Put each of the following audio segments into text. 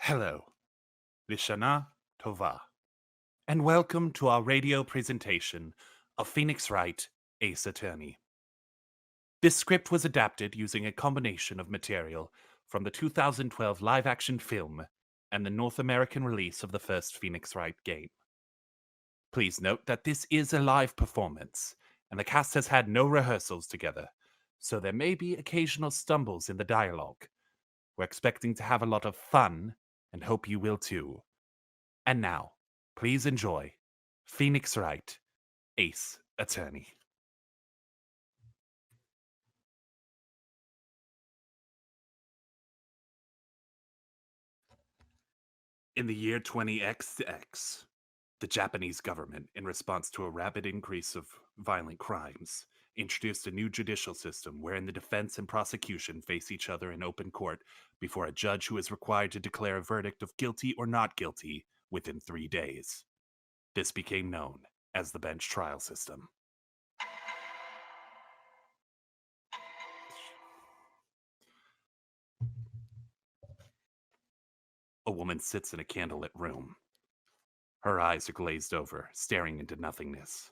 Hello, Lishana Tova, and welcome to our radio presentation of Phoenix Wright, Ace Attorney. This script was adapted using a combination of material from the 2012 live-action film and the North American release of the first Phoenix Wright game. Please note that this is a live performance, and the cast has had no rehearsals together, so there may be occasional stumbles in the dialogue. We're expecting to have a lot of fun, and hope you will too. And now, please enjoy Phoenix Wright, Ace Attorney. In the year 20XX, the Japanese government, in response to a rapid increase of violent crimes, introduced a new judicial system wherein the defense and prosecution face each other in open court before a judge who is required to declare a verdict of guilty or not guilty within 3 days. This became known as the bench trial system. A woman sits in a candlelit room. Her eyes are glazed over, staring into nothingness.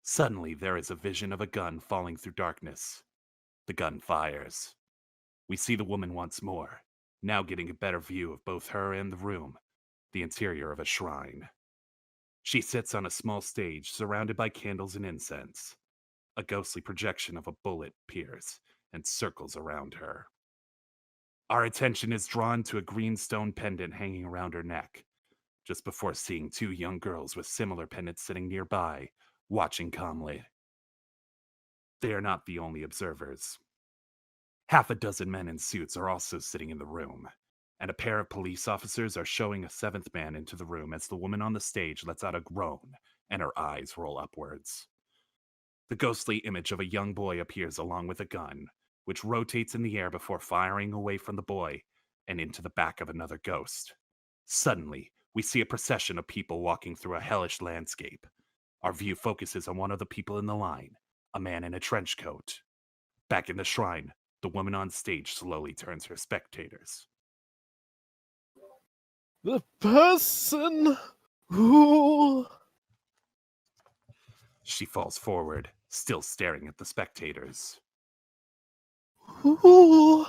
Suddenly, there is a vision of a gun falling through darkness. The gun fires. We see the woman once more, now getting a better view of both her and the room, the interior of a shrine. She sits on a small stage surrounded by candles and incense. A ghostly projection of a bullet appears and circles around her. Our attention is drawn to a green stone pendant hanging around her neck, just before seeing two young girls with similar pendants sitting nearby, watching calmly. They are not the only observers. Half a dozen men in suits are also sitting in the room, and a pair of police officers are showing a seventh man into the room as the woman on the stage lets out a groan and her eyes roll upwards. The ghostly image of a young boy appears along with a gun, which rotates in the air before firing away from the boy and into the back of another ghost. Suddenly, we see a procession of people walking through a hellish landscape. Our view focuses on one of the people in the line, a man in a trench coat. Back in the shrine, the woman on stage slowly turns her spectators. The person who... She falls forward, still staring at the spectators. Who...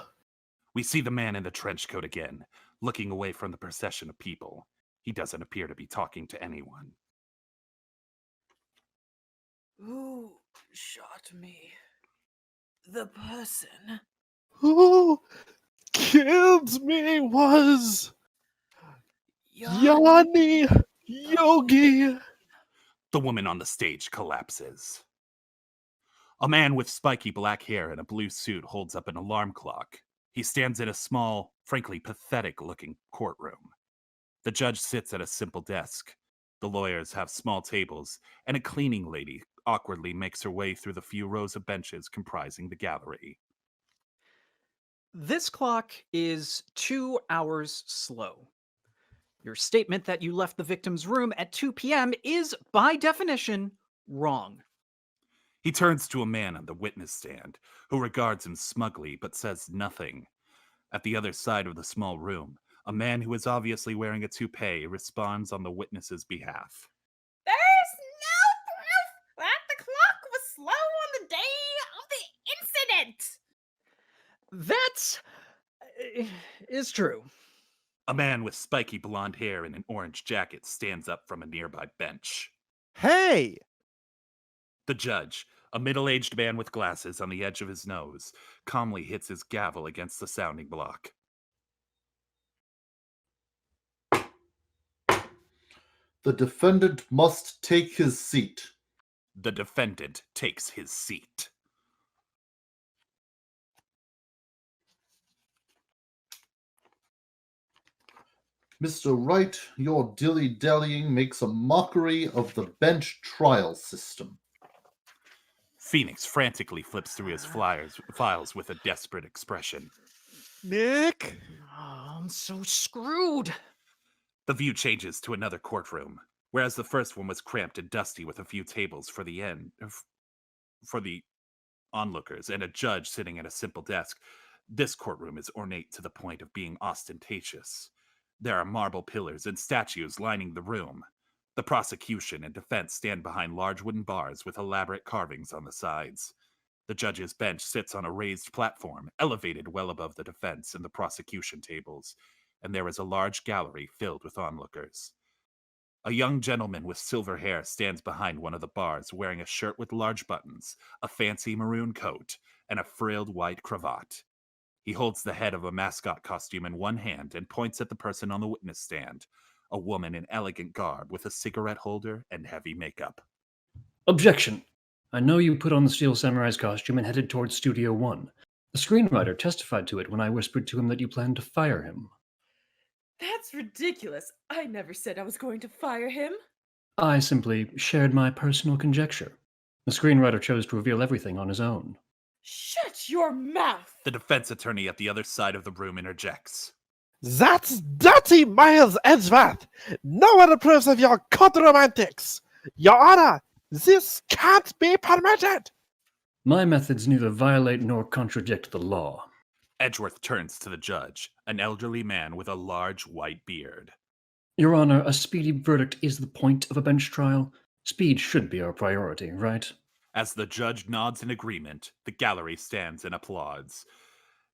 We see the man in the trench coat again, looking away from the procession of people. He doesn't appear to be talking to anyone. Who shot me? The person. Who killed me was... Yanni. Yanni Yogi. The woman on the stage collapses. A man with spiky black hair and a blue suit holds up an alarm clock. He stands in a small, frankly pathetic-looking courtroom. The judge sits at a simple desk. The lawyers have small tables, and a cleaning lady awkwardly makes her way through the few rows of benches comprising the gallery. This clock is 2 hours slow. Your statement that you left the victim's room at 2 p.m. is, by definition, wrong. He turns to a man on the witness stand, who regards him smugly but says nothing. At the other side of the small room, a man who is obviously wearing a toupee responds on the witness's behalf. There's no proof that the clock was slow on the day of the incident. That is true. A man with spiky blonde hair and an orange jacket stands up from a nearby bench. Hey! The judge, a middle-aged man with glasses on the edge of his nose, calmly hits his gavel against the sounding block. The defendant must take his seat. The defendant takes his seat. Mr. Wright, your dilly-dallying makes a mockery of the bench trial system. Phoenix frantically flips through his files with a desperate expression. Nick? Oh, I'm so screwed. The view changes to another courtroom, whereas the first one was cramped and dusty with a few tables for the onlookers and a judge sitting at a simple desk. This courtroom is ornate to the point of being ostentatious. There are marble pillars and statues lining the room. The prosecution and defense stand behind large wooden bars with elaborate carvings on the sides. The judge's bench sits on a raised platform, elevated well above the defense and the prosecution tables, and there is a large gallery filled with onlookers. A young gentleman with silver hair stands behind one of the bars wearing a shirt with large buttons, a fancy maroon coat, and a frilled white cravat. He holds the head of a mascot costume in one hand and points at the person on the witness stand, a woman in elegant garb with a cigarette holder and heavy makeup. Objection. I know you put on the Steel Samurai's costume and headed towards Studio One. The screenwriter testified to it when I whispered to him that you planned to fire him. That's ridiculous. I never said I was going to fire him. I simply shared my personal conjecture. The screenwriter chose to reveal everything on his own. Shut your mouth! The defense attorney at the other side of the room interjects. That's dirty Miles Edgeworth! No one approves of your court romantics! Your Honor, this can't be permitted! My methods neither violate nor contradict the law. Edgeworth turns to the judge, an elderly man with a large white beard. Your Honor, a speedy verdict is the point of a bench trial. Speed should be our priority, right? As the judge nods in agreement, the gallery stands and applauds.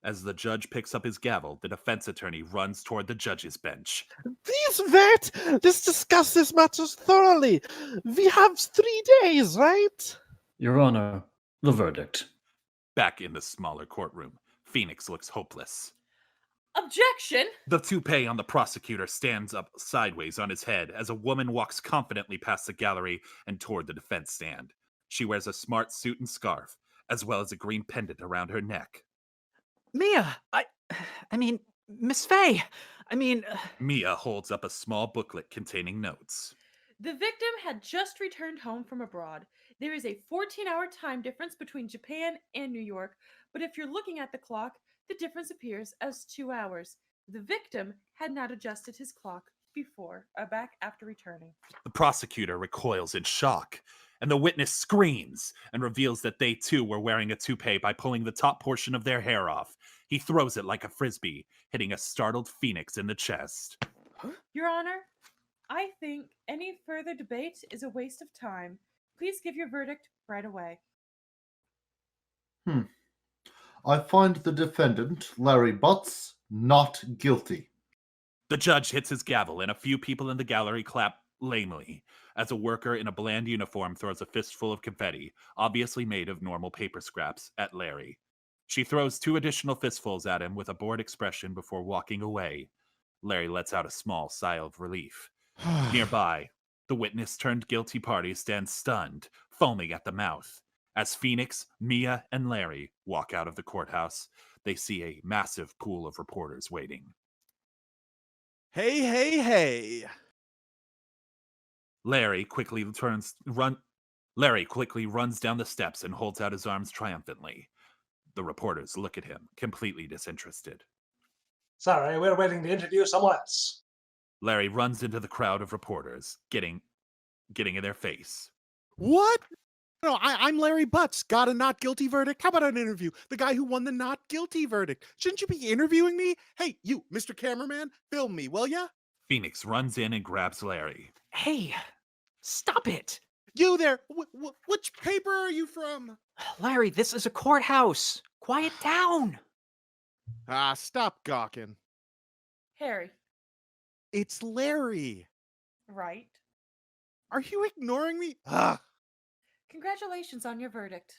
As the judge picks up his gavel, the defense attorney runs toward the judge's bench. Please wait! Let's discuss this matter thoroughly. We have 3 days, right? Your Honor, the verdict. Back in the smaller courtroom, Phoenix looks hopeless. Objection! The toupee on the prosecutor stands up sideways on his head as a woman walks confidently past the gallery and toward the defense stand. She wears a smart suit and scarf, as well as a green pendant around her neck. Mia, I mean, Miss Faye, Mia holds up a small booklet containing notes. The victim had just returned home from abroad. There is a 14-hour time difference between Japan and New York, but if you're looking at the clock, the difference appears as 2 hours. The victim had not adjusted his clock back after returning. The prosecutor recoils in shock, and the witness screams and reveals that they too were wearing a toupee by pulling the top portion of their hair off. He throws it like a frisbee, hitting a startled Phoenix in the chest. Your Honor, I think any further debate is a waste of time. Please give your verdict right away. I find the defendant, Larry Butz, not guilty. The judge hits his gavel, and a few people in the gallery clap lamely as a worker in a bland uniform throws a fistful of confetti, obviously made of normal paper scraps, at Larry. She throws 2 additional fistfuls at him with a bored expression before walking away. Larry lets out a small sigh of relief. Nearby, the witness-turned-guilty party stands stunned, foaming at the mouth. As Phoenix, Mia, and Larry walk out of the courthouse, they see a massive pool of reporters waiting. Hey, hey, hey! Larry quickly runs down the steps and holds out his arms triumphantly. The reporters look at him, completely disinterested. Sorry, we're waiting to interview someone else. Larry runs into the crowd of reporters, getting in their face. What? No, I'm Larry Butz. Got a not guilty verdict? How about an interview? The guy who won the not guilty verdict. Shouldn't you be interviewing me? Hey, you, Mr. Cameraman, film me, will ya? Phoenix runs in and grabs Larry. hey, stop it. You there, which paper are you from? Larry, this is a courthouse. Quiet down. Ah, stop gawking. Harry, It's Larry. right? Are you ignoring me? Ah, Congratulations on your verdict.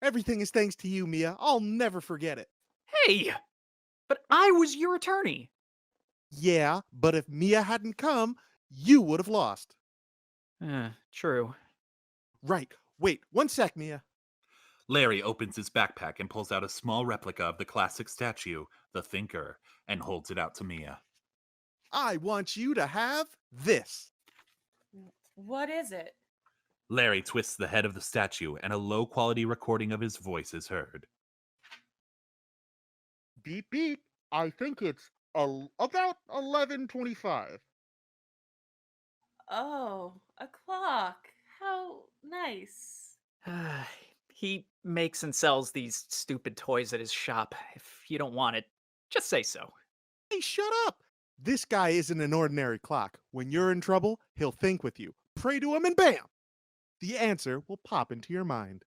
everything is thanks to you, Mia. I'll never forget it. Hey, but I was your attorney. Yeah, but if Mia hadn't come, you would have lost. True. Right. Wait, one sec, Mia. Larry opens his backpack and pulls out a small replica of the classic statue, the Thinker, and holds it out to Mia. I want you to have this. What is it? Larry twists the head of the statue, and a low-quality recording of his voice is heard. Beep, beep. I think it's about 11:25. Oh, a clock. How nice. He makes and sells these stupid toys at his shop. If you don't want it, Just say so. Hey, shut up! This guy isn't an ordinary clock. When you're in trouble, he'll think with you. Pray to him and bam! The answer will pop into your mind.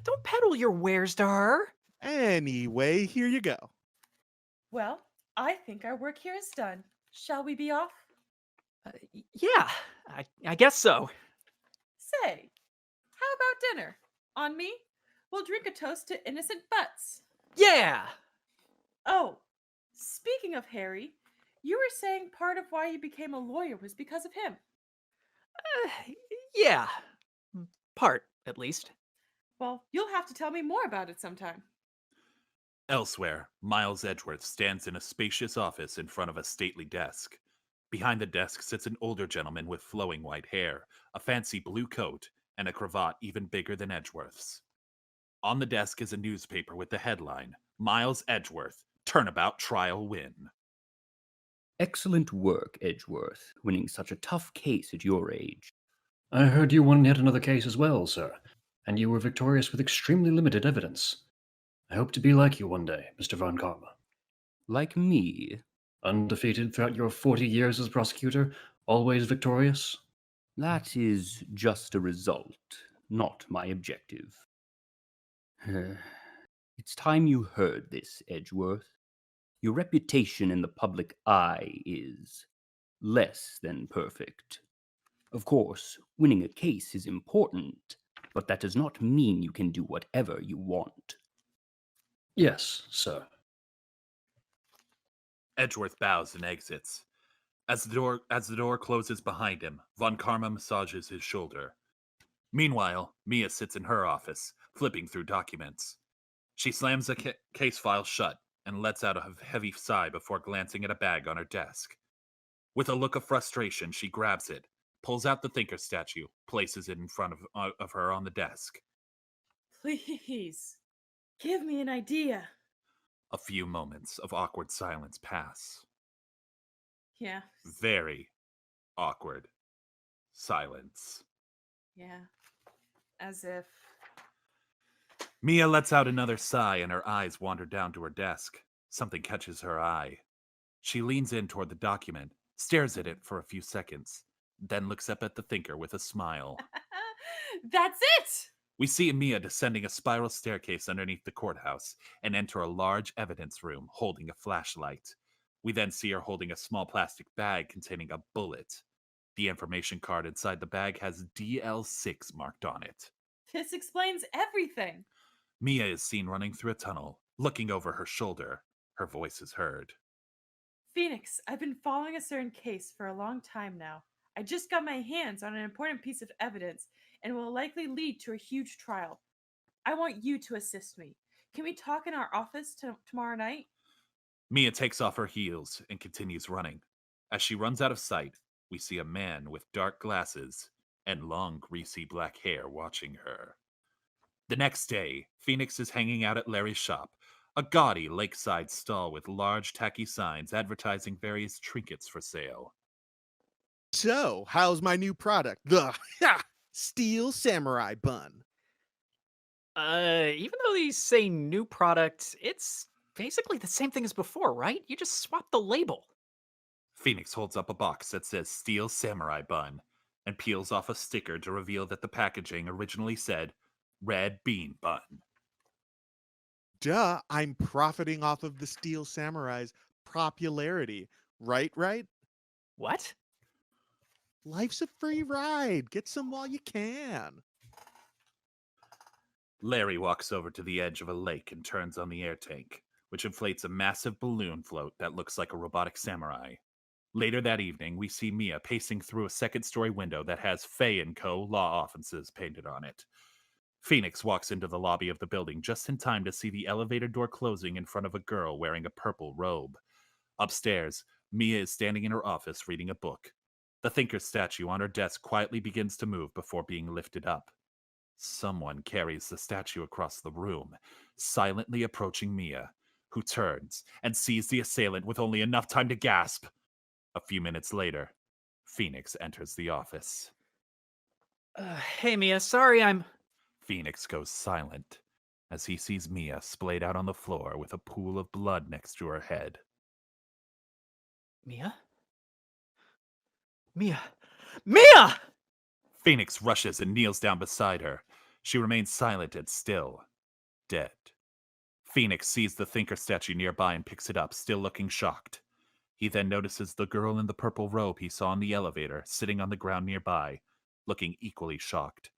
Don't peddle your wares to her. Anyway, here you go. Well, I think our work here is done. Shall we be off? Yeah, I guess so. Say, how about dinner? On me? We'll drink a toast to innocent Butz. Yeah! Oh, speaking of Harry, you were saying part of why you became a lawyer was because of him. Yeah. Part, at least. Well, you'll have to tell me more about it sometime. Elsewhere, Miles Edgeworth stands in a spacious office in front of a stately desk. Behind the desk sits an older gentleman with flowing white hair, a fancy blue coat, and a cravat even bigger than Edgeworth's. On the desk is a newspaper with the headline, Miles Edgeworth, Turnabout Trial Win. Excellent work, Edgeworth, winning such a tough case at your age. I heard you won yet another case as well, sir, and you were victorious with extremely limited evidence. I hope to be like you one day, Mr. Von Karma. Like me, Undefeated throughout your 40 years as prosecutor, always victorious? that is just a result, not my objective. It's time you heard this, Edgeworth. Your reputation in the public eye is less than perfect. Of course, winning a case is important, but that does not mean you can do whatever you want. Yes, sir. Edgeworth bows and exits. As the door closes behind him, Von Karma massages his shoulder. Meanwhile, Mia sits in her office, flipping through documents. She slams the case file shut and lets out a heavy sigh before glancing at a bag on her desk. With a look of frustration, she grabs it, pulls out the thinker statue, places it in front of her on the desk. Please, give me an idea. A few moments of awkward silence pass. Yeah, Very awkward silence. yeah. As if. Mia lets out another sigh and her eyes wander down to her desk. Something catches her eye. She leans in toward the document, stares at it for a few seconds, then looks up at the thinker with a smile. That's it! We see Mia descending a spiral staircase underneath the courthouse and enter a large evidence room holding a flashlight. We then see her holding a small plastic bag containing a bullet. The information card inside the bag has DL6 marked on it. This explains everything. Mia is seen running through a tunnel, looking over her shoulder. Her voice is heard. Phoenix, I've been following a certain case for a long time now. I just got my hands on an important piece of evidence and will likely lead to a huge trial. I want you to assist me. Can we talk in our office tomorrow night? Mia takes off her heels and continues running. As she runs out of sight, we see a man with dark glasses and long, greasy black hair watching her. The next day, Phoenix is hanging out at Larry's shop, a gaudy lakeside stall with large, tacky signs advertising various trinkets for sale. So, how's my new product? The Steel Samurai Bun. Even though these say new product, it's basically the same thing as before, right? You just swap the label. Phoenix holds up a box that says Steel Samurai Bun and peels off a sticker to reveal that the packaging originally said Red Bean Bun. Duh, I'm profiting off of the Steel Samurai's popularity. Right? What? Life's a free ride. Get some while you can. Larry walks over to the edge of a lake and turns on the air tank, which inflates a massive balloon float that looks like a robotic samurai. Later that evening, we see Mia pacing through a second-story window that has Faye & Co. law offices painted on it. Phoenix walks into the lobby of the building just in time to see the elevator door closing in front of a girl wearing a purple robe. Upstairs, Mia is standing in her office reading a book. The thinker statue on her desk quietly begins to move before being lifted up. Someone carries the statue across the room, silently approaching Mia, who turns and sees the assailant with only enough time to gasp. A few minutes later, Phoenix enters the office. Hey, Mia, sorry I'm... Phoenix goes silent. as he sees Mia splayed out on the floor with a pool of blood next to her head. Mia? Mia! Mia! Phoenix rushes and kneels down beside her. She remains silent and still, dead. Phoenix sees the Thinker statue nearby and picks it up, still looking shocked. He then notices the girl in the purple robe he saw in the elevator, sitting on the ground nearby, looking equally shocked.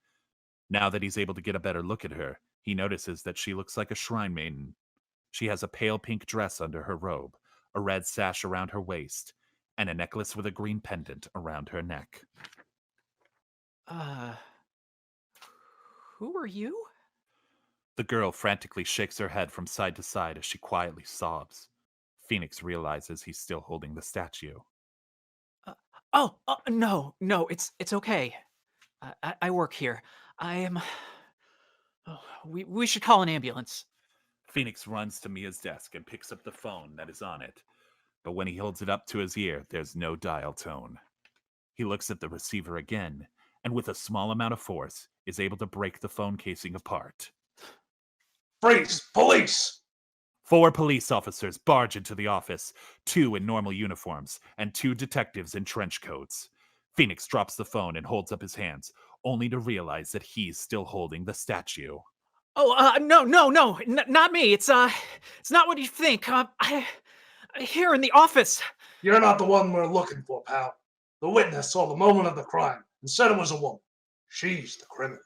Now that he's able to get a better look at her, he notices that she looks like a shrine maiden. She has a pale pink dress under her robe, a red sash around her waist, and a necklace with a green pendant around her neck. Who are you? The girl frantically shakes her head from side to side as she quietly sobs. Phoenix realizes he's still holding the statue. No, it's okay. I work here. I am... Oh, we should call an ambulance. Phoenix runs to Mia's desk and picks up the phone that is on it. But when he holds it up to his ear, there's no dial tone. He looks at the receiver again, and with a small amount of force, is able to break the phone casing apart. Freeze! Police! 4 police officers barge into the office, 2 in normal uniforms, and 2 detectives in trench coats. Phoenix drops the phone and holds up his hands, only to realize that he's still holding the statue. No, not me. It's not what you think. Here in the office. You're not the one we're looking for, pal. The witness saw the moment of the crime and said it was a woman. She's the criminal.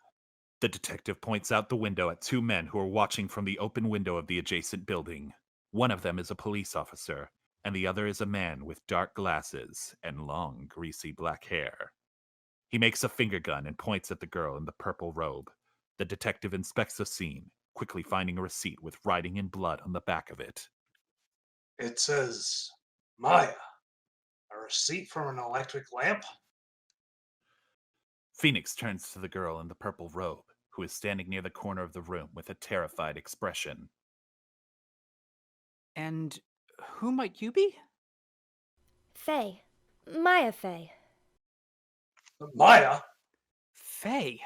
The detective points out the window at 2 men who are watching from the open window of the adjacent building. One of them is a police officer, and the other is a man with dark glasses and long, greasy black hair. He makes a finger gun and points at the girl in the purple robe. The detective inspects the scene, quickly finding a receipt with writing in blood on the back of it. It says, Maya. A receipt for an electric lamp? Phoenix turns to the girl in the purple robe, who is standing near the corner of the room with a terrified expression. And who might you be? Faye. Maya Faye. Maya? Faye?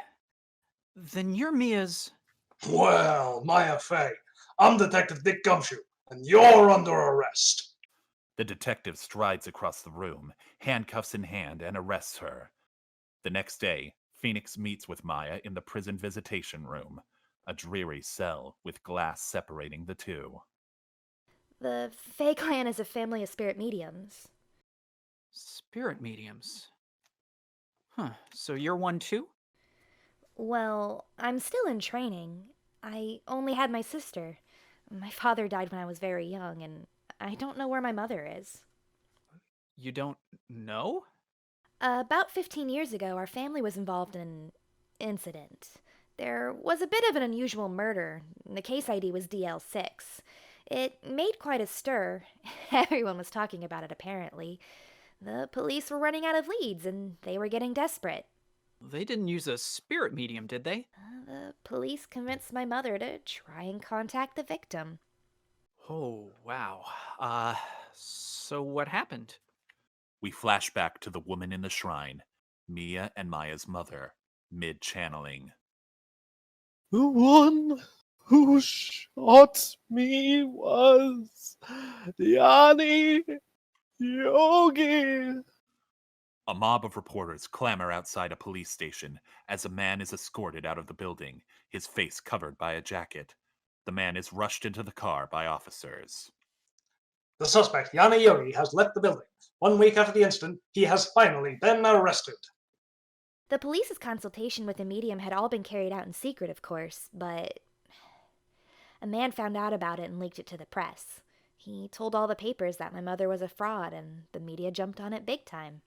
Then you're Mia's... Well, Maya Faye, I'm Detective Dick Gumshoe, and you're under arrest. The detective strides across the room, handcuffs in hand, and arrests her. The next day, Phoenix meets with Maya in the prison visitation room, a dreary cell with glass separating the two. The Faye clan is a family of spirit mediums. Spirit mediums? Huh, so you're one too? Well, I'm still in training. I only had my sister. My father died when I was very young, and I don't know where my mother is. You don't know? About 15 years ago, our family was involved in an incident. There was a bit of an unusual murder. The case ID was DL6. It made quite a stir. Everyone was talking about it, apparently. The police were running out of leads, and they were getting desperate. They didn't use a spirit medium, did they? The police convinced my mother to try and contact the victim. Oh, wow. So what happened? We flash back to the woman in the shrine, Mia and Maya's mother, mid-channeling. The one who shot me was Yanni Yogi. A mob of reporters clamor outside a police station as a man is escorted out of the building, his face covered by a jacket. The man is rushed into the car by officers. The suspect, Yanni Yogi, has left the building. 1 week after the incident, he has finally been arrested. The police's consultation with the medium had all been carried out in secret, of course, but a man found out about it and leaked it to the press. He told all the papers that my mother was a fraud, and the media jumped on it big time.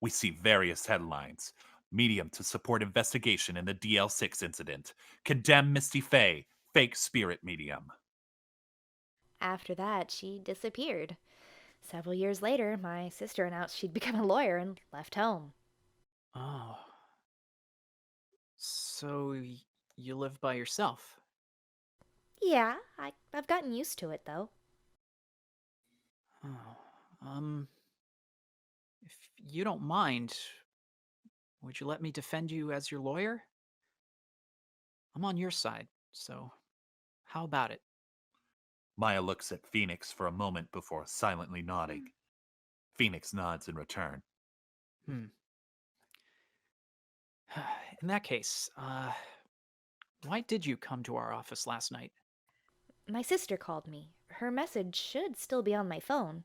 We see various headlines. Medium to support investigation in the DL6 incident. Condemn Misty Faye, fake spirit medium. After that, she disappeared. Several years later, my sister announced she'd become a lawyer and left home. Oh. So you live by yourself? Yeah, I've gotten used to it, though. Oh, if you don't mind, would you let me defend you as your lawyer? I'm on your side, so How about it? Maya looks at Phoenix for a moment before silently nodding. Phoenix nods in return. In that case, why did you come to our office last night? My sister called me. Her message should still be on my phone.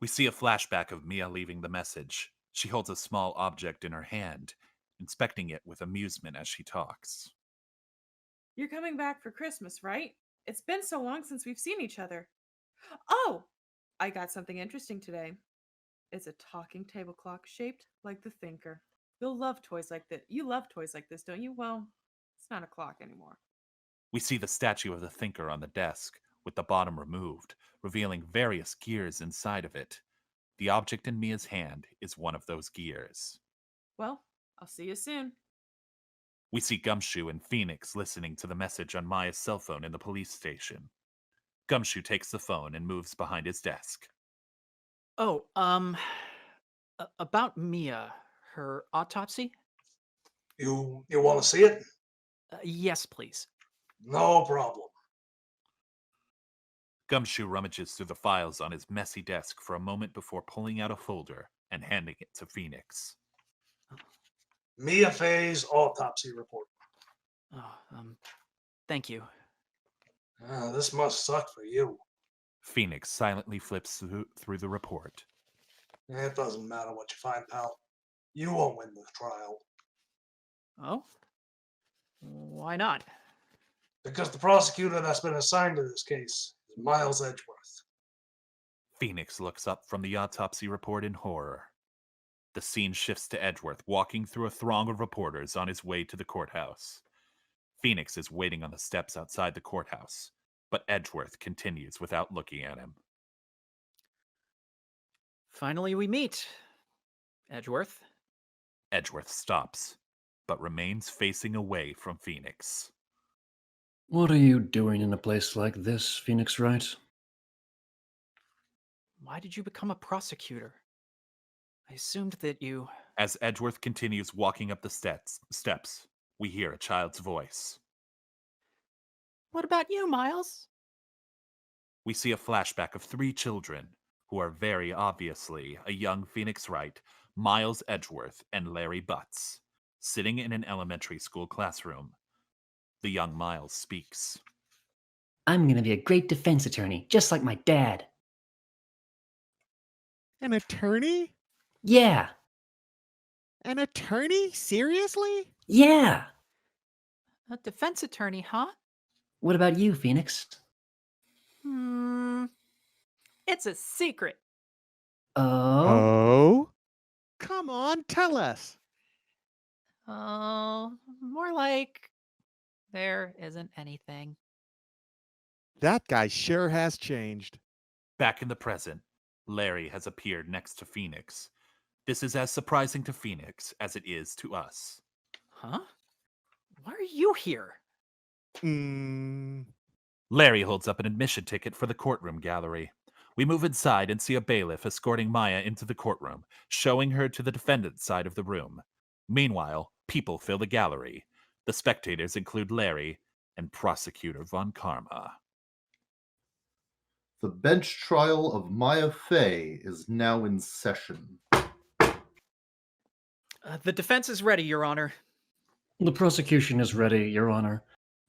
We see a flashback of Mia leaving the message. She holds a small object in her hand, inspecting it with amusement as she talks. You're coming back for Christmas, right? It's been so long since we've seen each other. Oh, I got something interesting today. It's a talking table clock shaped like the Thinker. You'll love toys like this. You love toys like this, don't you? Well, it's not a clock anymore. We see the statue of the Thinker on the desk, with the bottom removed, revealing various gears inside of it. The object in Mia's hand is one of those gears. Well, I'll see you soon. We see Gumshoe and Phoenix listening to the message on Maya's cell phone in the police station. Gumshoe takes the phone and moves behind his desk. Oh, about Mia, her autopsy? You want to see it? Yes, please. No problem. Gumshoe rummages through the files on his messy desk for a moment before pulling out a folder and handing it to Phoenix. Mia Fay's autopsy report. Oh, thank you. This must suck for you. Phoenix silently flips through the report. It doesn't matter what you find, pal. You won't win the trial. Oh? Why not? Because the prosecutor that's been assigned to this case is Miles Edgeworth. Phoenix looks up from the autopsy report in horror. The scene shifts to Edgeworth walking through a throng of reporters on his way to the courthouse. Phoenix is waiting on the steps outside the courthouse, but Edgeworth continues without looking at him. Finally, we meet. Edgeworth. Edgeworth stops, but remains facing away from Phoenix. What are you doing in a place like this, Phoenix Wright? Why did you become a prosecutor? I assumed that you... As Edgeworth continues walking up the steps, we hear a child's voice. What about you, Miles? We see a flashback of 3 children, who are very obviously a young Phoenix Wright, Miles Edgeworth, and Larry Butz, sitting in an elementary school classroom. The young Miles speaks. I'm gonna be a great defense attorney, just like my dad. An attorney? Yeah, An attorney? Seriously? yeah. A defense attorney, huh? What about you, Phoenix? It's a secret. Oh? Oh? Come on, tell us. Oh, more like there isn't anything. That guy sure has changed. Back in the present, Larry has appeared next to Phoenix. This is as surprising to Phoenix as it is to us. Huh? Why are you here? Larry holds up an admission ticket for the courtroom gallery. We move inside and see a bailiff escorting Maya into the courtroom, showing her to the defendant's side of the room. Meanwhile, people fill the gallery. The spectators include Larry and Prosecutor Von Karma. The bench trial of Maya Fay is now in session. The defense is ready, Your Honor. The prosecution is ready, Your Honor.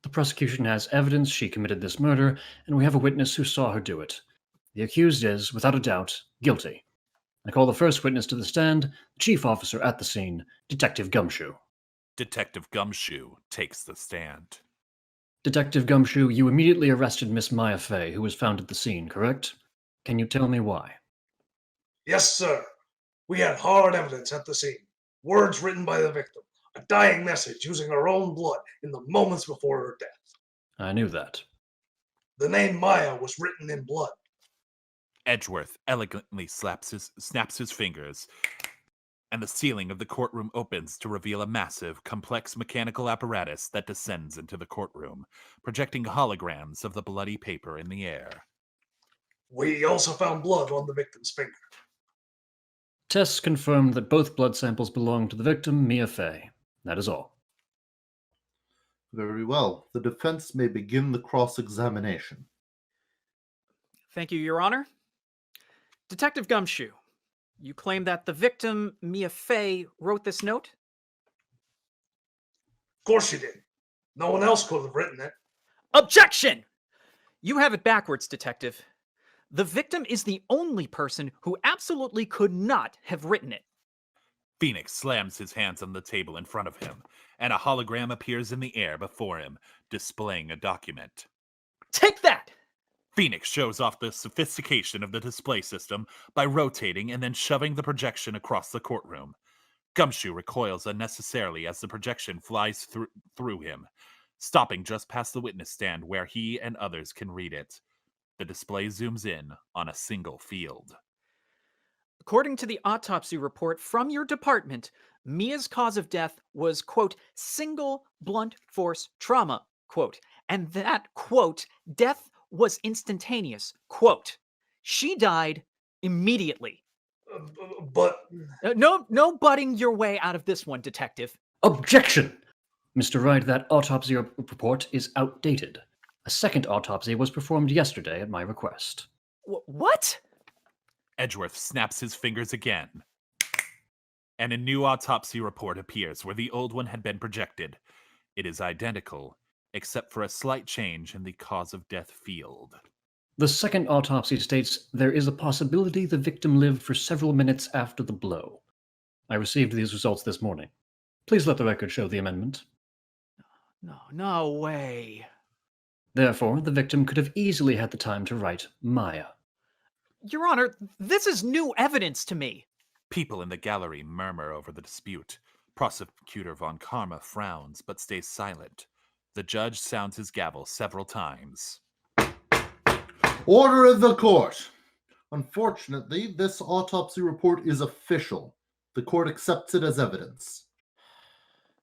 The prosecution has evidence she committed this murder, and we have a witness who saw her do it. The accused is, without a doubt, guilty. I call the first witness to the stand, the chief officer at the scene, Detective Gumshoe. Detective Gumshoe takes the stand. Detective Gumshoe, you immediately arrested Miss Maya Fay, who was found at the scene, correct? Can you tell me why? Yes, sir. We had hard evidence at the scene. Words written by the victim. A dying message using her own blood in the moments before her death. I knew that. The name Maya was written in blood. Edgeworth elegantly snaps his fingers, and the ceiling of the courtroom opens to reveal a massive, complex mechanical apparatus that descends into the courtroom, projecting holograms of the bloody paper in the air. We also found blood on the victim's finger. Tests confirmed that both blood samples belong to the victim, Mia Fay. That is all. Very well. The defense may begin the cross-examination. Thank you, Your Honor. Detective Gumshoe, you claim that the victim, Mia Fey, wrote this note? Of course she did. No one else could have written it. Objection! You have it backwards, Detective. The victim is the only person who absolutely could not have written it. Phoenix slams his hands on the table in front of him, and a hologram appears in the air before him, displaying a document. Take that! Phoenix shows off the sophistication of the display system by rotating and then shoving the projection across the courtroom. Gumshoe recoils unnecessarily as the projection flies through him, stopping just past the witness stand where he and others can read it. The display zooms in on a single field. According to the autopsy report from your department, Mia's cause of death was, quote, single blunt force trauma, quote, and that, quote, death was instantaneous, quote. She died immediately. But No butting your way out of this one, Detective. Objection! Mr. Wright, that autopsy report is outdated. A second autopsy was performed yesterday at my request. What? Edgeworth snaps his fingers again, and a new autopsy report appears where the old one had been projected. It is identical, except for a slight change in the cause of death field. The second autopsy states there is a possibility the victim lived for several minutes after the blow. I received these results this morning. Please let the record show the amendment. No way. Therefore, the victim could have easily had the time to write Maya. Your Honor, this is new evidence to me. People in the gallery murmur over the dispute. Prosecutor von Karma frowns but stays silent. The judge sounds his gavel several times. Order of the court. Unfortunately, this autopsy report is official. The court accepts it as evidence.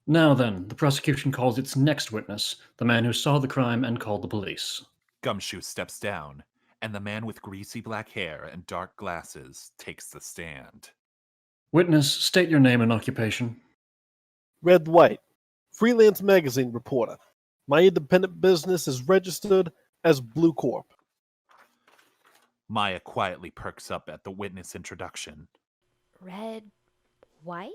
Now then, the prosecution calls its next witness, the man who saw the crime and called the police. Gumshoe steps down, and the man with greasy black hair and dark glasses takes the stand. Witness, state your name and occupation. Red White, freelance magazine reporter. My independent business is registered as Blue Corp. Maya quietly perks up at the witness introduction. Red, White?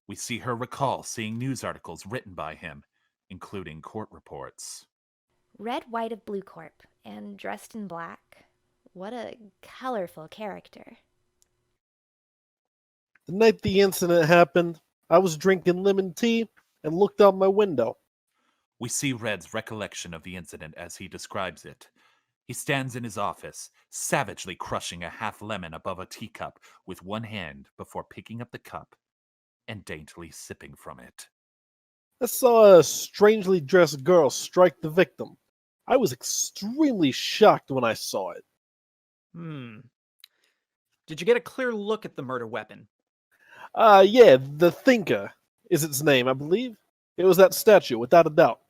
We see her recall seeing news articles written by him, including court reports. Red, White of Blue Corp, and dressed in black. What a colorful character. The night the incident happened, I was drinking lemon tea and looked out my window. We see Red's recollection of the incident as he describes it. He stands in his office, savagely crushing a half lemon above a teacup with one hand before picking up the cup and daintily sipping from it. I saw a strangely dressed girl strike the victim. I was extremely shocked when I saw it. Did you get a clear look at the murder weapon? Yeah, the Thinker is its name, I believe. It was that statue, without a doubt.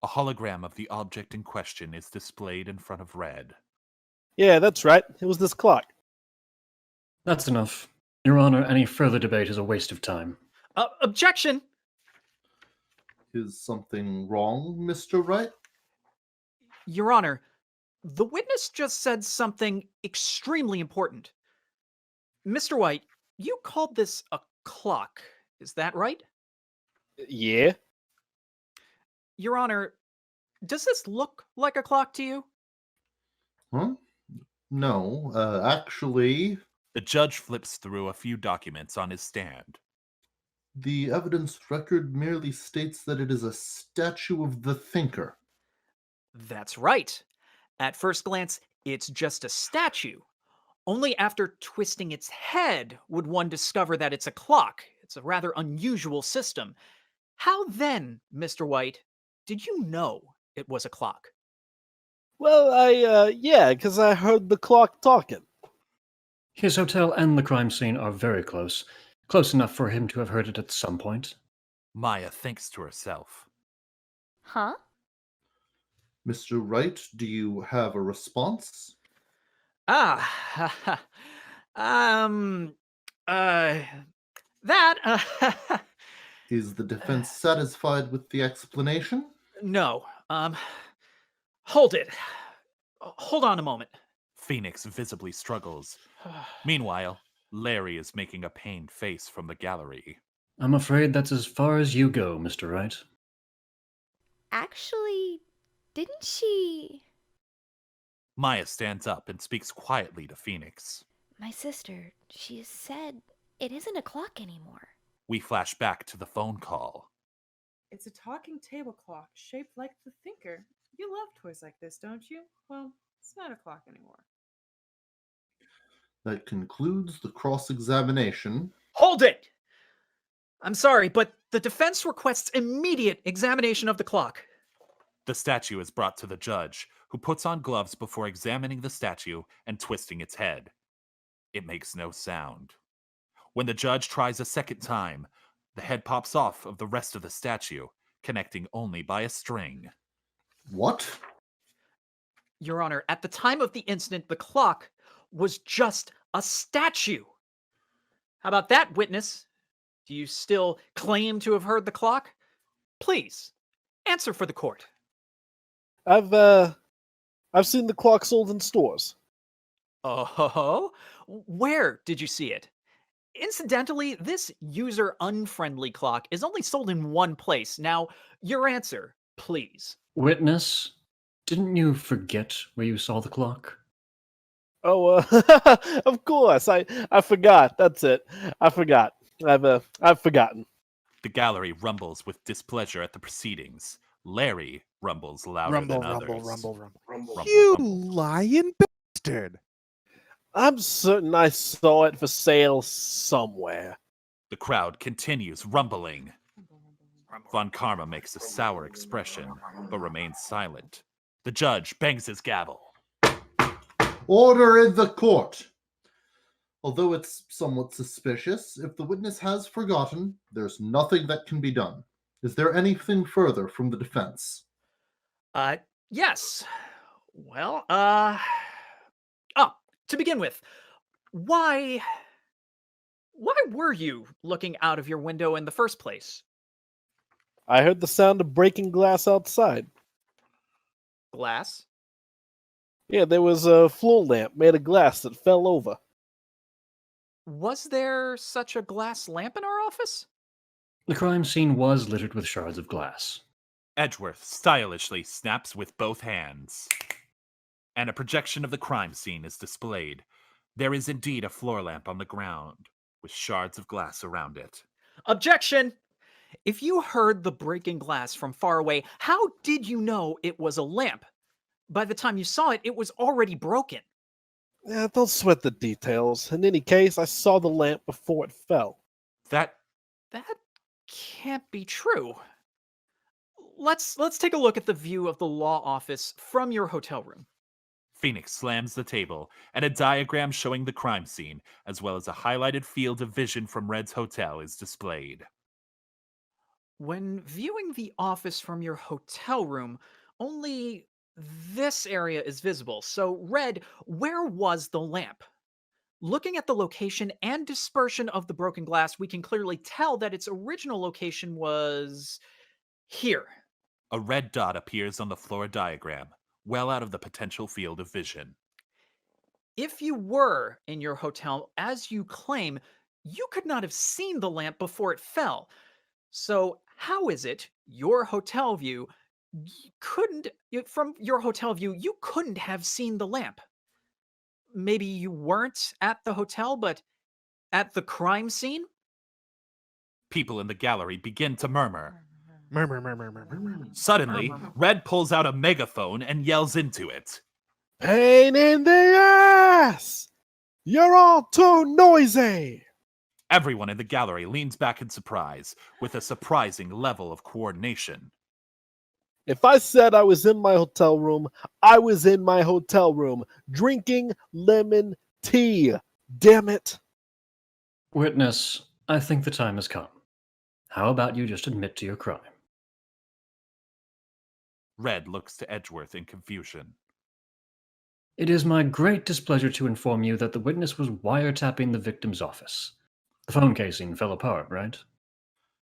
A hologram of the object in question is displayed in front of Red. Yeah, that's right. It was this clock. That's enough. Your Honor, any further debate is a waste of time. Objection! Is something wrong, Mr. Wright? Your Honor, the witness just said something extremely important. Mr. White, you called this a clock, is that right? Yeah. Your Honor, does this look like a clock to you? Huh? No, actually... The judge flips through a few documents on his stand. The evidence record merely states that it is a statue of the Thinker. That's right. At first glance, it's just a statue. Only after twisting its head would one discover that it's a clock. It's a rather unusual system. How then, Mr. White, did you know it was a clock? Well, yeah, because I heard the clock talking. His hotel and the crime scene are very close. Close enough for him to have heard it at some point. Maya thinks to herself. Huh? Mr. Wright, do you have a response? That, Is the defense satisfied with the explanation? No. Hold it. Hold on a moment. Phoenix visibly struggles. Meanwhile, Larry is making a pained face from the gallery. I'm afraid that's as far as you go, Mr. Wright. Actually, didn't she? Maya stands up and speaks quietly to Phoenix. My sister, she has said it isn't a clock anymore. We flash back to the phone call. It's a talking table clock shaped like the Thinker. You love toys like this, don't you? Well, it's not a clock anymore. That concludes the cross-examination. Hold it! I'm sorry, but the defense requests immediate examination of the clock. The statue is brought to the judge, who puts on gloves before examining the statue and twisting its head. It makes no sound. When the judge tries a second time, the head pops off of the rest of the statue, connecting only by a string. What? Your Honor, at the time of the incident, the clock was just a statue. How about that, witness? Do you still claim to have heard the clock? Please, answer for the court. I've seen the clock sold in stores. Oh, where did you see it? Incidentally, this user-unfriendly clock is only sold in one place. Now, your answer, please. Witness, didn't you forget where you saw the clock? Oh, of course. I forgot. That's it. I forgot. I've forgotten. The gallery rumbles with displeasure at the proceedings. Larry rumbles louder than others. Rumble. You lying bastard! I'm certain I saw it for sale somewhere. The crowd continues rumbling. Von Karma makes a sour expression, but remains silent. The judge bangs his gavel. Order in the court! Although it's somewhat suspicious, if the witness has forgotten, there's nothing that can be done. Is there anything further from the defense? Yes. Well, to begin with, why were you looking out of your window in the first place? I heard the sound of breaking glass outside. Glass? Yeah, there was a floor lamp made of glass that fell over. Was there such a glass lamp in our office? The crime scene was littered with shards of glass. Edgeworth stylishly snaps with both hands, and a projection of the crime scene is displayed. There is indeed a floor lamp on the ground, with shards of glass around it. Objection! If you heard the breaking glass from far away, how did you know it was a lamp? By the time you saw it, it was already broken. Yeah, don't sweat the details. In any case, I saw the lamp before it fell. That can't be true. Let's take a look at the view of the law office from your hotel room. Phoenix slams the table, and a diagram showing the crime scene, as well as a highlighted field of vision from Red's hotel, is displayed. When viewing the office from your hotel room, only this area is visible. So, Red, where was the lamp? Looking at the location and dispersion of the broken glass, we can clearly tell that its original location was here. A red dot appears on the floor diagram, well out of the potential field of vision. If you were in your hotel, as you claim, you could not have seen the lamp before it fell. So, how is it your hotel view from your hotel view, you couldn't have seen the lamp? Maybe you weren't at the hotel, but at the crime scene? People in the gallery begin to murmur. Murmur. Suddenly, Red pulls out a megaphone and yells into it. Pain in the ass! You're all too noisy! Everyone in the gallery leans back in surprise, with a surprising level of coordination. If I said I was in my hotel room, I was in my hotel room, drinking lemon tea. Damn it. Witness, I think the time has come. How about you just admit to your crime? Red looks to Edgeworth in confusion. It is my great displeasure to inform you that the witness was wiretapping the victim's office. The phone casing fell apart, right?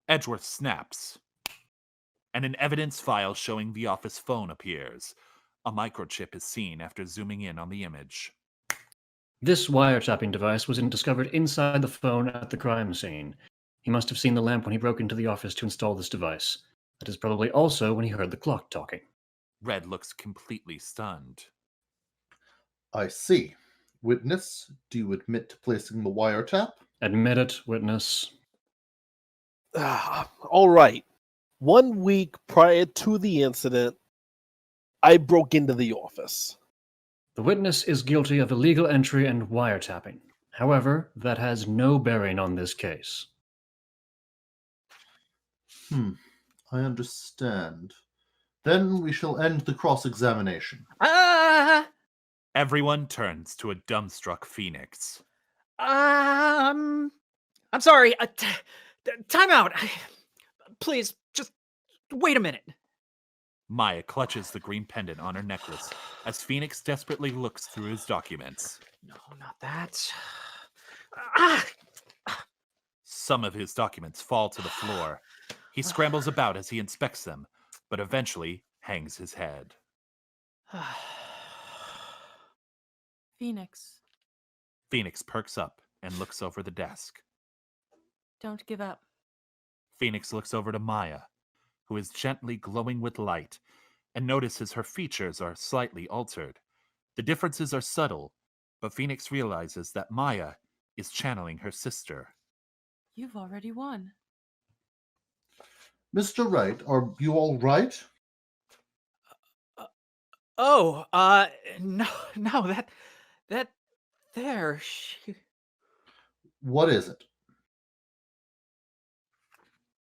Edgeworth snaps, and an evidence file showing the office phone appears. A microchip is seen after zooming in on the image. This wiretapping device was discovered inside the phone at the crime scene. He must have seen the lamp when he broke into the office to install this device. That is probably also when he heard the clock talking. Red looks completely stunned. I see. Witness, do you admit to placing the wiretap? Admit it, witness. All right. 1 week prior to the incident, I broke into the office. The witness is guilty of illegal entry and wiretapping. However, that has no bearing on this case. I understand. Then we shall end the cross-examination. Everyone turns to a dumbstruck Phoenix. I'm sorry. Time out. Please, just wait a minute. Maya clutches the green pendant on her necklace as Phoenix desperately looks through his documents. No, not that. Some of his documents fall to the floor. He scrambles about as he inspects them, but eventually hangs his head. Phoenix, Phoenix perks up and looks over the desk. don't give up. Phoenix looks over to Maya, who is gently glowing with light, and notices her features are slightly altered. The differences are subtle, but Phoenix realizes that Maya is channeling her sister. You've already won. Mr. Wright, are you all right? No, that there. What is it?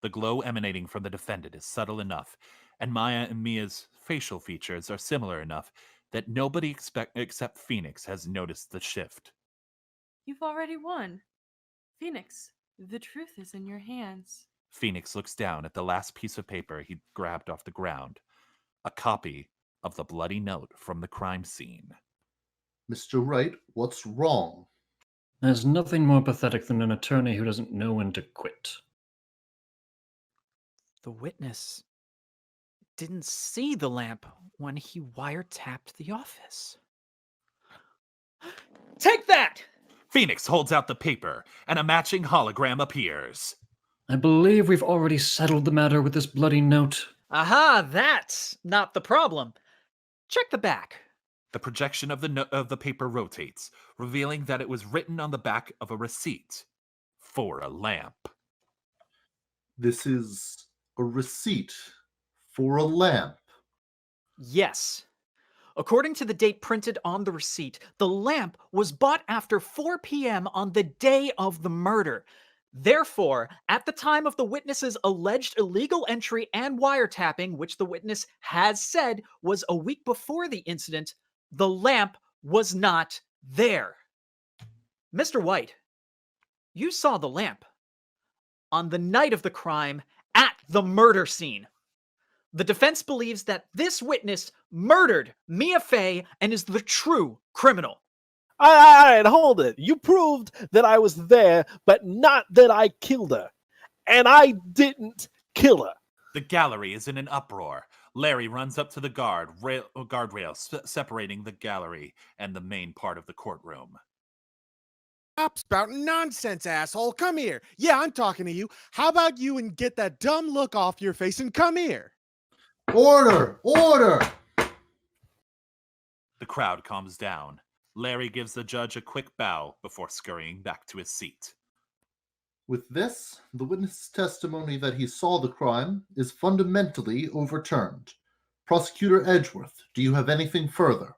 The glow emanating from the defendant is subtle enough, and Maya and Mia's facial features are similar enough that nobody except Phoenix has noticed the shift. You've already won. Phoenix, the truth is in your hands. Phoenix looks down at the last piece of paper he grabbed off the ground, a copy of the bloody note from the crime scene. Mr. Wright, what's wrong? There's nothing more pathetic than an attorney who doesn't know when to quit. The witness didn't see the lamp when he wiretapped the office. Take that! Phoenix holds out the paper, and a matching hologram appears. I believe we've already settled the matter with this bloody note. Aha, that's not the problem. Check the back. The projection of the paper rotates, revealing that it was written on the back of a receipt for a lamp. This is a receipt for a lamp. Yes. According to the date printed on the receipt, the lamp was bought after 4 p.m. on the day of the murder. Therefore, at the time of the witness's alleged illegal entry and wiretapping, which the witness has said was a week before the incident, the lamp was not there. Mr. White, you saw the lamp on the night of the crime at the murder scene. The defense believes that this witness murdered Mia Fey and is the true criminal. All right, hold it. You proved that I was there, but not that I killed her. And I didn't kill her. The gallery is in an uproar. Larry runs up to the guardrail separating the gallery and the main part of the courtroom. Stop spouting nonsense, asshole. Come here. Yeah, I'm talking to you. How about you and get that dumb look off your face and come here? Order! Order! The crowd calms down. Larry gives the judge a quick bow before scurrying back to his seat. With this, the witness's testimony that he saw the crime is fundamentally overturned. Prosecutor Edgeworth, do you have anything further?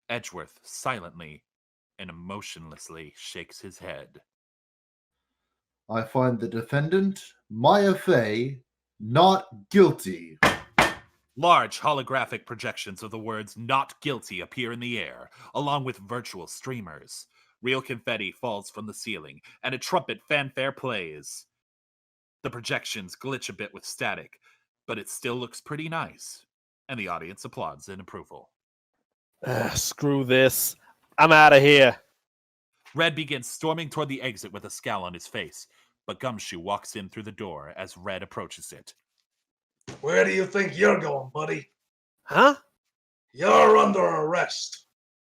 Edgeworth silently and emotionlessly shakes his head. I find the defendant, Maya Fey, not guilty. Large holographic projections of the words "not guilty" appear in the air, along with virtual streamers. Real confetti falls from the ceiling, and a trumpet fanfare plays. The projections glitch a bit with static, but it still looks pretty nice, and the audience applauds in approval. Screw this. I'm out of here. Red begins storming toward the exit with a scowl on his face, but Gumshoe walks in through the door as Red approaches it. Where do you think you're going, buddy? Huh? You're under arrest.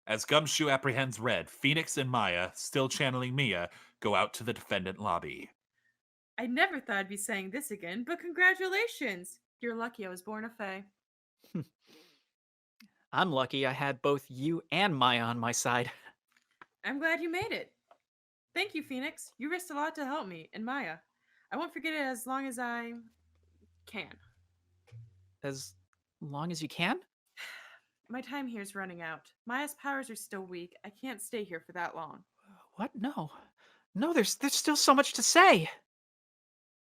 As Gumshoe apprehends Red, Phoenix and Maya, still channeling Mia, go out to the defendant lobby. I never thought I'd be saying this again, but congratulations! You're lucky I was born a fae. I'm lucky I had both you and Maya on my side. I'm glad you made it. Thank you, Phoenix. You risked a lot to help me, and Maya. I won't forget it as long as I can. As long as you can? My time here's running out. Maya's powers are still weak. I can't stay here for that long. What? No. No, there's still so much to say.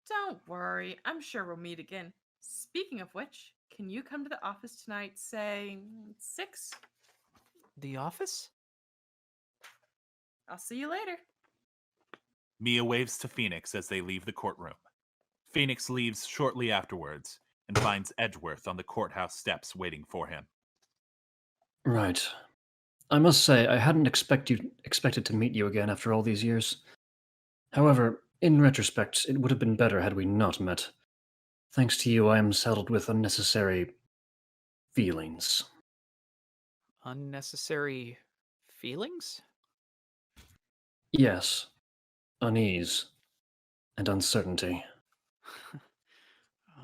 Don't worry. I'm sure we'll meet again. Speaking of which, can you come to the office tonight, say 6? The office? I'll see you later. Mia waves to Phoenix as they leave the courtroom. Phoenix leaves shortly afterwards and finds Edgeworth on the courthouse steps waiting for him. Right. I must say, I hadn't expected to meet you again after all these years. However, in retrospect, it would have been better had we not met. Thanks to you, I am saddled with unnecessary feelings. Unnecessary feelings? Yes. Unease. And uncertainty.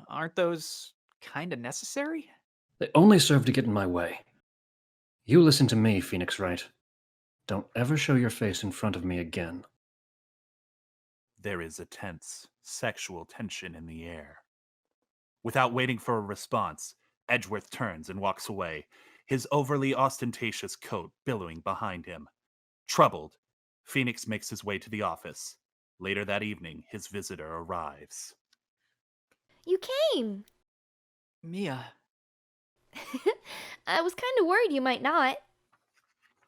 Aren't those kinda necessary? They only serve to get in my way. You listen to me, Phoenix Wright. Don't ever show your face in front of me again. There is a tense, sexual tension in the air. Without waiting for a response, Edgeworth turns and walks away, his overly ostentatious coat billowing behind him. Troubled, Phoenix makes his way to the office. Later that evening, his visitor arrives. You came! Mia. I was kind of worried you might not.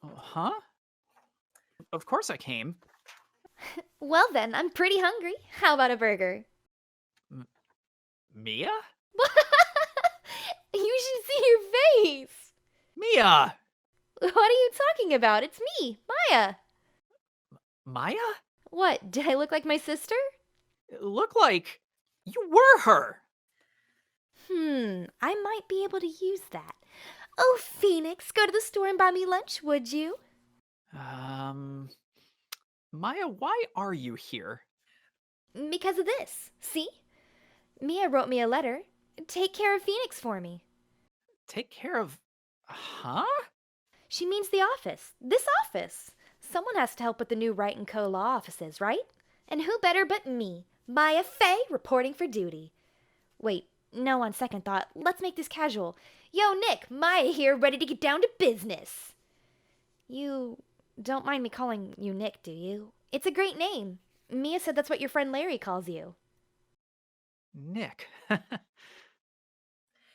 Huh? Of course I came. Well then, I'm pretty hungry. How about a burger? Mia? You should see your face! Mia! What are you talking about? It's me, Maya. Maya? What, did I look like my sister? Look like you were her. I might be able to use that. Oh, Phoenix, go to the store and buy me lunch, would you? Maya, why are you here? Because of this. See? Mia wrote me a letter. Take care of Phoenix for me. Take care of... Huh? She means the office. This office. Someone has to help with the new Wright & Co. law offices, right? And who better but me, Maya Fey, reporting for duty. Wait, no, on second thought, let's make this casual. Yo, Nick, Maya here, ready to get down to business. You don't mind me calling you Nick, do you? It's a great name. Mia said that's what your friend Larry calls you. Nick.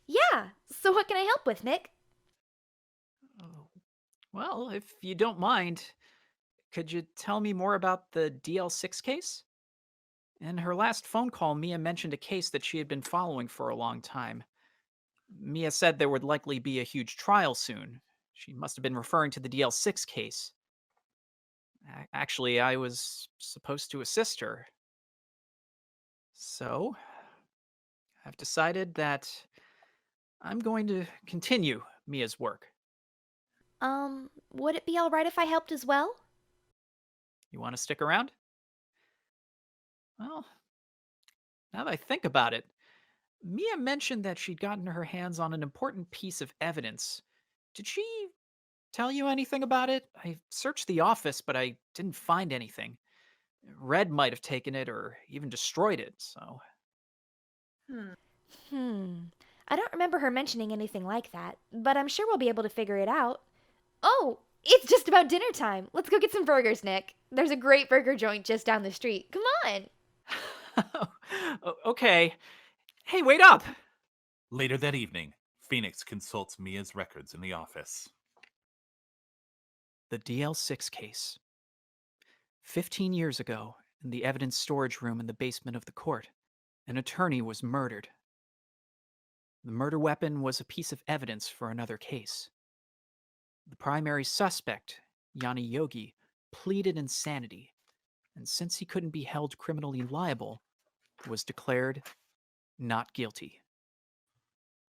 Yeah, so what can I help with, Nick? Well, if you don't mind, could you tell me more about the DL6 case? In her last phone call, Mia mentioned a case that she had been following for a long time. Mia said there would likely be a huge trial soon. She must have been referring to the DL6 case. Actually, I was supposed to assist her. So, I've decided that I'm going to continue Mia's work. Would it be alright if I helped as well? You want to stick around? Well, now that I think about it, Mia mentioned that she'd gotten her hands on an important piece of evidence. Did she tell you anything about it? I searched the office, but I didn't find anything. Red might have taken it or even destroyed it, so... I don't remember her mentioning anything like that, but I'm sure we'll be able to figure it out. Oh, it's just about dinner time. Let's go get some burgers, Nick. There's a great burger joint just down the street. Come on. Okay. Hey, wait up! Later that evening, Phoenix consults Mia's records in the office. The DL6 case. 15 years ago, in the evidence storage room in the basement of the court, an attorney was murdered. The murder weapon was a piece of evidence for another case. The primary suspect, Yanni Yogi, pleaded insanity, and since he couldn't be held criminally liable, was declared not guilty.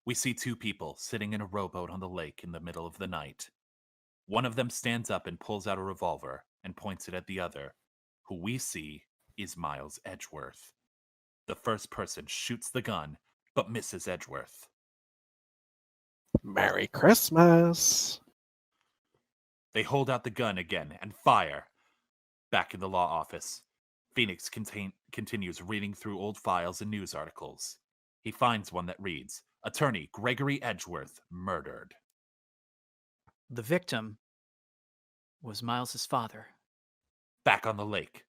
We see two people sitting in a rowboat on the lake in the middle of the night. One of them stands up and pulls out a revolver and points it at the other, who we see is Miles Edgeworth. The first person shoots the gun, but misses Edgeworth. Merry Christmas. They hold out the gun again and fire. Back in the law office, Phoenix continues reading through old files and news articles. He finds one that reads, Attorney Gregory Edgeworth murdered. The victim was Miles's father. Back on the lake,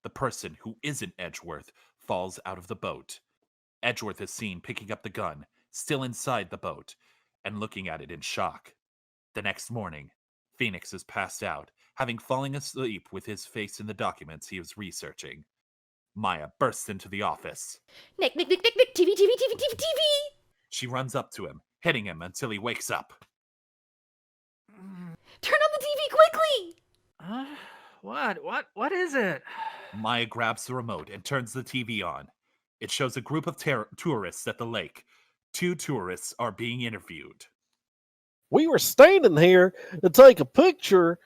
the person who isn't Edgeworth falls out of the boat. Edgeworth is seen picking up the gun, still inside the boat, and looking at it in shock. The next morning, Phoenix is passed out, having fallen asleep with his face in the documents he was researching. Maya bursts into the office. Nick, TV, TV, TV, TV, TV! She runs up to him, hitting him until he wakes up. Turn on the TV quickly! What is it? Maya grabs the remote and turns the TV on. It shows a group of tourists at the lake. 2 tourists are being interviewed. We were standing here to take a picture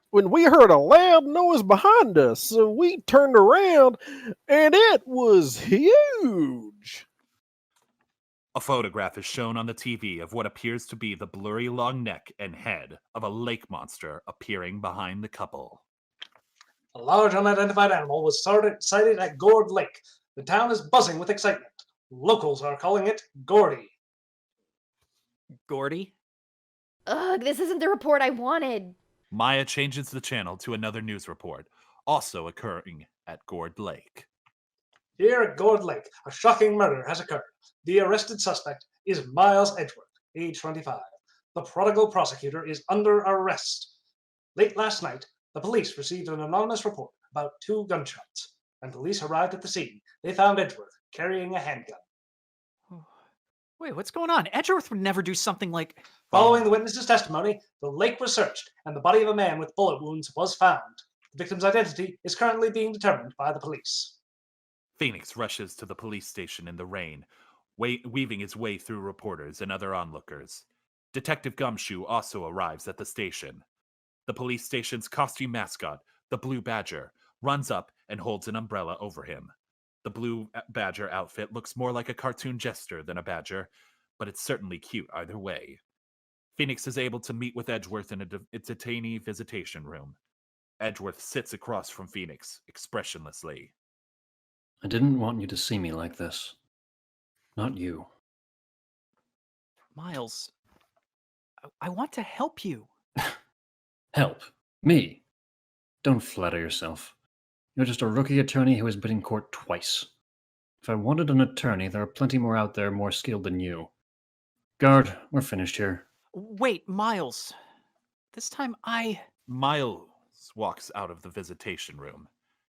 when we heard a loud noise behind us, so we turned around and it was huge. A photograph is shown on the TV of what appears to be the blurry long neck and head of a lake monster appearing behind the couple. A large unidentified animal was sighted at Gourd Lake. The town is buzzing with excitement. Locals are calling it Gordy. Gordy? Ugh, this isn't the report I wanted. Maya changes the channel to another news report, also occurring at Gourd Lake. Here at Gourd Lake, a shocking murder has occurred. The arrested suspect is Miles Edgeworth, age 25. The prodigal prosecutor is under arrest. Late last night, the police received an anonymous report about 2 gunshots. When police arrived at the scene, they found Edgeworth carrying a handgun. Wait, what's going on? Edgeworth would never do something like... Following the witness's testimony, the lake was searched and the body of a man with bullet wounds was found. The victim's identity is currently being determined by the police. Phoenix rushes to the police station in the rain, weaving his way through reporters and other onlookers. Detective Gumshoe also arrives at the station. The police station's costume mascot, the Blue Badger, runs up and holds an umbrella over him. The Blue Badger outfit looks more like a cartoon jester than a badger, but it's certainly cute either way. Phoenix is able to meet with Edgeworth in a detainee visitation room. Edgeworth sits across from Phoenix, expressionlessly. I didn't want you to see me like this. Not you. Miles, I want to help you. Help? Me? Don't flatter yourself. You're just a rookie attorney who has been in court twice. If I wanted an attorney, there are plenty more out there more skilled than you. Guard, we're finished here. Wait, Miles. This time Miles walks out of the visitation room,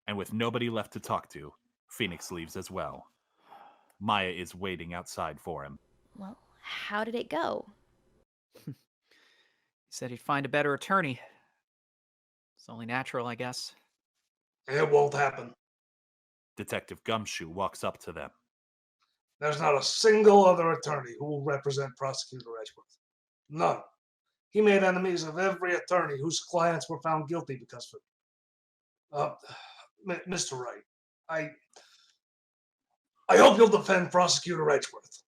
and with nobody left to talk to, Phoenix leaves as well. Maya is waiting outside for him. Well, how did it go? He said he'd find a better attorney. It's only natural, I guess. It won't happen. Detective Gumshoe walks up to them. There's not a single other attorney who will represent Prosecutor Edgeworth. None. He made enemies of every attorney whose clients were found guilty because of it. Mr. Wright, I hope you'll defend Prosecutor Edgeworth.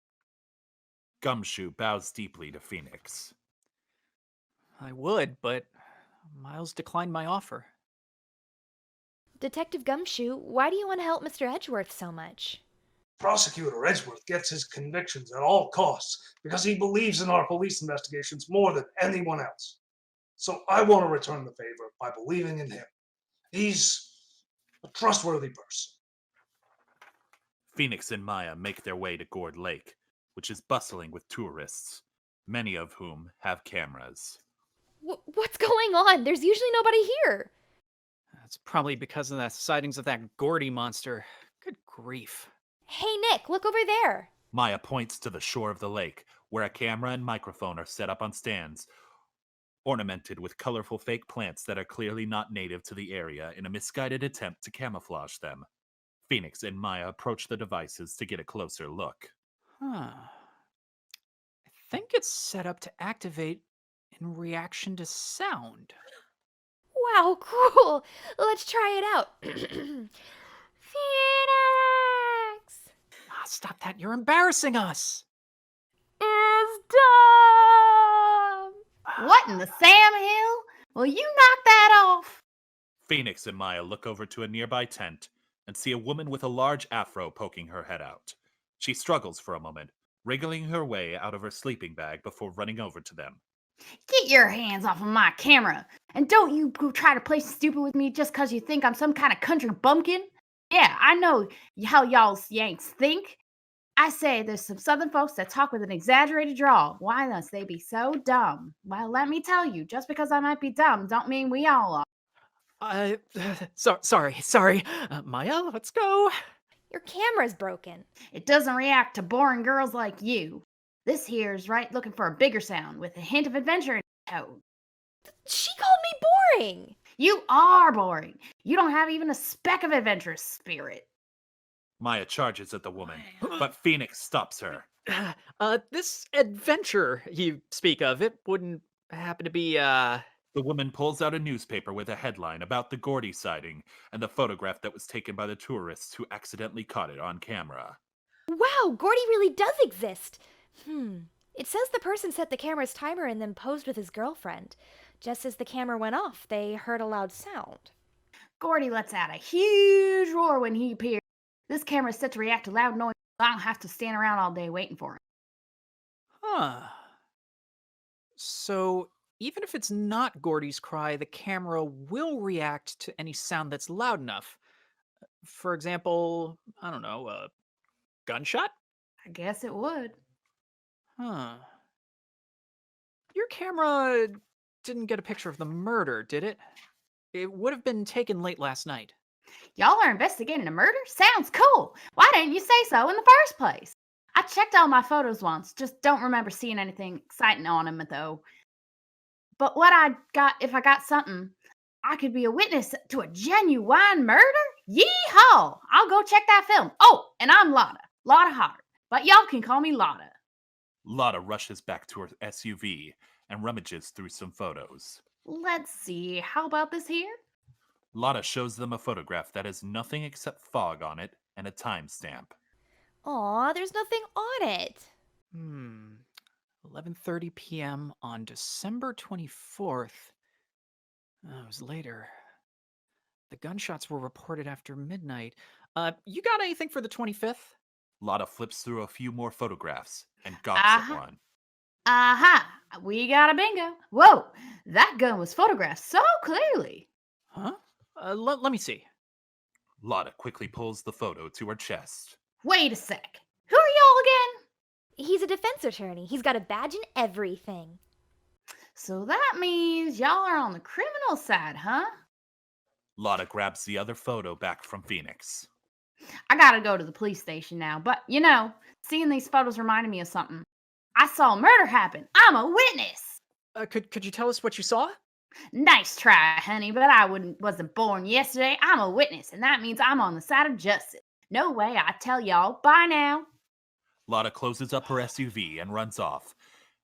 Gumshoe bows deeply to Phoenix. I would, but Miles declined my offer. Detective Gumshoe, why do you want to help Mr. Edgeworth so much? Prosecutor Edgeworth gets his convictions at all costs because he believes in our police investigations more than anyone else. So I want to return the favor by believing in him. He's a trustworthy person. Phoenix and Maya make their way to Gourd Lake, which is bustling with tourists, many of whom have cameras. What's going on? There's usually nobody here. That's probably because of the sightings of that Gordy monster. Good grief. Hey, Nick, look over there. Maya points to the shore of the lake, where a camera and microphone are set up on stands, ornamented with colorful fake plants that are clearly not native to the area in a misguided attempt to camouflage them. Phoenix and Maya approach the devices to get a closer look. Huh. I think it's set up to activate in reaction to sound. Wow, cool. Let's try it out. Phoenix! Ah, stop that. You're embarrassing us. Is dumb. What in the Sam Hill? Will you knock that off? Phoenix and Maya look over to a nearby tent and see a woman with a large afro poking her head out. She struggles for a moment, wriggling her way out of her sleeping bag before running over to them. Get your hands off of my camera. And don't you go try to play stupid with me just because you think I'm some kind of country bumpkin. Yeah, I know how y'all Yanks think. I say there's some Southern folks that talk with an exaggerated drawl. Why must they be so dumb? Well, let me tell you, just because I might be dumb don't mean we all are. Sorry. Maya, let's go. Your camera's broken. It doesn't react to boring girls like you. This here's right looking for a bigger sound with a hint of adventure in its tone. She called me boring. You are boring. You don't have even a speck of adventurous spirit. Maya charges at the woman, but Phoenix stops her. This adventure you speak of, it wouldn't happen to be, The woman pulls out a newspaper with a headline about the Gordy sighting and the photograph that was taken by the tourists who accidentally caught it on camera. Wow, Gordy really does exist. It says the person set the camera's timer and then posed with his girlfriend. Just as the camera went off, they heard a loud sound. Gordy lets out a huge roar when he appears. This camera is set to react to loud noise. I don't have to stand around all day waiting for it. Huh. So, even if it's not Gordy's cry, the camera will react to any sound that's loud enough. For example, I don't know, a gunshot? I guess it would. Huh. Your camera didn't get a picture of the murder, did it? It would have been taken late last night. Y'all are investigating a murder? Sounds cool. Why didn't you say so in the first place? I checked all my photos once, just don't remember seeing anything exciting on them though. But if I got something, I could be a witness to a genuine murder? Yee-haw! I'll go check that film. Oh, and I'm Lotta Hart, but y'all can call me Lotta. Lotta rushes back to her SUV and rummages through some photos. Let's see, how about this here? Lotta shows them a photograph that has nothing except fog on it and a timestamp. Aw, there's nothing on it. 11:30 p.m. on December 24th. It was later. The gunshots were reported after midnight. You got anything for the 25th? Lotta flips through a few more photographs and gawks at one. Aha! We got a bingo. Whoa! That gun was photographed so clearly. Huh? Let me see. Lotta quickly pulls the photo to her chest. Wait a sec. Who are y'all again? He's a defense attorney. He's got a badge and everything. So that means y'all are on the criminal side, huh? Lotta grabs the other photo back from Phoenix. I gotta go to the police station now, but seeing these photos reminded me of something. I saw a murder happen. I'm a witness. Could you tell us what you saw? Nice try, honey, but I wasn't born yesterday. I'm a witness, and that means I'm on the side of justice. No way, I tell y'all. Bye now. Lotta closes up her SUV and runs off.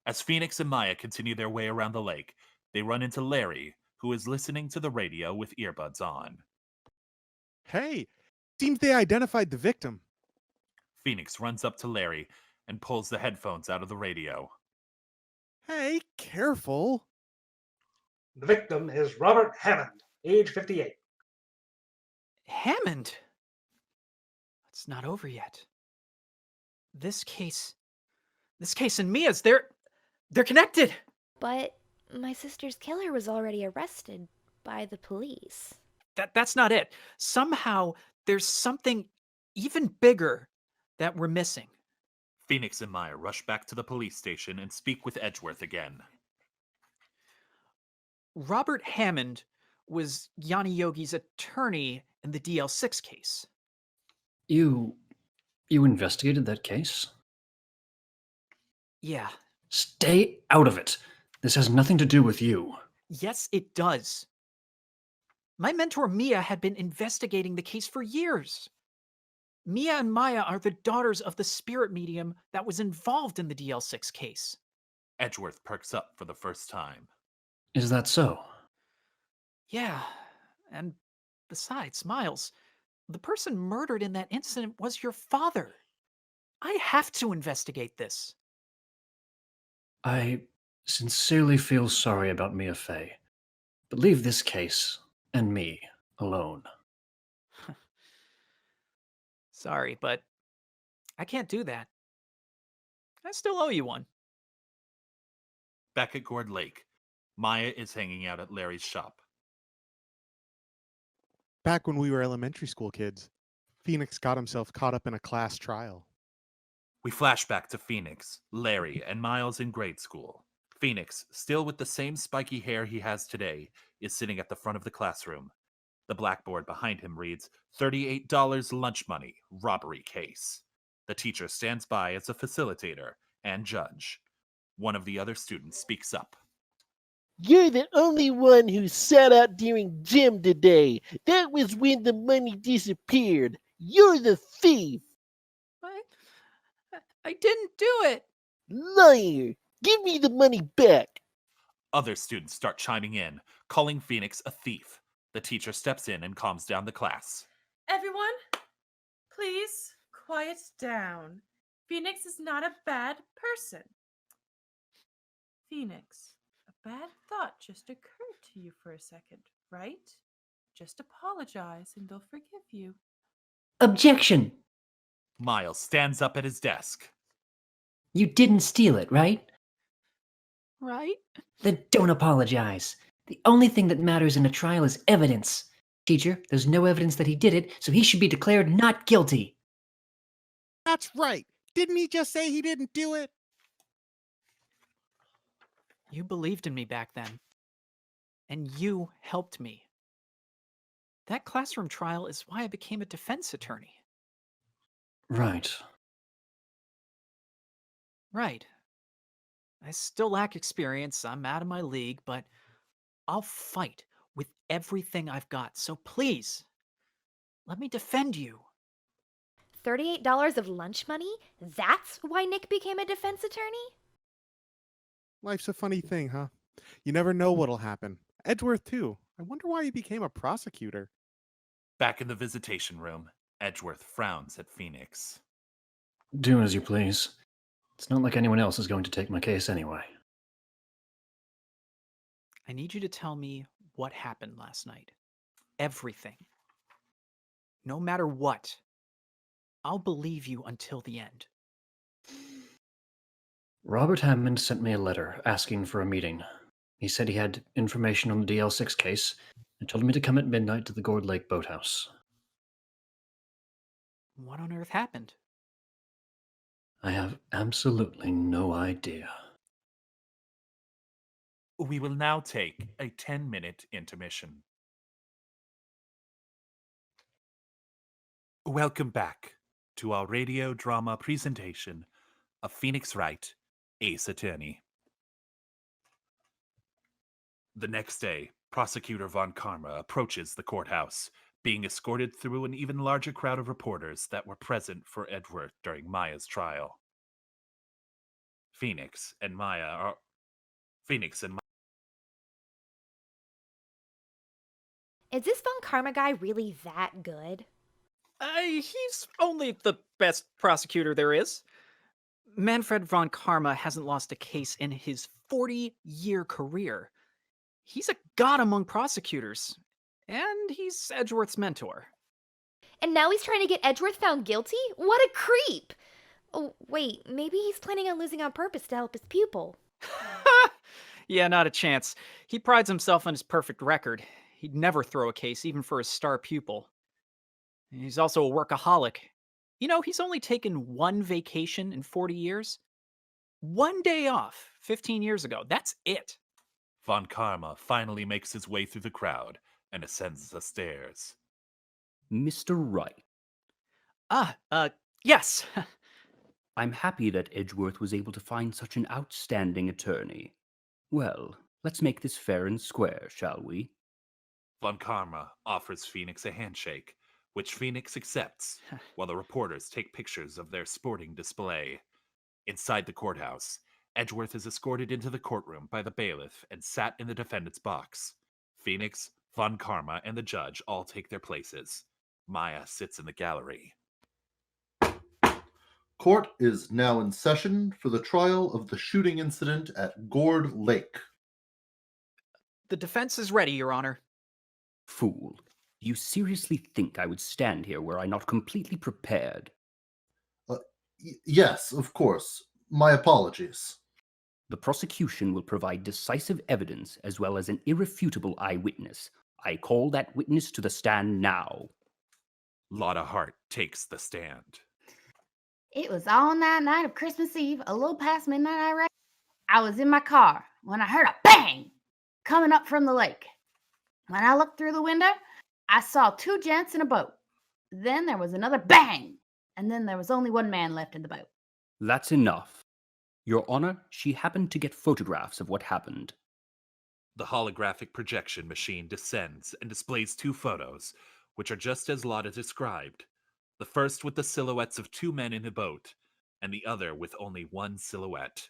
As Phoenix and Maya continue their way around the lake, they run into Larry, who is listening to the radio with earbuds on. Hey, seems they identified the victim. Phoenix runs up to Larry and pulls the headphones out of the radio. Hey, careful. The victim is Robert Hammond, age 58. Hammond? It's not over yet. This case and Mia's, they're connected. But my sister's killer was already arrested by the police. That's not it. Somehow there's something even bigger that we're missing. Phoenix and Maya rush back to the police station and speak with Edgeworth again. Robert Hammond was Yanni Yogi's attorney in the DL6 case. You investigated that case? Yeah. Stay out of it. This has nothing to do with you. Yes, it does. My mentor Mia had been investigating the case for years. Mia and Maya are the daughters of the spirit medium that was involved in the DL6 case. Edgeworth perks up for the first time. Is that so? Yeah, and besides, Miles, the person murdered in that incident was your father. I have to investigate this. I sincerely feel sorry about Mia Fey, but leave this case and me alone. Sorry, but I can't do that. I still owe you one. Back at Gourd Lake, Maya is hanging out at Larry's shop. Back when we were elementary school kids, Phoenix got himself caught up in a class trial. We flash back to Phoenix, Larry, and Miles in grade school. Phoenix, still with the same spiky hair he has today, is sitting at the front of the classroom. The blackboard behind him reads, $38 lunch money, robbery case. The teacher stands by as a facilitator and judge. One of the other students speaks up. You're the only one who sat out during gym today. That was when the money disappeared. You're the thief. I didn't do it. Liar. Give me the money back. Other students start chiming in, calling Phoenix a thief. The teacher steps in and calms down the class. Everyone, please quiet down. Phoenix is not a bad person. Phoenix, a bad thought just occurred to you for a second, right? Just apologize and they'll forgive you. Objection! Miles stands up at his desk. You didn't steal it, right? Right? Then don't apologize. The only thing that matters in a trial is evidence. Teacher, there's no evidence that he did it, so he should be declared not guilty. That's right. Didn't he just say he didn't do it? You believed in me back then. And you helped me. That classroom trial is why I became a defense attorney. Right. Right. I still lack experience, I'm out of my league, but I'll fight with everything I've got, so please, let me defend you. $38 of lunch money? That's why Nick became a defense attorney? Life's a funny thing, huh? You never know what'll happen. Edgeworth, too. I wonder why he became a prosecutor. Back in the visitation room, Edgeworth frowns at Phoenix. Do as you please. It's not like anyone else is going to take my case anyway. I need you to tell me what happened last night. Everything. No matter what. I'll believe you until the end. Robert Hammond sent me a letter asking for a meeting. He said he had information on the DL6 case and told me to come at midnight to the Gourd Lake boathouse. What on earth happened? I have absolutely no idea. We will now take a 10-minute intermission. Welcome back to our radio drama presentation of Phoenix Wright, Ace Attorney. The next day, Prosecutor Von Karma approaches the courthouse, being escorted through an even larger crowd of reporters that were present for Edgeworth during Maya's trial. Phoenix and Maya. Is this Von Karma guy really that good? He's only the best prosecutor there is. Manfred von Karma hasn't lost a case in his 40-year career. He's a god among prosecutors, and he's Edgeworth's mentor. And now he's trying to get Edgeworth found guilty? What a creep! Oh, wait, maybe he's planning on losing on purpose to help his pupil. Yeah, not a chance. He prides himself on his perfect record. He'd never throw a case, even for his star pupil. He's also a workaholic. You know, he's only taken one vacation in 40 years. One day off 15 years ago. That's it. Von Karma finally makes his way through the crowd and ascends the stairs. Mr. Wright. Yes. I'm happy that Edgeworth was able to find such an outstanding attorney. Well, let's make this fair and square, shall we? Von Karma offers Phoenix a handshake, which Phoenix accepts, while the reporters take pictures of their sporting display. Inside the courthouse, Edgeworth is escorted into the courtroom by the bailiff and sat in the defendant's box. Phoenix, Von Karma, and the judge all take their places. Maya sits in the gallery. Court is now in session for the trial of the shooting incident at Gourd Lake. The defense is ready, Your Honor. Fool. Do you seriously think I would stand here were I not completely prepared? Yes, of course. My apologies. The prosecution will provide decisive evidence as well as an irrefutable eyewitness. I call that witness to the stand now. Lotta Hart takes the stand. It was on that night of Christmas Eve, a little past midnight, I reckon. I was in my car when I heard a bang coming up from the lake. When I looked through the window, I saw two gents in a boat. Then there was another bang, and then there was only one man left in the boat. That's enough. Your Honor, she happened to get photographs of what happened. The holographic projection machine descends and displays two photos, which are just as Lotta described. The first with the silhouettes of two men in a boat, and the other with only one silhouette.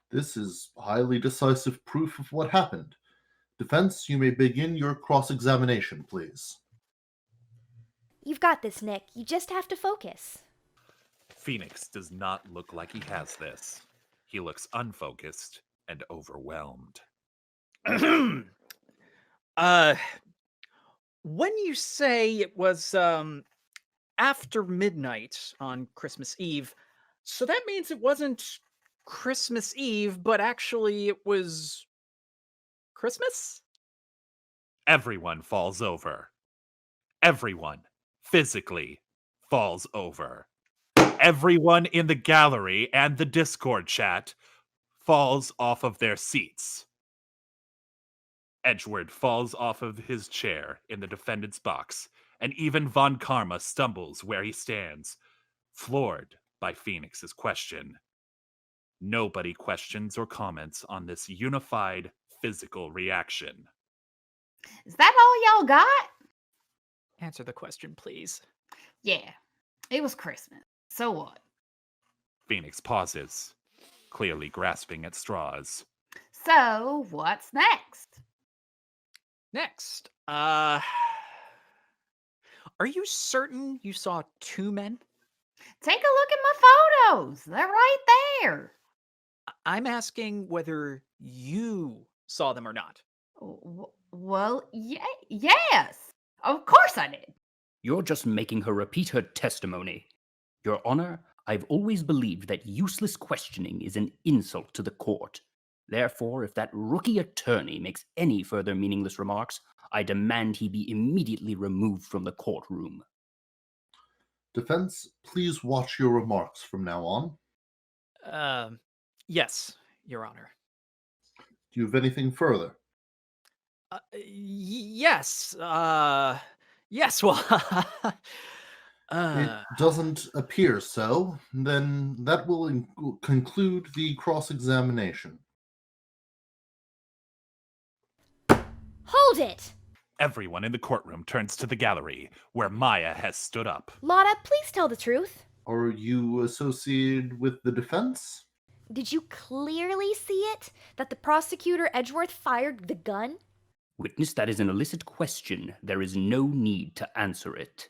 This is highly decisive proof of what happened. Defense, you may begin your cross-examination, please. You've got this, Nick. You just have to focus. Phoenix does not look like he has this. He looks unfocused and overwhelmed. When you say it was after midnight on Christmas Eve, so that means it wasn't Christmas Eve, but actually it was Christmas? Everyone falls over. Everyone physically falls over. Everyone in the gallery and the Discord chat falls off of their seats. Edgeworth falls off of his chair in the defendant's box, and even Von Karma stumbles where he stands, floored by Phoenix's question. Nobody questions or comments on this unified physical reaction. Is that all y'all got? Answer the question, please. Yeah, it was Christmas. So what? Phoenix pauses, clearly grasping at straws. So what's next? Next, are you certain you saw two men? Take a look at my photos. They're right there. I'm asking whether you saw them or not. Well, yes. Of course I did. You're just making her repeat her testimony. Your Honor, I've always believed that useless questioning is an insult to the court. Therefore, if that rookie attorney makes any further meaningless remarks, I demand he be immediately removed from the courtroom. Defense, please watch your remarks from now on. Yes, Your Honor. Do you have anything further? Yes, yes, well, It doesn't appear so. Then that will conclude the cross-examination. Hold it! Everyone in the courtroom turns to the gallery, where Maya has stood up. Lotta, please tell the truth. Are you associated with the defense? Did you clearly see it? That the prosecutor Edgeworth fired the gun? Witness, that is an illicit question. There is no need to answer it.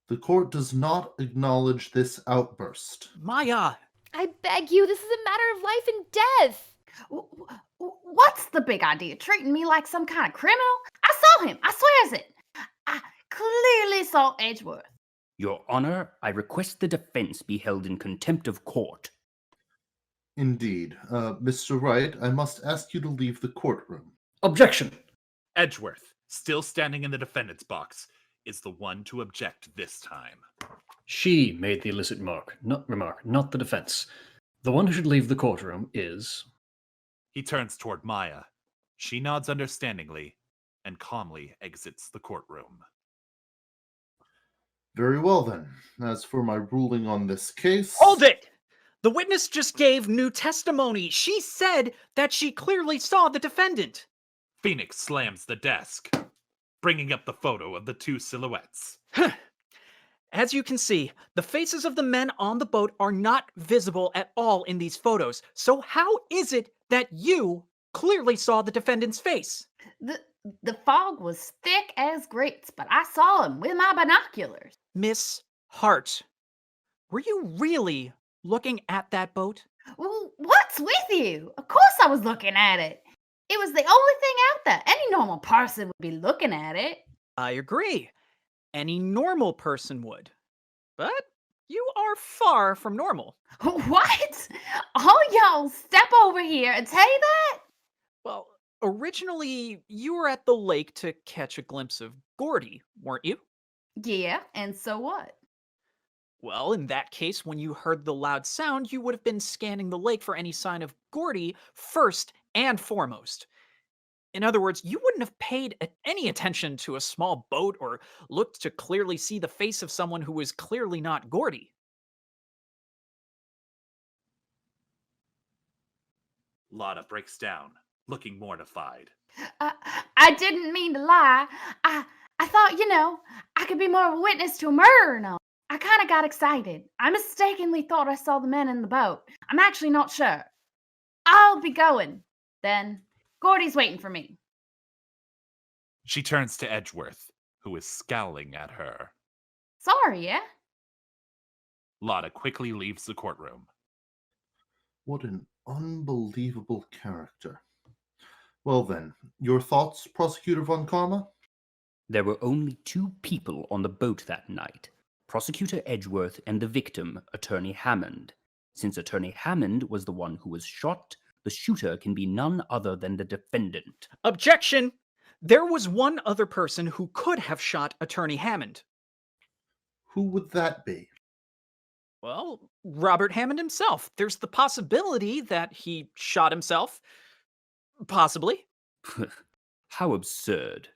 The court does not acknowledge this outburst. Maya! I beg you, this is a matter of life and death. What's the big idea? Treating me like some kind of criminal? I saw him. I swears it. I clearly saw Edgeworth. Your Honor, I request the defense be held in contempt of court. Indeed. Mr. Wright, I must ask you to leave the courtroom. Objection! Edgeworth, still standing in the defendant's box, is the one to object this time. She made the illicit remark, not the defense. The one who should leave the courtroom is... He turns toward Maya. She nods understandingly and calmly exits the courtroom. Very well then. As for my ruling on this case... Hold it! The witness just gave new testimony. She said that she clearly saw the defendant. Phoenix slams the desk, bringing up the photo of the two silhouettes. As you can see, the faces of the men on the boat are not visible at all in these photos. So how is it that you clearly saw the defendant's face? The fog was thick as grits, but I saw him with my binoculars. Miss Hart, were you really looking at that boat? Well, what's with you? Of course I was looking at it. It was the only thing out there. Any normal person would be looking at it. I agree. Any normal person would. But you are far from normal. What? All y'all step over here and tell you that? Well, originally you were at the lake to catch a glimpse of Gordy, weren't you? Yeah, and so what? Well, in that case, when you heard the loud sound, you would have been scanning the lake for any sign of Gordy first and foremost. In other words, you wouldn't have paid any attention to a small boat or looked to clearly see the face of someone who was clearly not Gordy. Lotta breaks down, looking mortified. I didn't mean to lie. I thought, I could be more of a witness to a murder and all. I kind of got excited. I mistakenly thought I saw the men in the boat. I'm actually not sure. I'll be going, then. Gordy's waiting for me. She turns to Edgeworth, who is scowling at her. Sorry, yeah? Lotta quickly leaves the courtroom. What an unbelievable character. Well then, your thoughts, Prosecutor Von Karma? There were only 2 people on the boat that night, Prosecutor Edgeworth and the victim, Attorney Hammond. Since Attorney Hammond was the one who was shot, the shooter can be none other than the defendant. Objection! There was one other person who could have shot Attorney Hammond. Who would that be? Well, Robert Hammond himself. There's the possibility that he shot himself. Possibly. How absurd.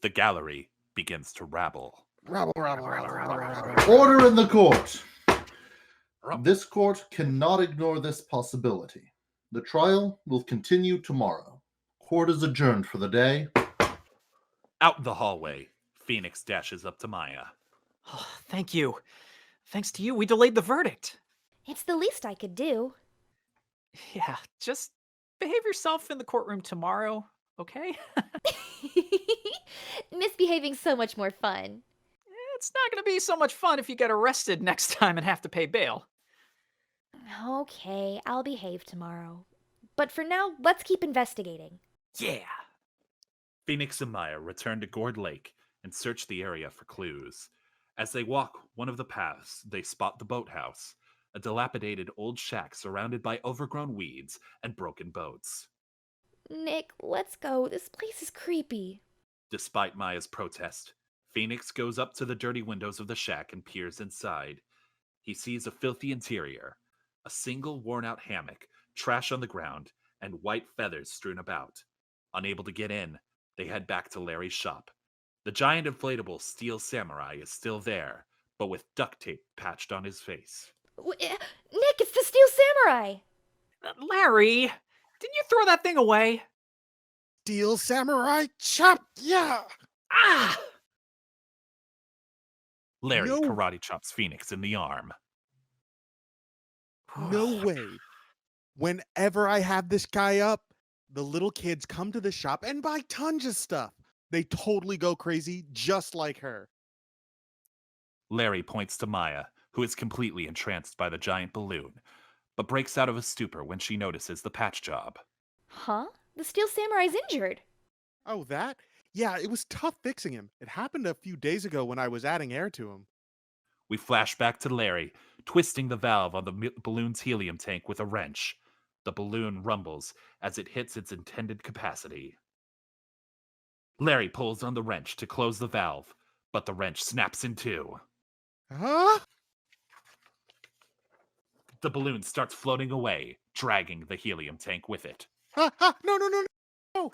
The gallery begins to rabble. Order in the court! This court cannot ignore this possibility. The trial will continue tomorrow. Court is adjourned for the day. Out the hallway, Phoenix dashes up to Maya. Oh, thank you. Thanks to you, we delayed the verdict. It's the least I could do. Yeah, just behave yourself in the courtroom tomorrow, okay? Misbehaving's so much more fun. It's not going to be so much fun if you get arrested next time and have to pay bail. Okay, I'll behave tomorrow. But for now, let's keep investigating. Yeah. Phoenix and Maya return to Gourd Lake and search the area for clues. As they walk one of the paths, they spot the boathouse, a dilapidated old shack surrounded by overgrown weeds and broken boats. Nick, let's go. This place is creepy. Despite Maya's protest, Phoenix goes up to the dirty windows of the shack and peers inside. He sees a filthy interior, a single worn-out hammock, trash on the ground, and white feathers strewn about. Unable to get in, they head back to Larry's shop. The giant inflatable steel samurai is still there, but with duct tape patched on his face. Nick, it's the Steel Samurai! Larry, didn't you throw that thing away? Steel Samurai chop, yeah! Ah! Larry No. karate chops Phoenix in the arm. No way. Whenever I have this guy up, the little kids come to the shop and buy tons of stuff. They totally go crazy, just like her. Larry points to Maya, who is completely entranced by the giant balloon, but breaks out of a stupor when she notices the patch job. Huh? The Steel Samurai's injured. Oh, that? Yeah, it was tough fixing him. It happened a few days ago when I was adding air to him. We flash back to Larry, twisting the valve on the balloon's helium tank with a wrench. The balloon rumbles as it hits its intended capacity. Larry pulls on the wrench to close the valve, but the wrench snaps in two. Huh? The balloon starts floating away, dragging the helium tank with it. No, no, no, no.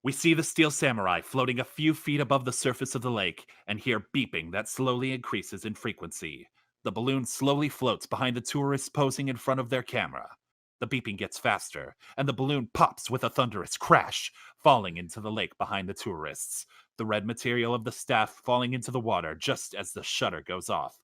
We see the Steel Samurai floating a few feet above the surface of the lake and hear beeping that slowly increases in frequency. The balloon slowly floats behind the tourists posing in front of their camera. The beeping gets faster, and the balloon pops with a thunderous crash, falling into the lake behind the tourists. The red material of the staff falling into the water just as the shutter goes off.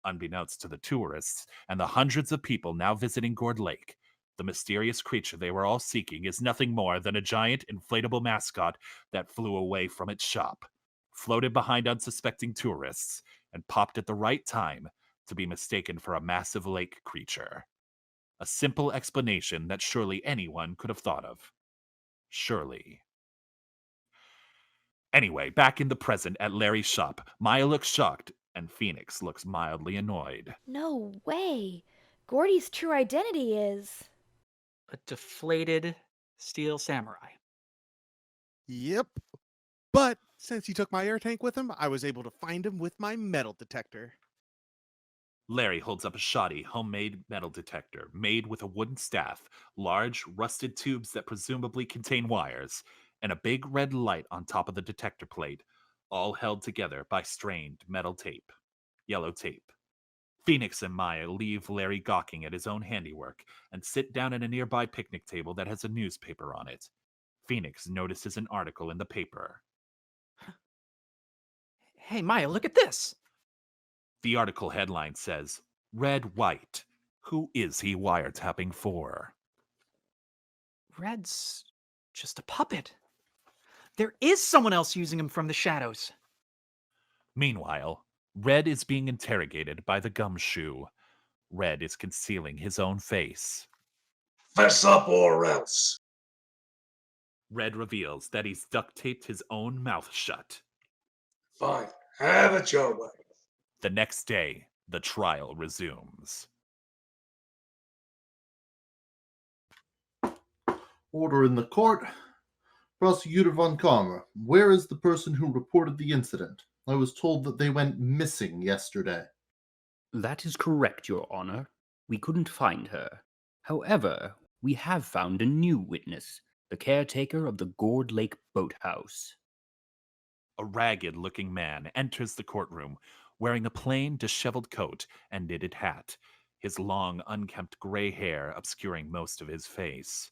Unbeknownst to the tourists and the hundreds of people now visiting Gourd Lake, the mysterious creature they were all seeking is nothing more than a giant inflatable mascot that flew away from its shop, floated behind unsuspecting tourists, and popped at the right time to be mistaken for a massive lake creature. A simple explanation that surely anyone could have thought of. Surely. Anyway, back in the present at Larry's shop, Maya looks shocked, and Phoenix looks mildly annoyed. No way. Gordy's true identity is. A deflated steel samurai. Yep. But since he took my air tank with him, I was able to find him with my metal detector. Larry holds up a shoddy, homemade metal detector made with a wooden staff, large, rusted tubes that presumably contain wires, and a big red light on top of the detector plate, all held together by strained metal tape. Yellow tape. Phoenix and Maya leave Larry gawking at his own handiwork and sit down at a nearby picnic table that has a newspaper on it. Phoenix notices an article in the paper. Hey, Maya, look at this. The article headline says, Red White. Who is he wiretapping for? Red's just a puppet. There is someone else using him from the shadows. Meanwhile, Red is being interrogated by the Gumshoe. Red is concealing his own face. Fess up or else. Red reveals that he's duct taped his own mouth shut. Fine, have it your way. The next day, the trial resumes. Order in the court. Prosecutor Von Karmer, where is the person who reported the incident? I was told that they went missing yesterday. That is correct, Your Honor. We couldn't find her. However, we have found a new witness, the caretaker of the Gourd Lake boathouse. A ragged-looking man enters the courtroom, wearing a plain, disheveled coat and knitted hat, his long, unkempt gray hair obscuring most of his face.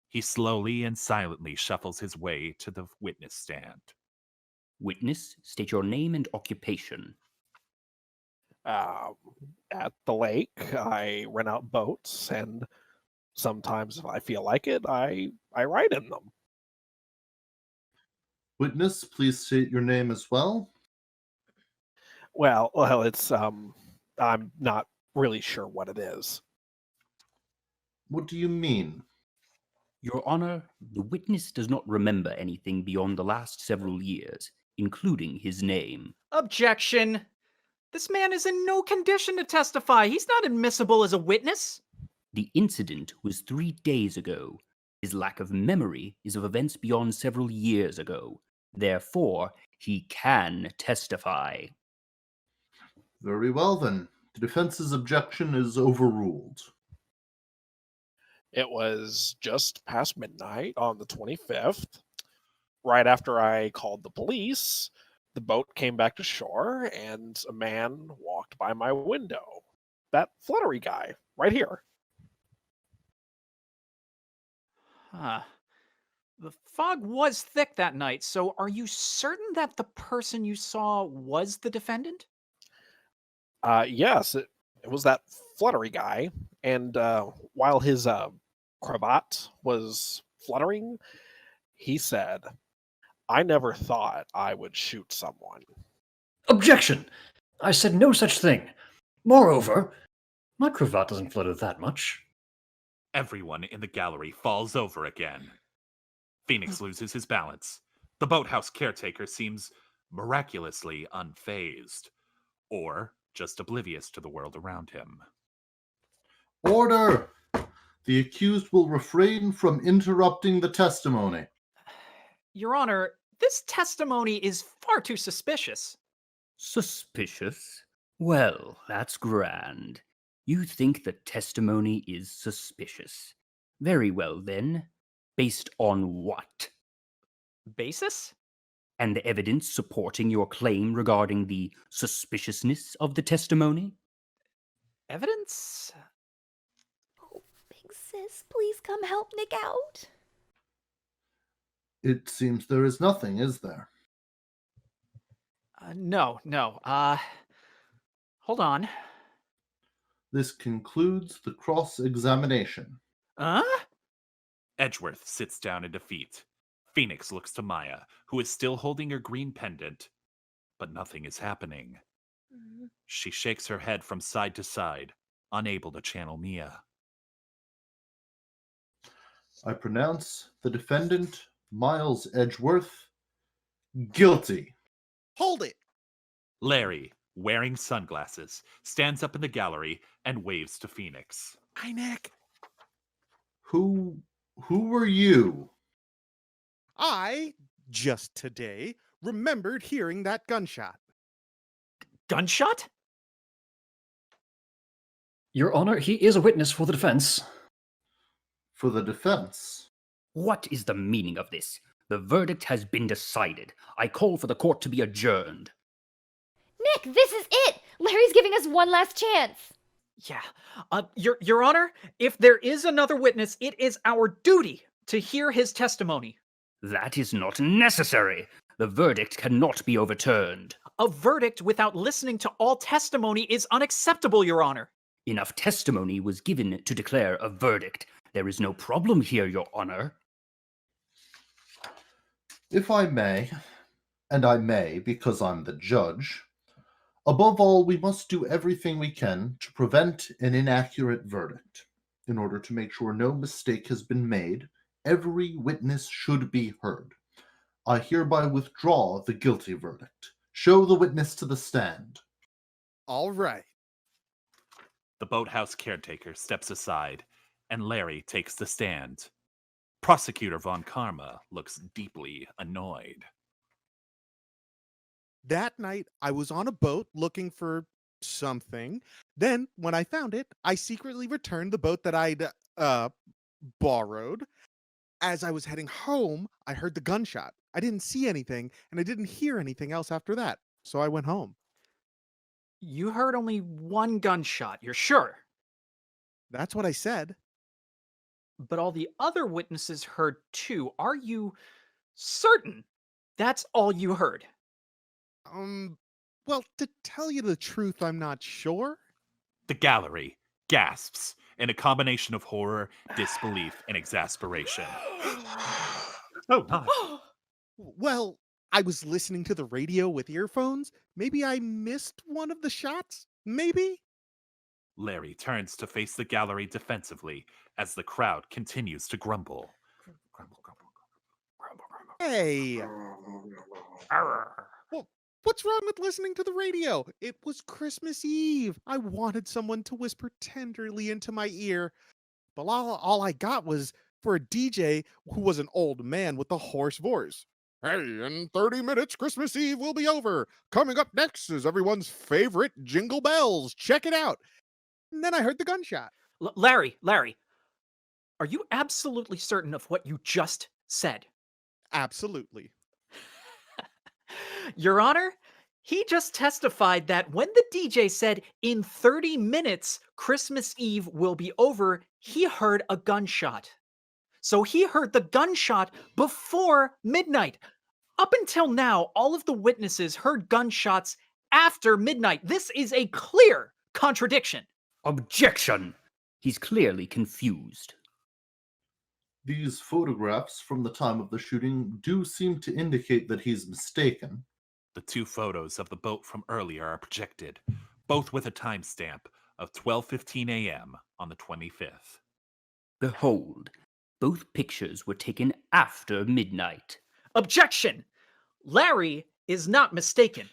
He slowly and silently shuffles his way to the witness stand. Witness, state your name and occupation. At the lake, I rent out boats, and sometimes if I feel like it, I ride in them. Witness, please state your name as well. Well, it's I'm not really sure what it is. What do you mean? Your Honor, the witness does not remember anything beyond the last several years, including his name. Objection. This man is in no condition to testify. He's not admissible as a witness. The incident was 3 days ago. His lack of memory is of events beyond several years ago. Therefore, he can testify. Very well, then. The defense's objection is overruled. It was just past midnight on the 25th. Right after I called the police, the boat came back to shore, and a man walked by my window. That fluttery guy, right here. Huh. The fog was thick that night, so are you certain that the person you saw was the defendant? Yes, it was that fluttery guy, and while his cravat was fluttering, he said, "I never thought I would shoot someone." Objection! I said no such thing. Moreover, my cravat doesn't flutter that much. Everyone in the gallery falls over again. Phoenix loses his balance. The boathouse caretaker seems miraculously unfazed, or just oblivious to the world around him. Order! The accused will refrain from interrupting the testimony. Your Honor, this testimony is far too suspicious. Suspicious? Well, that's grand. You think the testimony is suspicious. Very well, then. Based on what? Basis? And the evidence supporting your claim regarding the suspiciousness of the testimony? Evidence? Oh, big sis, please come help Nick out. It seems there is nothing, is there? No. Hold on. This concludes the cross-examination. Huh? Edgeworth sits down in defeat. Phoenix looks to Maya, who is still holding her green pendant, but nothing is happening. She shakes her head from side to side, unable to channel Mia. I pronounce the defendant, Miles Edgeworth, guilty. Hold it! Larry, wearing sunglasses, stands up in the gallery and waves to Phoenix. Hi, Nick. Who were you? I, just today, remembered hearing that gunshot. Gunshot? Your Honor, he is a witness for the defense. For the defense? What is the meaning of this? The verdict has been decided. I call for the court to be adjourned. Nick, this is it! Larry's giving us one last chance. Yeah. Your Honor, if there is another witness, it is our duty to hear his testimony. That is not necessary. The verdict cannot be overturned. A verdict without listening to all testimony is unacceptable, Your Honor. Enough testimony was given to declare a verdict. There is no problem here, Your Honor. If I may, and I may because I'm the judge, above all, we must do everything we can to prevent an inaccurate verdict. In order to make sure no mistake has been made, every witness should be heard. I hereby withdraw the guilty verdict. Show the witness to the stand. All right. The boathouse caretaker steps aside, and Larry takes the stand. Prosecutor Von Karma looks deeply annoyed. That night, I was on a boat looking for something. Then, when I found it, I secretly returned the boat that I'd borrowed. As I was heading home, I heard the gunshot. I didn't see anything, and I didn't hear anything else after that, so I went home. You heard only one gunshot, you're sure? That's what I said. But all the other witnesses heard two. Are you certain that's all you heard? Well, to tell you the truth, I'm not sure. The gallery gasps in a combination of horror, disbelief, and exasperation. Oh, God. Well, I was listening to the radio with earphones. Maybe I missed one of the shots? Maybe? Larry turns to face the gallery defensively as the crowd continues to grumble. Hey! Well, what's wrong with listening to the radio? It was Christmas Eve. I wanted someone to whisper tenderly into my ear. But all I got was for a DJ who was an old man with a hoarse voice. Hey, in 30 minutes, Christmas Eve will be over. Coming up next is everyone's favorite Jingle Bells. Check it out. And then I heard the gunshot. Larry, are you absolutely certain of what you just said? Absolutely. Your Honor, he just testified that when the DJ said, in 30 minutes, Christmas Eve will be over, he heard a gunshot. So he heard the gunshot before midnight. Up until now, all of the witnesses heard gunshots after midnight. This is a clear contradiction. Objection! He's clearly confused. These photographs from the time of the shooting do seem to indicate that he's mistaken. The two photos of the boat from earlier are projected, both with a timestamp of 12:15 a.m. on the 25th. Behold, both pictures were taken after midnight. Objection! Larry is not mistaken.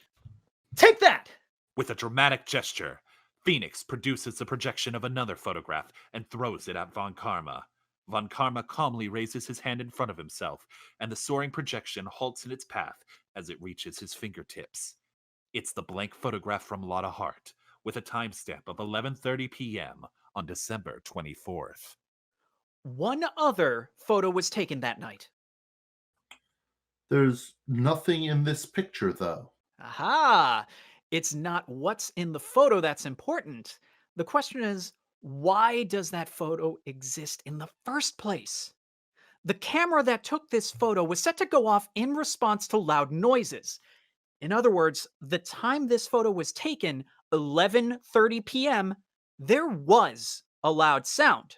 Take that! With a dramatic gesture, Phoenix produces a projection of another photograph and throws it at Von Karma. Von Karma calmly raises his hand in front of himself, and the soaring projection halts in its path as it reaches his fingertips. It's the blank photograph from Lotta Hart, with a timestamp of 11:30 p.m. on December 24th. One other photo was taken that night. There's nothing in this picture, though. Aha! It's not what's in the photo that's important. The question is, why does that photo exist in the first place? The camera that took this photo was set to go off in response to loud noises. In other words, the time this photo was taken, 11:30 p.m., there was a loud sound.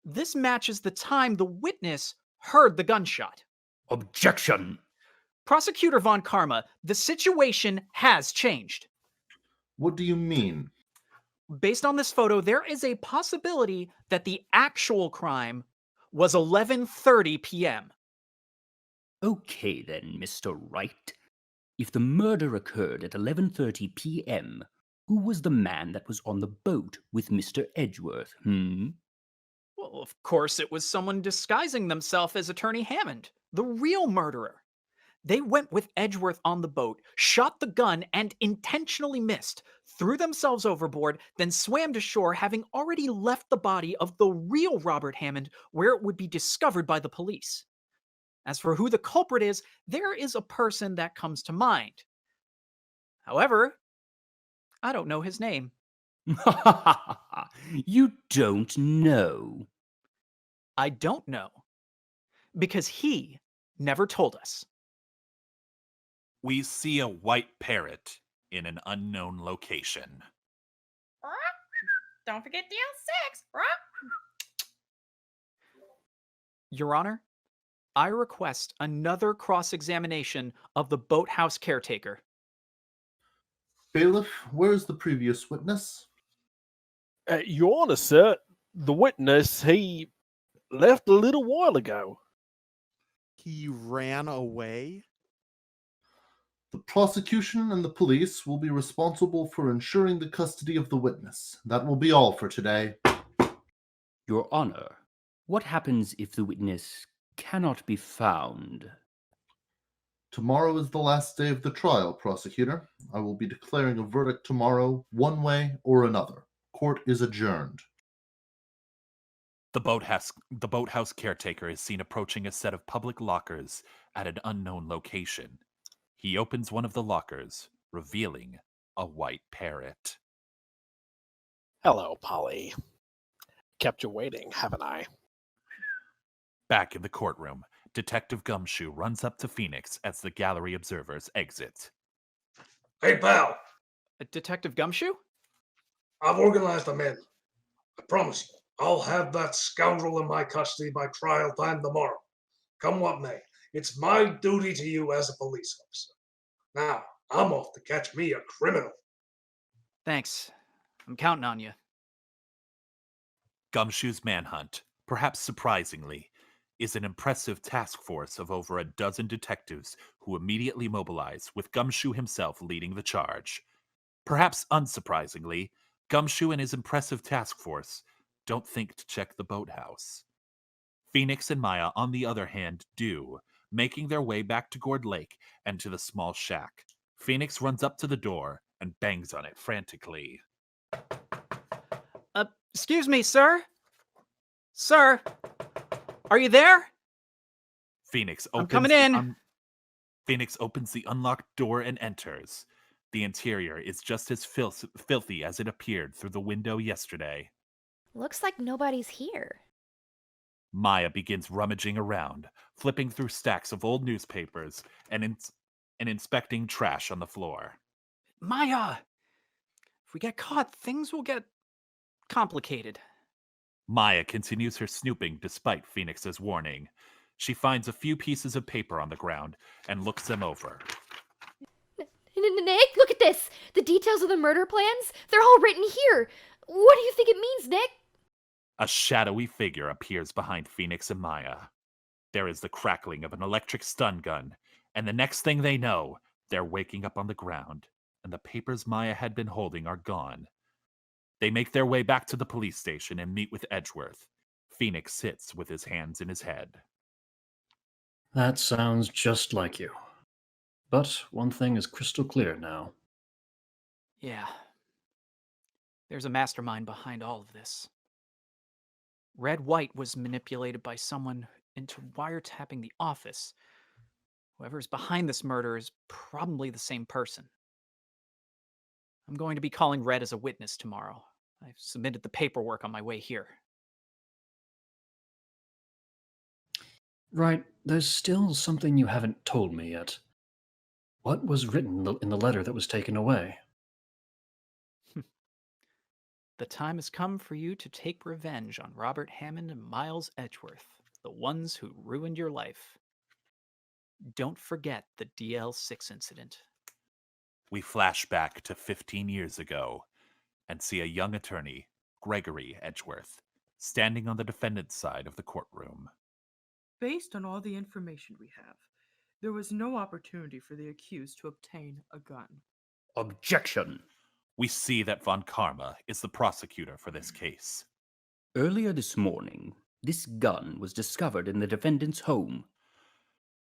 This matches the time the witness heard the gunshot. Objection! Prosecutor Von Karma, the situation has changed. What do you mean? Based on this photo, there is a possibility that the actual crime was 11:30 p.m. Okay then, Mr. Wright. If the murder occurred at 11:30 p.m., who was the man that was on the boat with Mr. Edgeworth, Well, of course, it was someone disguising themselves as Attorney Hammond, the real murderer. They went with Edgeworth on the boat, shot the gun, and intentionally missed, threw themselves overboard, then swam to shore, having already left the body of the real Robert Hammond where it would be discovered by the police. As for who the culprit is, there is a person that comes to mind. However, I don't know his name. You don't know. I don't know. Because he never told us. We see a white parrot in an unknown location. Don't forget DL6. Your Honor, I request another cross-examination of the boathouse caretaker. Bailiff, where's the previous witness? Your Honor, sir, the witness, he left a little while ago. He ran away? The prosecution and the police will be responsible for ensuring the custody of the witness. That will be all for today. Your Honor, what happens if the witness cannot be found? Tomorrow is the last day of the trial, prosecutor. I will be declaring a verdict tomorrow, one way or another. Court is adjourned. The boathouse caretaker is seen approaching a set of public lockers at an unknown location. He opens one of the lockers, revealing a white parrot. Hello, Polly. Kept you waiting, haven't I? Back in the courtroom, Detective Gumshoe runs up to Phoenix as the gallery observers exit. Hey, pal, Detective Gumshoe? I've organized the men. I promise you, I'll have that scoundrel in my custody by trial time tomorrow. Come what may, it's my duty to you as a police officer. Now, I'm off to catch me a criminal. Thanks. I'm counting on you. Gumshoe's manhunt, perhaps surprisingly, is an impressive task force of over a dozen detectives who immediately mobilize, with Gumshoe himself leading the charge. Perhaps unsurprisingly, Gumshoe and his impressive task force don't think to check the boathouse. Phoenix and Maya, on the other hand, do, making their way back to Gourd Lake and to the small shack. Phoenix runs up to the door and bangs on it frantically. Excuse me, sir? Sir? Are you there? Phoenix I'm opens coming in. Phoenix opens the unlocked door and enters. The interior is just as filthy as it appeared through the window yesterday. Looks like nobody's here. Maya begins rummaging around, flipping through stacks of old newspapers and inspecting trash on the floor. Maya! If we get caught, things will get complicated. Maya continues her snooping despite Phoenix's warning. She finds a few pieces of paper on the ground and looks them over. Nick, look at this! The details of the murder plans? They're all written here! What do you think it means, Nick? A shadowy figure appears behind Phoenix and Maya. There is the crackling of an electric stun gun, and the next thing they know, they're waking up on the ground, and the papers Maya had been holding are gone. They make their way back to the police station and meet with Edgeworth. Phoenix sits with his hands in his head. That sounds just like you. But one thing is crystal clear now. Yeah. There's a mastermind behind all of this. Red White was manipulated by someone into wiretapping the office. Whoever's behind this murder is probably the same person. I'm going to be calling Red as a witness tomorrow. I've submitted the paperwork on my way here. Right, there's still something you haven't told me yet. What was written in the letter that was taken away? The time has come for you to take revenge on Robert Hammond and Miles Edgeworth, the ones who ruined your life. Don't forget the DL6 incident. We flash back to 15 years ago and see a young attorney, Gregory Edgeworth, standing on the defendant's side of the courtroom. Based on all the information we have, there was no opportunity for the accused to obtain a gun. Objection! We see that Von Karma is the prosecutor for this case. Earlier this morning, this gun was discovered in the defendant's home.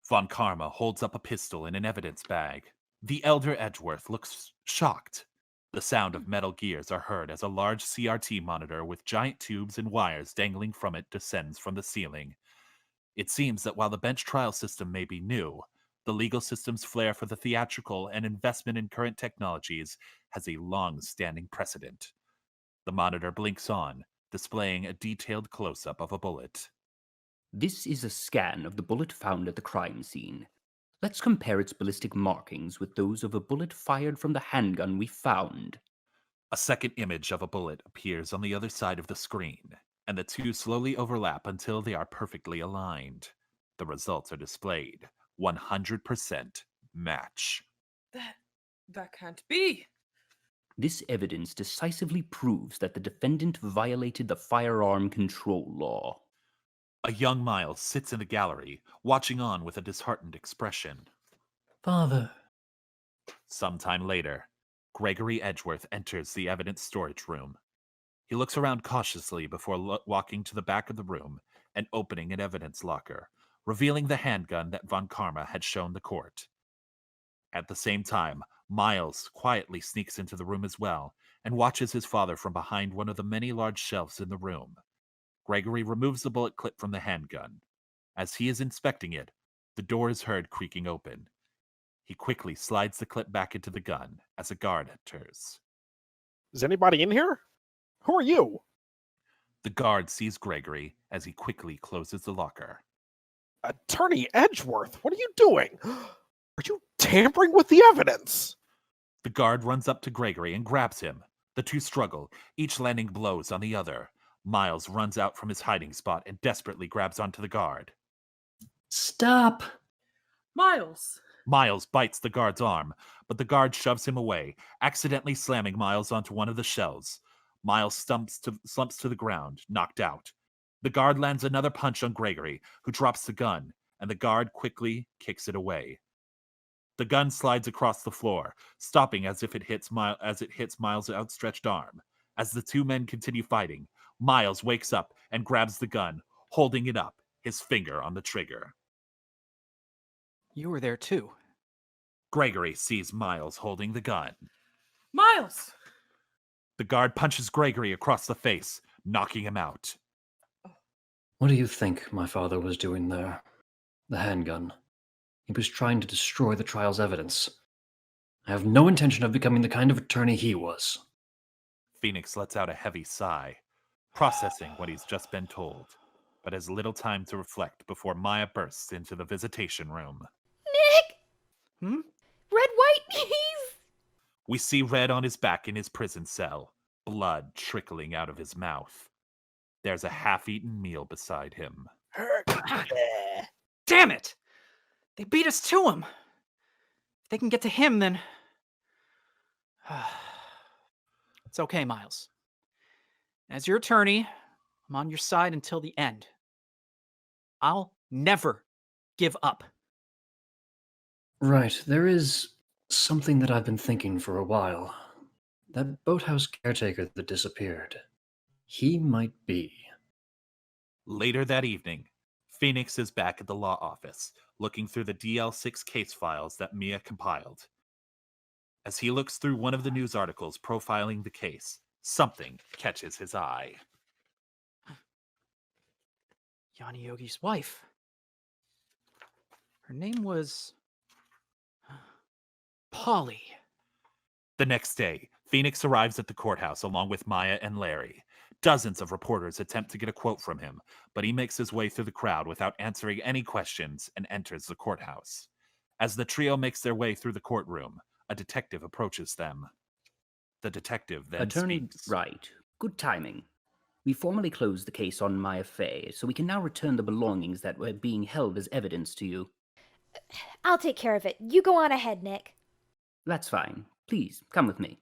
Von Karma holds up a pistol in an evidence bag. The elder Edgeworth looks shocked. The sound of metal gears are heard as a large CRT monitor with giant tubes and wires dangling from it descends from the ceiling. It seems that while the bench trial system may be new, the legal system's flair for the theatrical and investment in current technologies has a long-standing precedent. The monitor blinks on, displaying a detailed close-up of a bullet. This is a scan of the bullet found at the crime scene. Let's compare its ballistic markings with those of a bullet fired from the handgun we found. A second image of a bullet appears on the other side of the screen, and the two slowly overlap until they are perfectly aligned. The results are displayed. 100% match. That can't be. This evidence decisively proves that the defendant violated the firearm control law. A young Miles sits in the gallery, watching on with a disheartened expression. Father. Sometime later, Gregory Edgeworth enters the evidence storage room. He looks around cautiously before walking to the back of the room and opening an evidence locker, revealing the handgun that Von Karma had shown the court. At the same time, Miles quietly sneaks into the room as well and watches his father from behind one of the many large shelves in the room. Gregory removes the bullet clip from the handgun. As he is inspecting it, the door is heard creaking open. He quickly slides the clip back into the gun as a guard enters. Is anybody in here? Who are you? The guard sees Gregory as he quickly closes the locker. Attorney Edgeworth, what are you doing? Are you tampering with the evidence? The guard runs up to Gregory and grabs him. The two struggle, each landing blows on the other. Miles runs out from his hiding spot and desperately grabs onto the guard. Stop! Miles! Miles bites the guard's arm, but the guard shoves him away, accidentally slamming Miles onto one of the shelves. Miles slumps to the ground, knocked out. The guard lands another punch on Gregory, who drops the gun, and the guard quickly kicks it away. The gun slides across the floor, stopping as it hits Miles' outstretched arm. As the two men continue fighting, Miles wakes up and grabs the gun, holding it up, his finger on the trigger. You were there too. Gregory sees Miles holding the gun. Miles! The guard punches Gregory across the face, knocking him out. What do you think my father was doing there? The handgun. He was trying to destroy the trial's evidence. I have no intention of becoming the kind of attorney he was. Phoenix lets out a heavy sigh, processing what he's just been told, but has little time to reflect before Maya bursts into the visitation room. Nick! Hmm? Red, white, he's... We see Red on his back in his prison cell, blood trickling out of his mouth. There's a half-eaten meal beside him. Damn it! They beat us to him. If they can get to him, then... It's okay, Miles. As your attorney, I'm on your side until the end. I'll never give up. Right, there is something that I've been thinking for a while. That boathouse caretaker that disappeared. He might be. Later that evening, Phoenix is back at the law office, looking through the DL6 case files that Mia compiled. As he looks through one of the news articles profiling the case, something catches his eye. Yanni Yogi's wife. Her name was... Polly. The next day, Phoenix arrives at the courthouse along with Maya and Larry. Dozens of reporters attempt to get a quote from him, but he makes his way through the crowd without answering any questions and enters the courthouse. As the trio makes their way through the courtroom, a detective approaches them. The detective then Attorney speaks. Wright, good timing. We formally closed the case on Maya Fey, so we can now return the belongings that were being held as evidence to you. I'll take care of it. You go on ahead, Nick. That's fine. Please, come with me.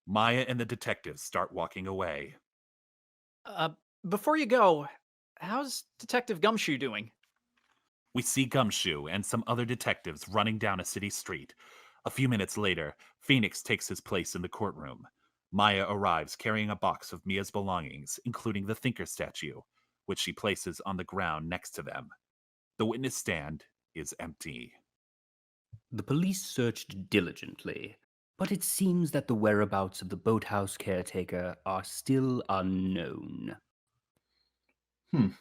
Maya and the detective start walking away. Before you go, how's Detective Gumshoe doing? We see Gumshoe and some other detectives running down a city street. A few minutes later, Phoenix takes his place in the courtroom. Maya arrives carrying a box of Mia's belongings, including the Thinker statue, which she places on the ground next to them. The witness stand is empty. The police searched diligently, but it seems that the whereabouts of the boathouse caretaker are still unknown. Then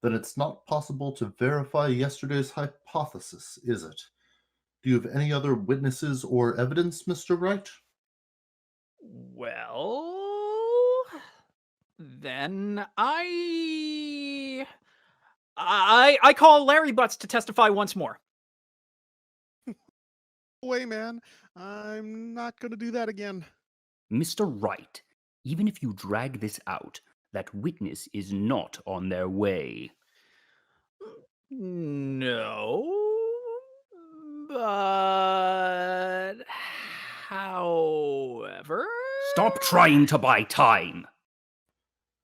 it's not possible to verify yesterday's hypothesis, is it? Do you have any other witnesses or evidence, Mr. Wright? Well, then I call Larry Butz to testify once more. Way, man. I'm not going to do that again. Mr. Wright, even if you drag this out, that witness is not on their way. No, but however... Stop trying to buy time!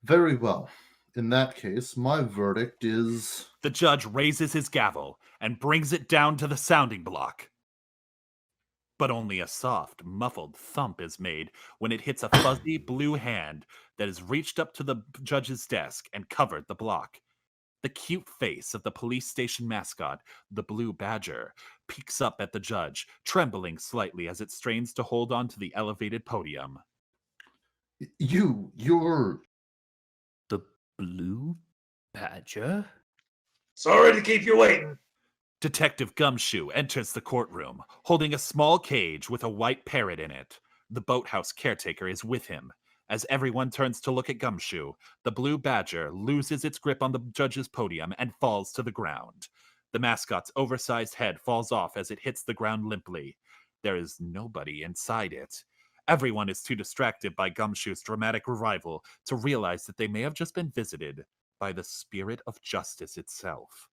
Very well. In that case, my verdict is... The judge raises his gavel and brings it down to the sounding block. But only a soft, muffled thump is made when it hits a fuzzy blue hand that has reached up to the judge's desk and covered the block. The cute face of the police station mascot, the blue badger, peeks up at the judge, trembling slightly as it strains to hold on to the elevated podium. You're... The blue badger? Sorry to keep you waiting. Detective Gumshoe enters the courtroom, holding a small cage with a white parrot in it. The boathouse caretaker is with him. As everyone turns to look at Gumshoe, the blue badger loses its grip on the judge's podium and falls to the ground. The mascot's oversized head falls off as it hits the ground limply. There is nobody inside it. Everyone is too distracted by Gumshoe's dramatic arrival to realize that they may have just been visited by the spirit of justice itself.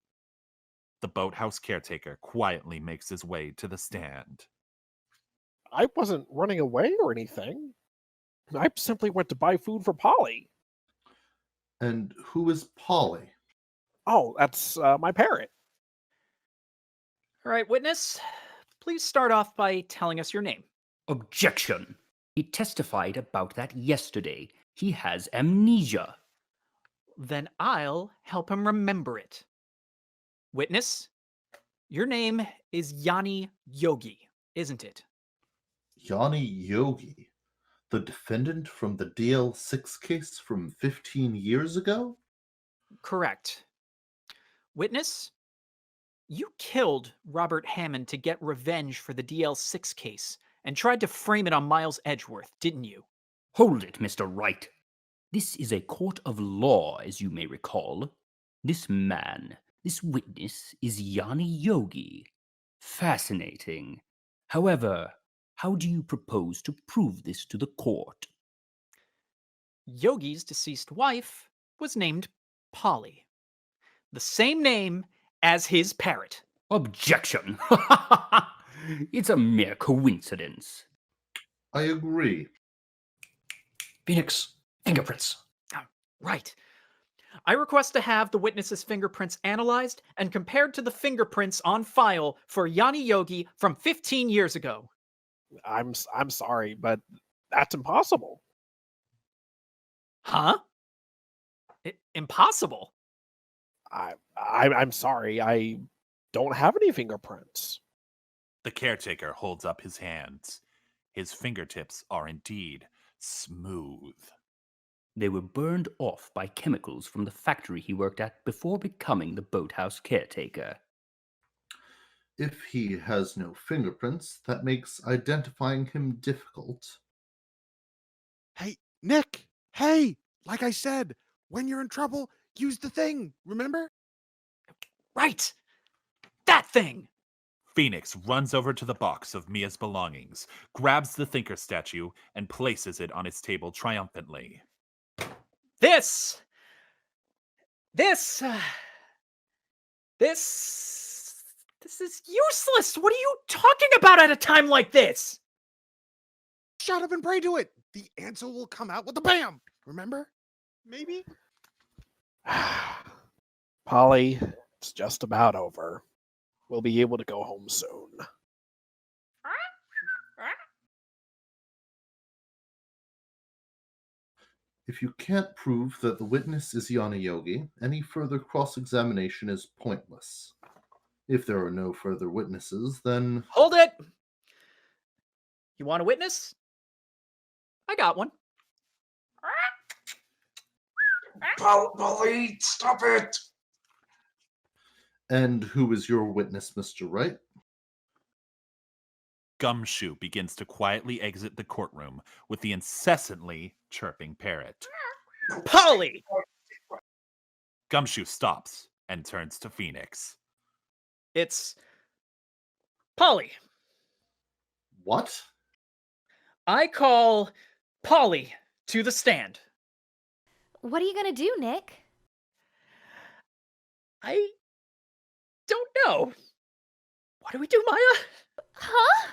The boathouse caretaker quietly makes his way to the stand. I wasn't running away or anything. I simply went to buy food for Polly. And who is Polly? Oh, that's my parrot. All right, witness, please start off by telling us your name. Objection! He testified about that yesterday. He has amnesia. Then I'll help him remember it. Witness, your name is Yanni Yogi, isn't it? Yanni Yogi, the defendant from the DL6 case from 15 years ago? Correct. Witness, you killed Robert Hammond to get revenge for the DL6 case and tried to frame it on Miles Edgeworth, didn't you? Hold it, Mr. Wright. This is a court of law, as you may recall. This man, this witness, is Yanni Yogi. Fascinating. However, how do you propose to prove this to the court? Yogi's deceased wife was named Polly. The same name as his parrot. Objection! It's a mere coincidence. I agree. Phoenix, fingerprints. Right. I request to have the witness's fingerprints analyzed and compared to the fingerprints on file for Yanni Yogi from 15 years ago. I'm sorry, but that's impossible. Huh? Impossible? I'm sorry. I don't have any fingerprints. The caretaker holds up his hands. His fingertips are indeed smooth. They were burned off by chemicals from the factory he worked at before becoming the boathouse caretaker. If he has no fingerprints, that makes identifying him difficult. Hey, Nick! Hey! Like I said, when you're in trouble, use the thing, remember? Right! That thing! Phoenix runs over to the box of Mia's belongings, grabs the Thinker statue, and places it on his table triumphantly. This is useless! What are you talking about at a time like this? Shut up and pray to it! The answer will come out with a bam! Remember? Maybe? Polly, it's just about over. We'll be able to go home soon. If you can't prove that the witness is Yanni Yogi, any further cross-examination is pointless. If there are no further witnesses, then... Hold it! You want a witness? I got one. Polly, stop it! And who is your witness, Mr. Wright? Gumshoe begins to quietly exit the courtroom with the incessantly chirping parrot. Polly! Gumshoe stops and turns to Phoenix. It's Polly. What? I call Polly to the stand. What are you gonna do, Nick? I don't know. What do we do, Maya? Huh?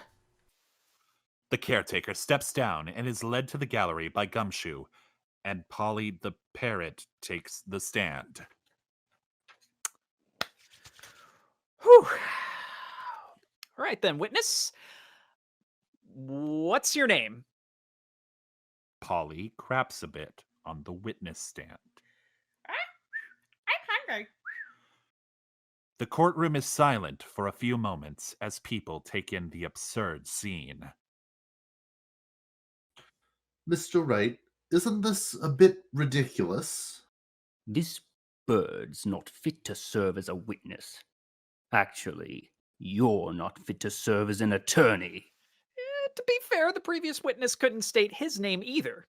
The caretaker steps down and is led to the gallery by Gumshoe, and Polly the parrot takes the stand. Whew. All right then, witness. What's your name? Polly craps a bit on the witness stand. I'm hungry. The courtroom is silent for a few moments as people take in the absurd scene. Mr. Wright, isn't this a bit ridiculous? This bird's not fit to serve as a witness. Actually, you're not fit to serve as an attorney. To be fair, the previous witness couldn't state his name either.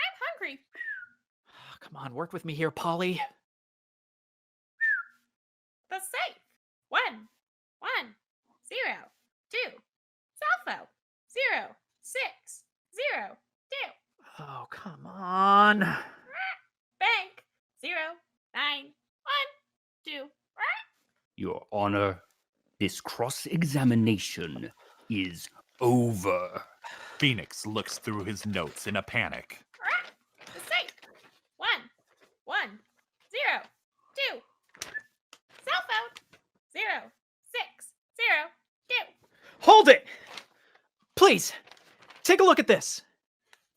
I'm hungry. Come on, work with me here, Polly. The safe. 1, 1, 0, 2. Cell phone. 0, 6, 0, 2. Oh, come on. Bank. 0, 9, 1, 2. Your Honor, this cross-examination is over. Phoenix looks through his notes in a panic. The safe. 1, 1, 0, 2. Cell phone. 0, 6, 0, 2. Hold it! Please, take a look at this.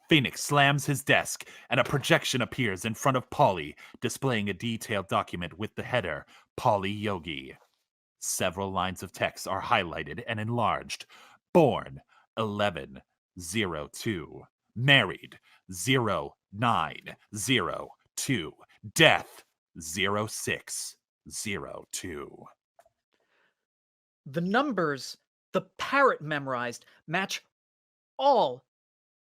Phoenix slams his desk, and a projection appears in front of Polly, displaying a detailed document with the header, Polly Yogi. Several lines of text are highlighted and enlarged. Born 11/02. Married 09/02. Death 06/02. The numbers the parrot memorized match all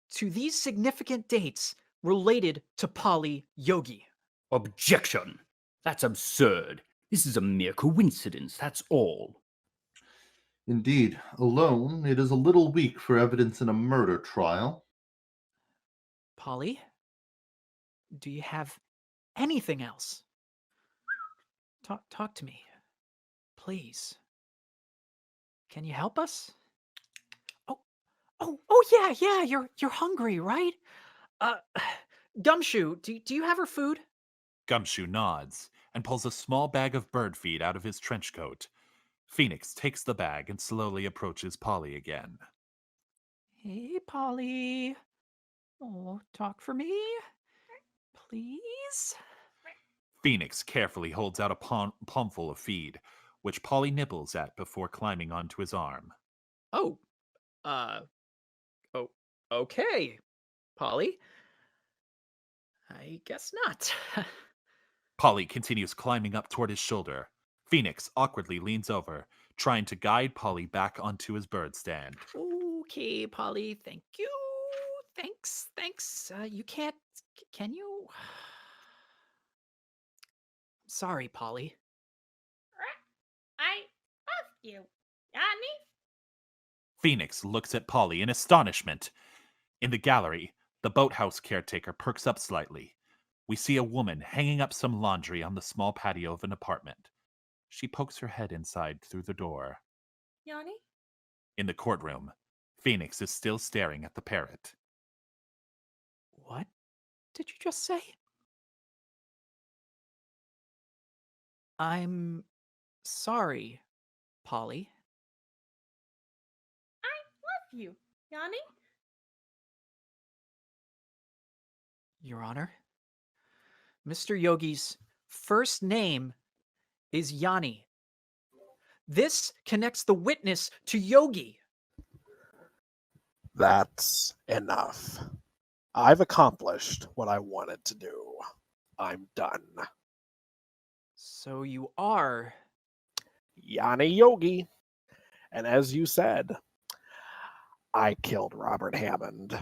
to these significant dates related to Polly Yogi. Objection! That's absurd. This is a mere coincidence, that's all. Indeed, alone, it is a little weak for evidence in a murder trial. Polly, do you have anything else? Talk to me, please. Can you help us? Yeah. You're hungry, right? Gumshoe, do you have her food? Gumshoe nods and pulls a small bag of bird feed out of his trench coat. Phoenix takes the bag and slowly approaches Polly again. Hey, Polly. Oh, talk for me, please. Phoenix carefully holds out a palmful of feed, which Polly nibbles at before climbing onto his arm. Okay, Polly. I guess not. Polly continues climbing up toward his shoulder, Phoenix awkwardly leans over, trying to guide Polly back onto his bird stand. Okay, Polly, thank you. Thanks. You can't. Can you? Sorry, Polly. I love you, Yanni. Phoenix looks at Polly in astonishment. In the gallery, the boathouse caretaker perks up slightly. We see a woman hanging up some laundry on the small patio of an apartment. She pokes her head inside through the door. Yanni? In the courtroom, Phoenix is still staring at the parrot. What did you just say? I'm sorry, Polly. I love you, Yanni. Your Honor, Mr. Yogi's first name is Yanni. This connects the witness to Yogi. That's enough. I've accomplished what I wanted to do. I'm done. So you are... Yanni Yogi. And as you said, I killed Robert Hammond.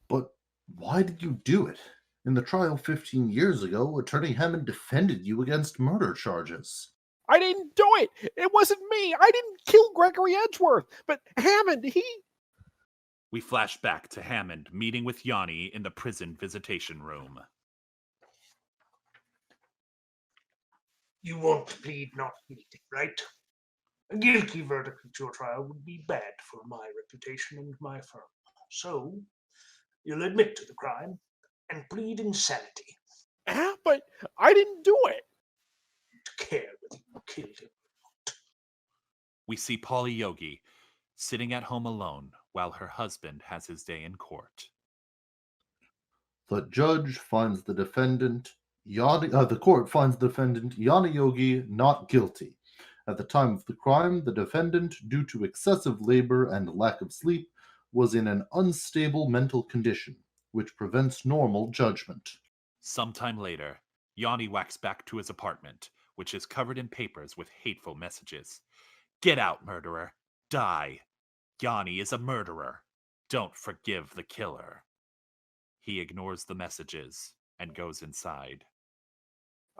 But why did you do it? In the trial 15 years ago, Attorney Hammond defended you against murder charges. I didn't do it. It wasn't me. I didn't kill Gregory Edgeworth. But Hammond, he... We flash back to Hammond meeting with Yanni in the prison visitation room. You want to plead not guilty, right? A guilty verdict at your trial would be bad for my reputation and my firm. So, you'll admit to the crime and plead insanity. But I didn't do it. To care whether you killed him. We see Polly Yogi sitting at home alone while her husband has his day in court. The judge finds the defendant, the court finds the defendant, Yanni Yogi, not guilty. At the time of the crime, the defendant, due to excessive labor and lack of sleep, was in an unstable mental condition, which prevents normal judgment. Sometime later, Yanni walks back to his apartment, which is covered in papers with hateful messages. Get out, murderer. Die. Yanni is a murderer. Don't forgive the killer. He ignores the messages and goes inside.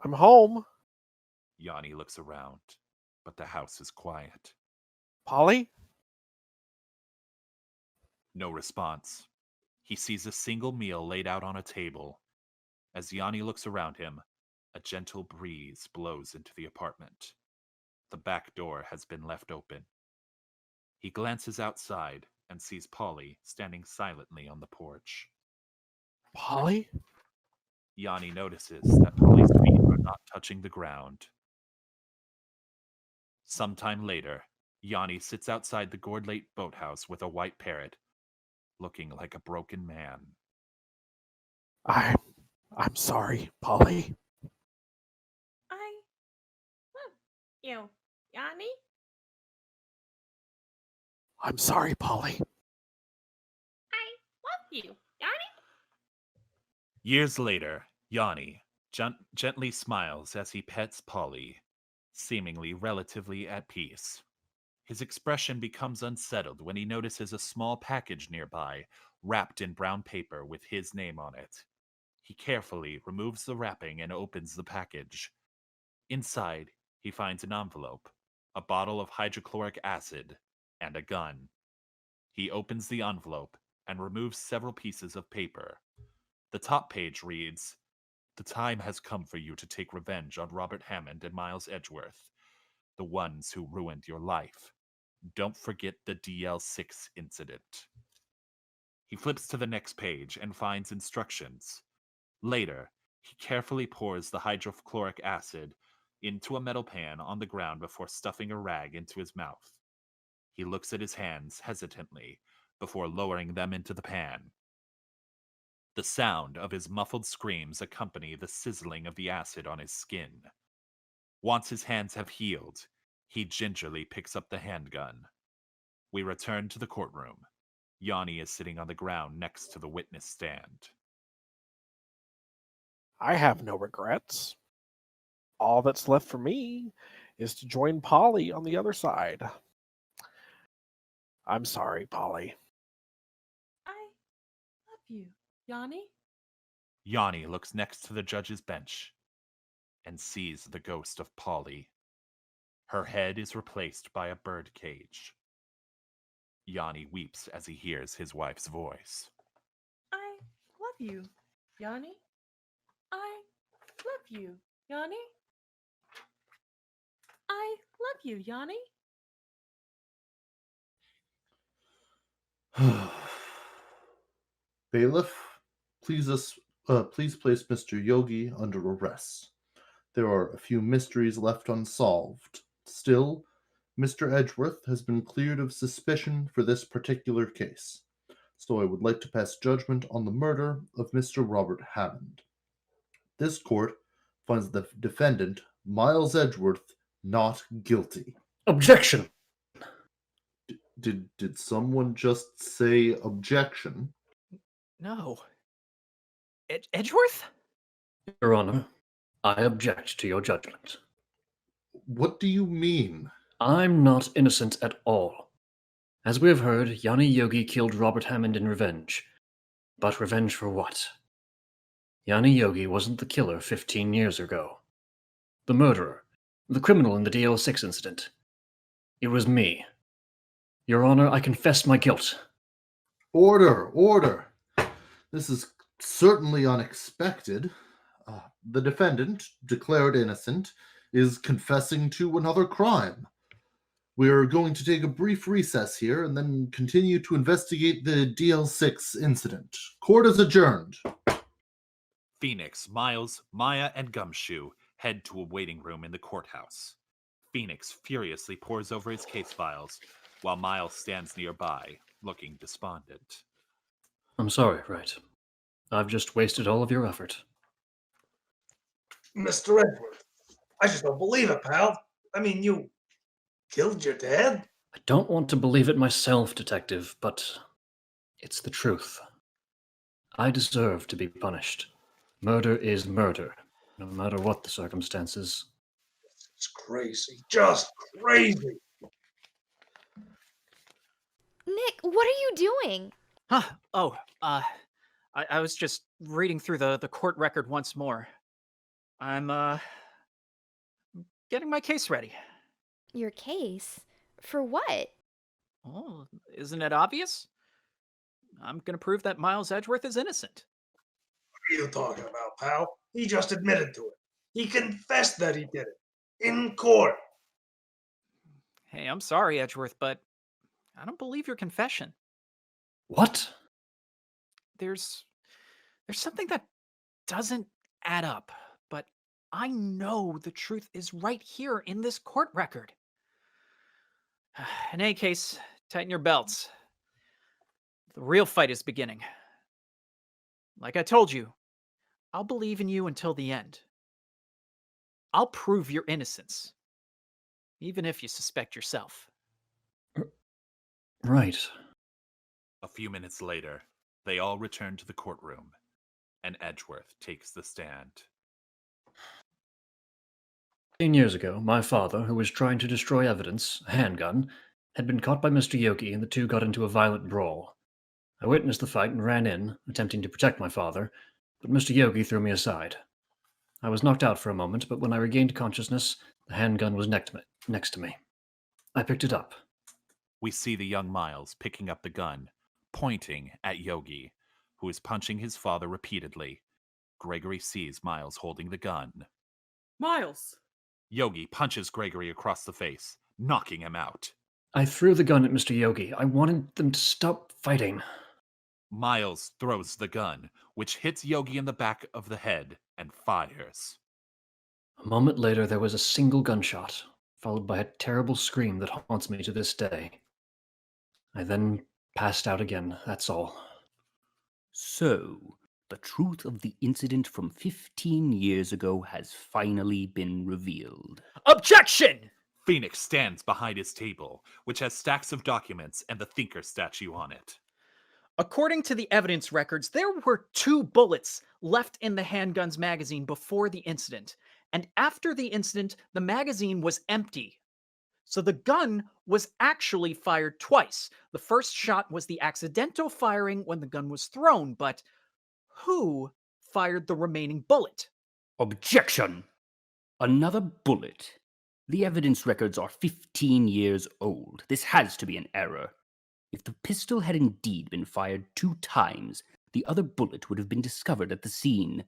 I'm home. Yanni looks around, but the house is quiet. Polly? No response. He sees a single meal laid out on a table. As Yanni looks around him, a gentle breeze blows into the apartment. The back door has been left open. He glances outside and sees Polly standing silently on the porch. Polly? Yanni notices that Polly's feet are not touching the ground. Sometime later, Yanni sits outside the Gordlate boathouse with a white parrot, looking like a broken man. I'm sorry, Polly. I love you, Yanni. I'm sorry, Polly. I love you, Yanni. Years later, Yanni gently smiles as he pets Polly, seemingly relatively at peace. His expression becomes unsettled when he notices a small package nearby, wrapped in brown paper with his name on it. He carefully removes the wrapping and opens the package. Inside, he finds an envelope, a bottle of hydrochloric acid, and a gun. He opens the envelope and removes several pieces of paper. The top page reads, "The time has come for you to take revenge on Robert Hammond and Miles Edgeworth, the ones who ruined your life. Don't forget the DL6 incident." He flips to the next page and finds instructions. Later, he carefully pours the hydrochloric acid into a metal pan on the ground before stuffing a rag into his mouth. He looks at his hands hesitantly before lowering them into the pan. The sound of his muffled screams accompany the sizzling of the acid on his skin. Once his hands have healed, he gingerly picks up the handgun. We return to the courtroom. Yanni is sitting on the ground next to the witness stand. I have no regrets. All that's left for me is to join Polly on the other side. I'm sorry, Polly. I love you, Yanni. Yanni looks next to the judge's bench and sees the ghost of Polly. Her head is replaced by a bird cage. Yanni weeps as he hears his wife's voice. I love you, Yanni. I love you, Yanni. I love you, Yanni. Bailiff, please place Mr. Yogi under arrest. There are a few mysteries left unsolved. Still, Mr. Edgeworth has been cleared of suspicion for this particular case, so I would like to pass judgment on the murder of Mr. Robert Hammond. This court finds the defendant, Miles Edgeworth, not guilty. Objection! Did someone just say objection? No. Edgeworth? Your Honor, I object to your judgment. What do you mean? I'm not innocent at all. As we have heard, Yanni Yogi killed Robert Hammond in revenge. But revenge for what? Yanni Yogi wasn't the killer 15 years ago. The murderer, the criminal in the DL6 incident. It was me. Your Honor, I confess my guilt. Order, order. This is certainly unexpected. The defendant, declared innocent, is confessing to another crime. We're going to take a brief recess here and then continue to investigate the DL6 incident. Court is adjourned. Phoenix, Miles, Maya, and Gumshoe head to a waiting room in the courthouse. Phoenix furiously pores over his case files, while Miles stands nearby, looking despondent. I'm sorry, right. I've just wasted all of your effort. Mr. Edgeworth, I just don't believe it, pal. I mean, you killed your dad? I don't want to believe it myself, Detective, but it's the truth. I deserve to be punished. Murder is murder, no matter what the circumstances. It's crazy. Just crazy. Nick, what are you doing? Huh. Oh, I was just reading through the court record once more. I'm getting my case ready. Your case? For what? Oh, isn't it obvious? I'm gonna prove that Miles Edgeworth is innocent. What are you talking about, pal? He just admitted to it. He confessed that he did it. In court. Hey, I'm sorry, Edgeworth, but I don't believe your confession. What? There's something that doesn't add up, but I know the truth is right here in this court record. In any case, tighten your belts. The real fight is beginning. Like I told you, I'll believe in you until the end. I'll prove your innocence, even if you suspect yourself. Right. A few minutes later, they all return to the courtroom, and Edgeworth takes the stand. 10 years ago, my father, who was trying to destroy evidence, a handgun, had been caught by Mr. Yogi, and the two got into a violent brawl. I witnessed the fight and ran in, attempting to protect my father, but Mr. Yogi threw me aside. I was knocked out for a moment, but when I regained consciousness, the handgun was next to me. I picked it up. We see the young Miles picking up the gun, pointing at Yogi, who is punching his father repeatedly. Gregory sees Miles holding the gun. Miles! Yogi punches Gregory across the face, knocking him out. I threw the gun at Mr. Yogi. I wanted them to stop fighting. Miles throws the gun, which hits Yogi in the back of the head and fires. A moment later, there was a single gunshot, followed by a terrible scream that haunts me to this day. I then passed out again, that's all. So, the truth of the incident from 15 years ago has finally been revealed. Objection! Phoenix stands behind his table, which has stacks of documents and the Thinker statue on it. According to the evidence records, there were 2 bullets left in the handgun's magazine before the incident, And after the incident, the magazine was empty. So the gun was actually fired twice. The first shot was the accidental firing when the gun was thrown, but who fired the remaining bullet? Objection! Another bullet. The evidence records are 15 years old. This has to be an error. If the pistol had indeed been fired 2 times, the other bullet would have been discovered at the scene.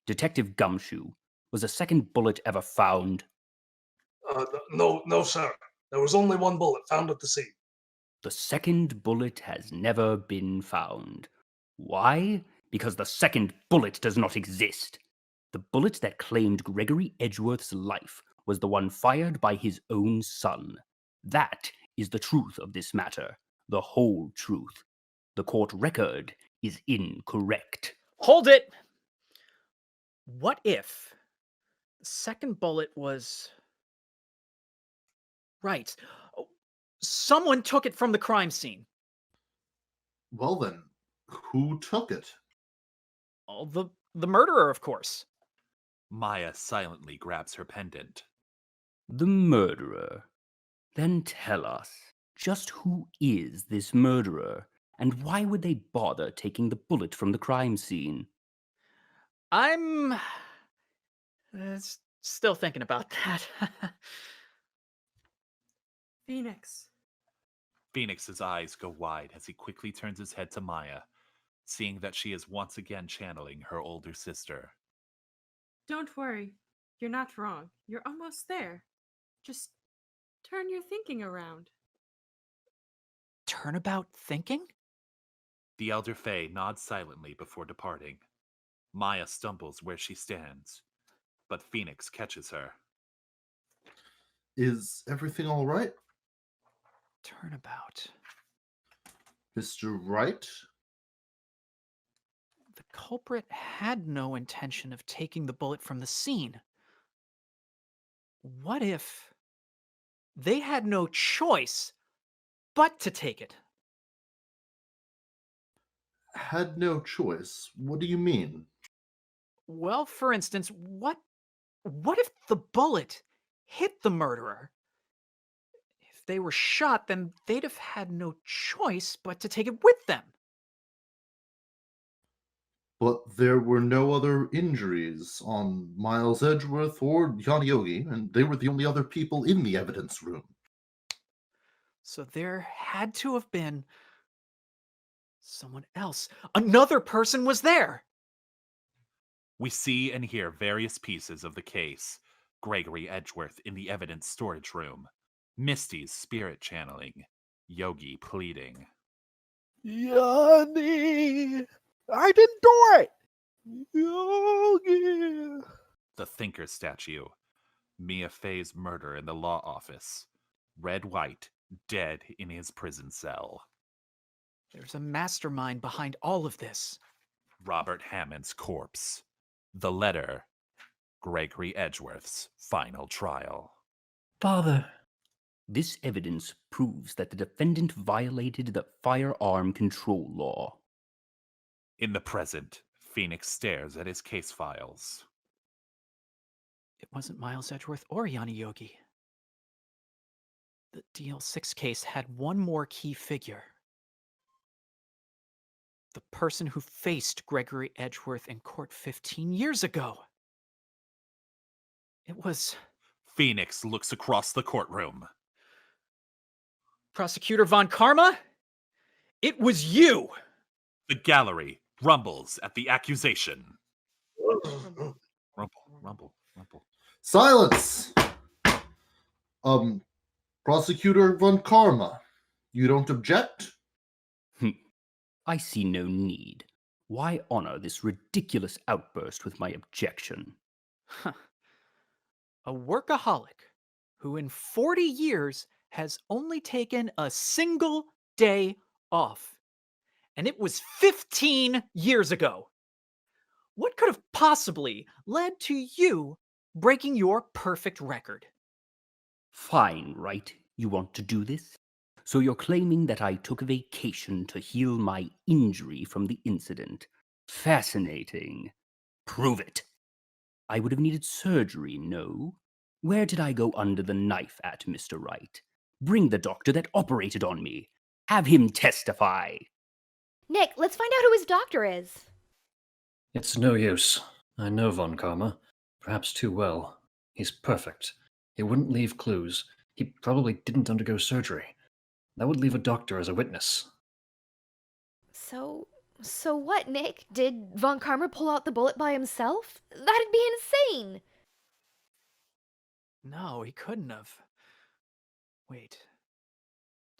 Detective Gumshoe, was a second bullet ever found? No, sir. There was only one bullet found at the scene. The second bullet has never been found. Why? Because the second bullet does not exist. The bullet that claimed Gregory Edgeworth's life was the one fired by his own son. That is the truth of this matter. The whole truth. The court record is incorrect. Hold it! What if the second bullet was... Right. Someone took it from the crime scene. Well then, who took it? Oh, the murderer, of course. Maya silently grabs her pendant. The murderer. Then tell us, just who is this murderer? And why would they bother taking the bullet from the crime scene? I'm still thinking about that. Phoenix. Phoenix's eyes go wide as he quickly turns his head to Maya, seeing that she is once again channeling her older sister. Don't worry. You're not wrong. You're almost there. Just turn your thinking around. Turnabout thinking? The elder Fae nods silently before departing. Maya stumbles where she stands, but Phoenix catches her. Is everything all right? Turnabout. Mr. Wright? The culprit had no intention of taking the bullet from the scene. What if they had no choice but to take it? Had no choice? What do you mean? Well, for instance, what if the bullet hit the murderer? If they were shot, then they'd have had no choice but to take it with them. But there were no other injuries on Miles Edgeworth or Yanni Yogi, and they were the only other people in the evidence room. So there had to have been someone else. Another person was there. We see and hear various pieces of the case. Gregory Edgeworth in the evidence storage room. Misty's spirit channeling. Yogi pleading. Yanni! I didn't do it! Yogi! The Thinker statue. Mia Fey's murder in the law office. Red White, dead in his prison cell. There's a mastermind behind all of this. Robert Hammond's corpse. The letter. Gregory Edgeworth's final trial. Father. This evidence proves that the defendant violated the firearm control law. In the present, Phoenix stares at his case files. It wasn't Miles Edgeworth or Yanni Yogi. The DL6 case had one more key figure. The person who faced Gregory Edgeworth in court 15 years ago. It was... Phoenix looks across the courtroom. Prosecutor Von Karma? It was you! The gallery rumbles at the accusation. Rumble. Silence! Prosecutor Von Karma, you don't object? I see no need. Why honor this ridiculous outburst with my objection? A workaholic who in 40 years has only taken a single day off. And it was 15 years ago. What could have possibly led to you breaking your perfect record? Fine, right? You want to do this? So you're claiming that I took a vacation to heal my injury from the incident. Fascinating. Prove it. I would have needed surgery, no? Where did I go under the knife at, Mr. Wright? Bring the doctor that operated on me. Have him testify. Nick, let's find out who his doctor is. It's no use. I know Von Karma. Perhaps too well. He's perfect. He wouldn't leave clues. He probably didn't undergo surgery. That would leave a doctor as a witness. So what, Nick? Did Von Karma pull out the bullet by himself? That'd be insane! No, he couldn't have. Wait.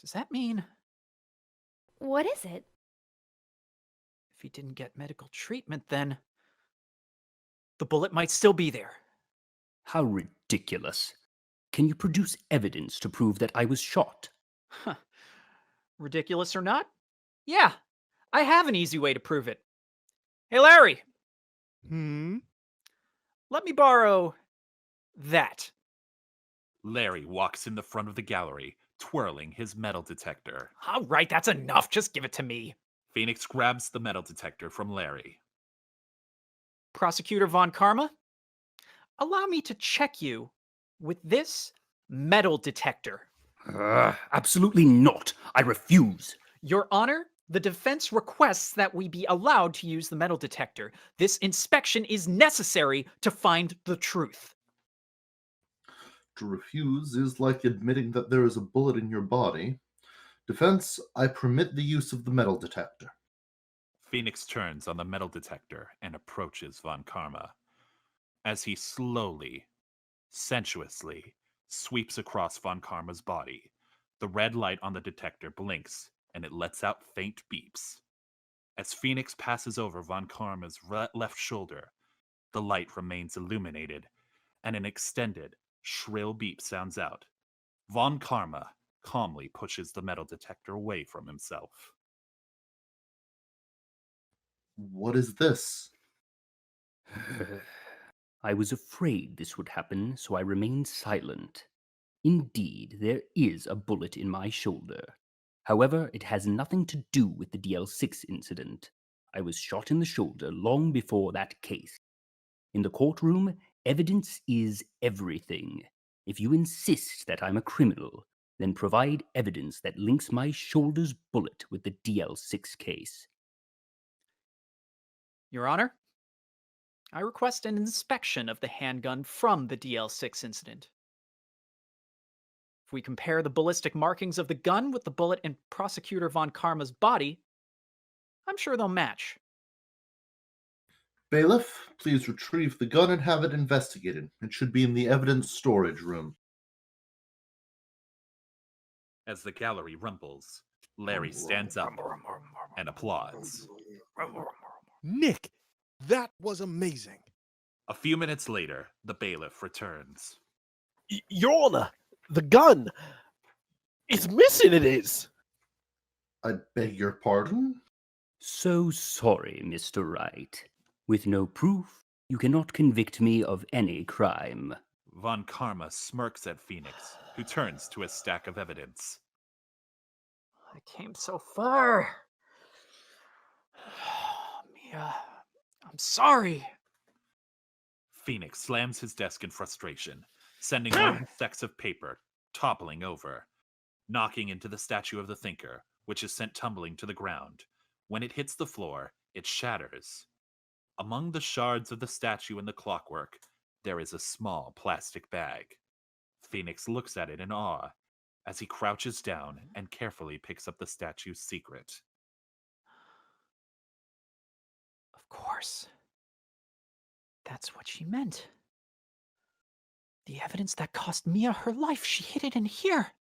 Does that mean What is it? if he didn't get medical treatment, then the bullet might still be there? How ridiculous. Can you produce evidence to prove that I was shot? Huh. Ridiculous or not? Yeah, I have an easy way to prove it. Hey, Larry, let me borrow that. Larry walks in the front of the gallery, twirling his metal detector. All right, that's enough. Just give it to me. Phoenix grabs the metal detector from Larry. Prosecutor Von Karma, allow me to check you with this metal detector. Absolutely not. I refuse. Your Honor, the defense requests that we be allowed to use the metal detector. This inspection is necessary to find the truth. To refuse is like admitting that there is a bullet in your body. Defense, I permit the use of the metal detector. Phoenix turns on the metal detector and approaches Von Karma. As he slowly, sensuously, sweeps across Von Karma's body, the red light on the detector blinks and it lets out faint beeps. As Phoenix passes over Von Karma's left shoulder, the light remains illuminated and an extended, shrill beep sounds out. Von Karma calmly pushes the metal detector away from himself. What is this? I was afraid this would happen, so I remained silent. Indeed, there is a bullet in my shoulder. However, it has nothing to do with the DL6 incident. I was shot in the shoulder long before that case. In the courtroom, evidence is everything. If you insist that I'm a criminal, then provide evidence that links my shoulder's bullet with the DL6 case. Your Honor, I request an inspection of the handgun from the DL6 incident. If we compare the ballistic markings of the gun with the bullet in Prosecutor Von Karma's body, I'm sure they'll match. Bailiff, please retrieve the gun and have it investigated. It should be in the evidence storage room. As the gallery rumbles, Larry stands up and applauds. Nick, that was amazing. A few minutes later, the bailiff returns. Your Honor, the gun. It's missing, it is. I beg your pardon? So sorry, Mr. Wright. With no proof, you cannot convict me of any crime. Von Karma smirks at Phoenix, who turns to a stack of evidence. I came so far. Mia, I'm sorry. Phoenix slams his desk in frustration, sending one stacks of paper toppling over, knocking into the statue of the thinker, which is sent tumbling to the ground. When it hits the floor, it shatters. Among the shards of the statue and the clockwork, there is a small plastic bag. Phoenix looks at it in awe as he crouches down and carefully picks up the statue's secret. Of course. That's what she meant. The evidence that cost Mia her life, she hid it in here.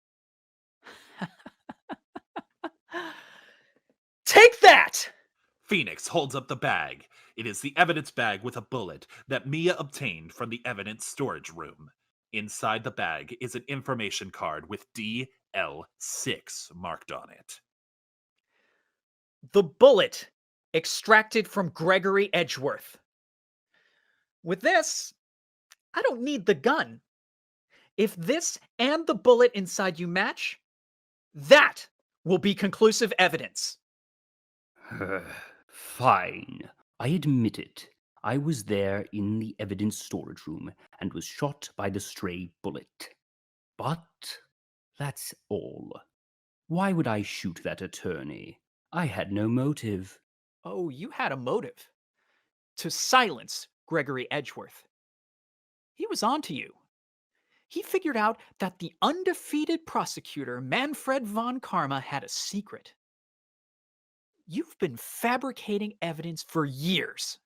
Take that! Phoenix holds up the bag. It is the evidence bag with a bullet that Mia obtained from the evidence storage room. Inside the bag is an information card with DL6 marked on it. The bullet extracted from Gregory Edgeworth. With this, I don't need the gun. If this and the bullet inside you match, that will be conclusive evidence. Fine. I admit it. I was there in the evidence storage room and was shot by the stray bullet. But that's all. Why would I shoot that attorney? I had no motive. Oh, you had a motive. To silence Gregory Edgeworth. He was onto you. He figured out that the undefeated prosecutor, Manfred von Karma, had a secret. You've been fabricating evidence for years.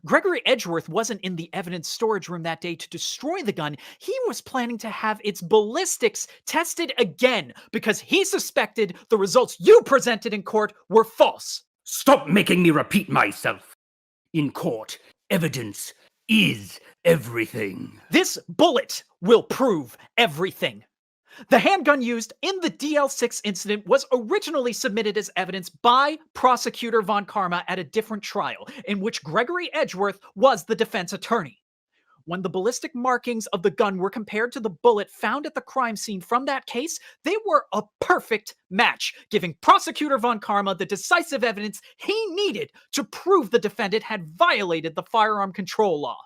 Gregory Edgeworth wasn't in the evidence storage room that day to destroy the gun. He was planning to have its ballistics tested again because he suspected the results you presented in court were false. Stop making me repeat myself. In court, evidence is everything. This bullet will prove everything. The handgun used in the DL6 incident was originally submitted as evidence by prosecutor von Karma at a different trial, in which Gregory Edgeworth was the defense attorney. When the ballistic markings of the gun were compared to the bullet found at the crime scene from that case, they were a perfect match, giving prosecutor von Karma the decisive evidence he needed to prove the defendant had violated the firearm control law.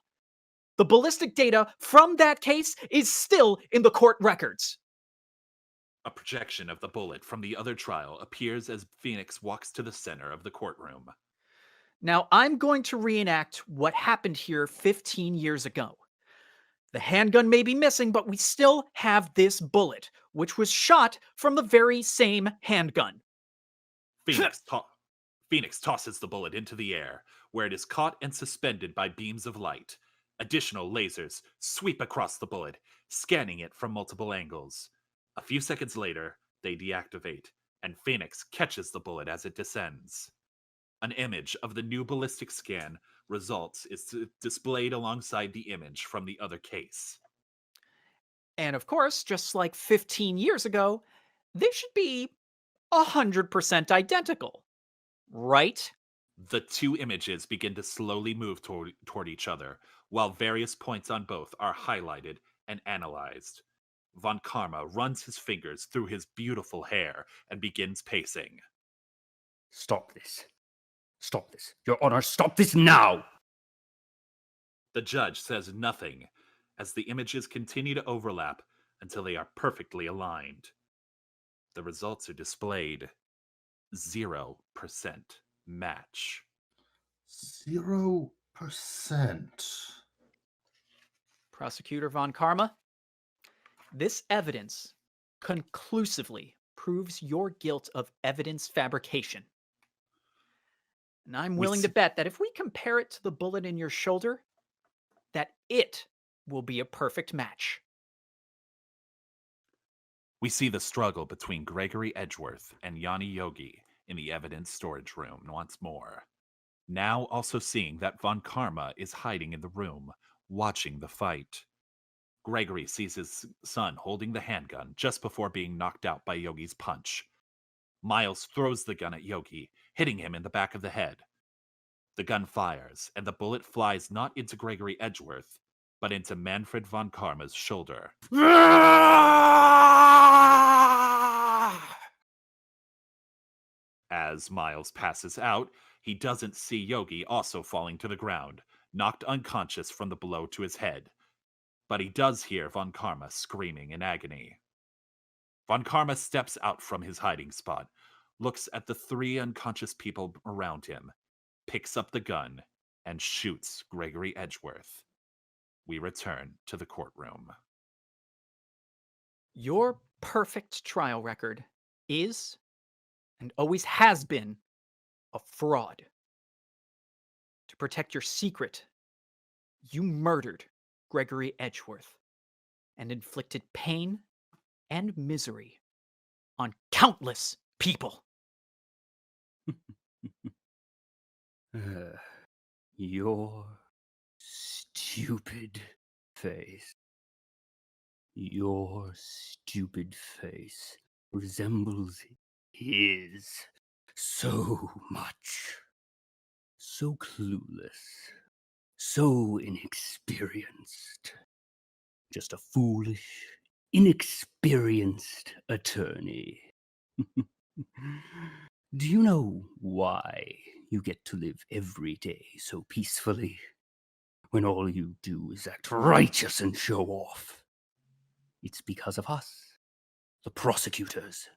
The ballistic data from that case is still in the court records. A projection of the bullet from the other trial appears as Phoenix walks to the center of the courtroom. Now, I'm going to reenact what happened here 15 years ago. The handgun may be missing, but we still have this bullet, which was shot from the very same handgun. Phoenix tosses the bullet into the air, where it is caught and suspended by beams of light. Additional lasers sweep across the bullet, scanning it from multiple angles. A few seconds later, they deactivate, and Phoenix catches the bullet as it descends. An image of the new ballistic scan results is displayed alongside the image from the other case. And of course, just like 15 years ago, they should be 100% identical, right? The two images begin to slowly move toward each other, while various points on both are highlighted and analyzed. Von Karma runs his fingers through his beautiful hair and begins pacing. Stop this. Stop this. Your Honor, stop this now! The judge says nothing as the images continue to overlap until they are perfectly aligned. The results are displayed. 0% match. 0%. Prosecutor von Karma, this evidence conclusively proves your guilt of evidence fabrication. And I'm willing to bet that if we compare it to the bullet in your shoulder, that it will be a perfect match. We see the struggle between Gregory Edgeworth and Yanni Yogi in the evidence storage room once more. Now also seeing that von Karma is hiding in the room, watching the fight. Gregory sees his son holding the handgun just before being knocked out by Yogi's punch. Miles throws the gun at Yogi, hitting him in the back of the head. The gun fires, and the bullet flies not into Gregory Edgeworth, but into Manfred von Karma's shoulder. As Miles passes out, he doesn't see Yogi also falling to the ground, knocked unconscious from the blow to his head. But he does hear von Karma screaming in agony. Von Karma steps out from his hiding spot, looks at the three unconscious people around him, picks up the gun, and shoots Gregory Edgeworth. We return to the courtroom. Your perfect trial record is, and always has been, a fraud. To protect your secret, you murdered Gregory Edgeworth and inflicted pain and misery on countless people. Your stupid face. Your stupid face resembles his so much. So clueless. So inexperienced. Just a foolish, inexperienced attorney. Do you know why you get to live every day so peacefully, when all you do is act righteous and show off. It's because of us, the prosecutors.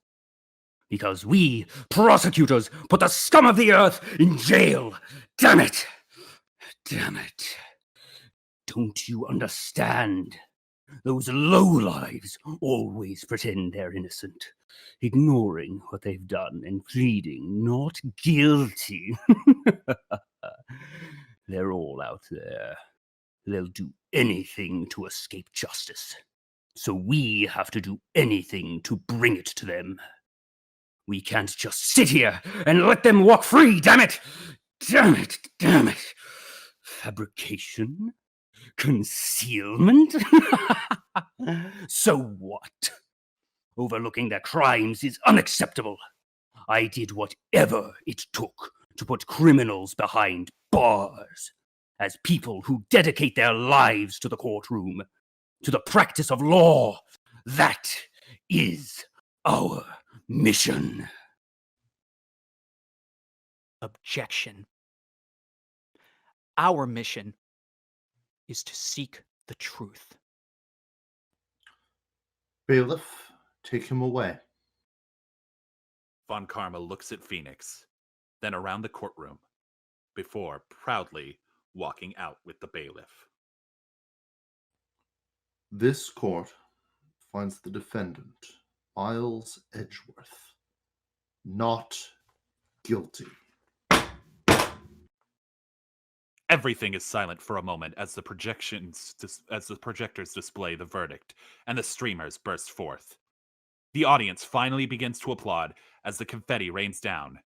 Because we, prosecutors, put the scum of the earth in jail. Damn it! Damn it. Don't you understand? Those lowlives always pretend they're innocent, ignoring what they've done and pleading not guilty. They're all out there. They'll do anything to escape justice. So we have to do anything to bring it to them. We can't just sit here and let them walk free, damn it! Damn it, damn it! Fabrication? Concealment? So what? Overlooking their crimes is unacceptable. I did whatever it took to put criminals behind bars, as people who dedicate their lives to the courtroom, to the practice of law. That is our mission. Objection. Our mission is to seek the truth. Bailiff, take him away. Von Karma looks at Phoenix, then around the courtroom, before proudly walking out with the bailiff. This court finds the defendant, Miles Edgeworth, not guilty. Everything is silent for a moment as the projectors display the verdict and the streamers burst forth. The audience finally begins to applaud as the confetti rains down.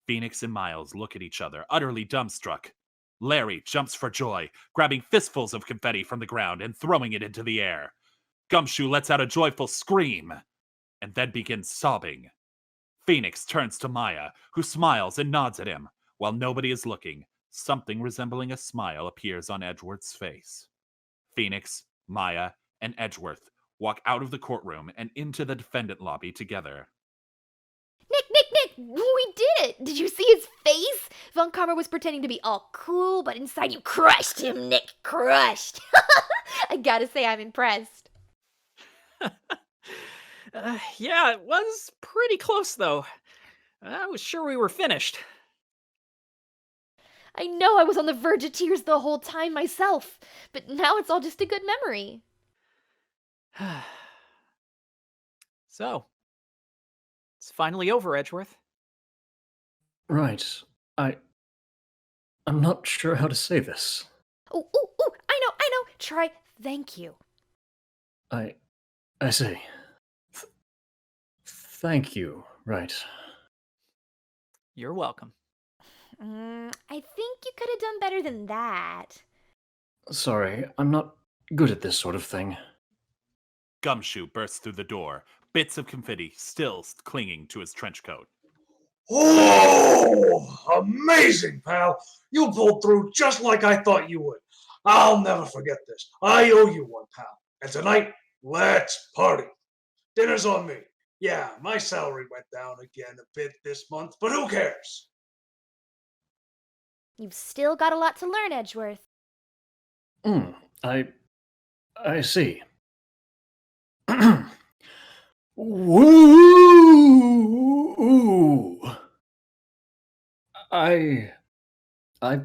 Phoenix and Miles look at each other, utterly dumbstruck. Larry jumps for joy, grabbing fistfuls of confetti from the ground and throwing it into the air. Gumshoe lets out a joyful scream and then begins sobbing. Phoenix turns to Maya, who smiles and nods at him. While nobody is looking, something resembling a smile appears on Edgeworth's face. Phoenix, Maya, and Edgeworth walk out of the courtroom and into the defendant lobby together. Nick, we did it! Did you see his face? Von Karma was pretending to be all cool, but inside you crushed him, Nick. Crushed. I gotta say, I'm impressed. Yeah, it was pretty close, though. I was sure we were finished. I know I was on the verge of tears the whole time myself, but now it's all just a good memory. So, it's finally over, Edgeworth. Right. I'm not sure how to say this. Oh, I know. Try thank you. I see. Thank you, right. You're welcome. I think you could have done better than that. Sorry, I'm not good at this sort of thing. Gumshoe bursts through the door, bits of confetti still clinging to his trench coat. Oh, amazing, pal. You pulled through just like I thought you would. I'll never forget this. I owe you one, pal. And tonight, let's party. Dinner's on me. Yeah, my salary went down again a bit this month, but who cares? You've still got a lot to learn, Edgeworth. I see. Woo! I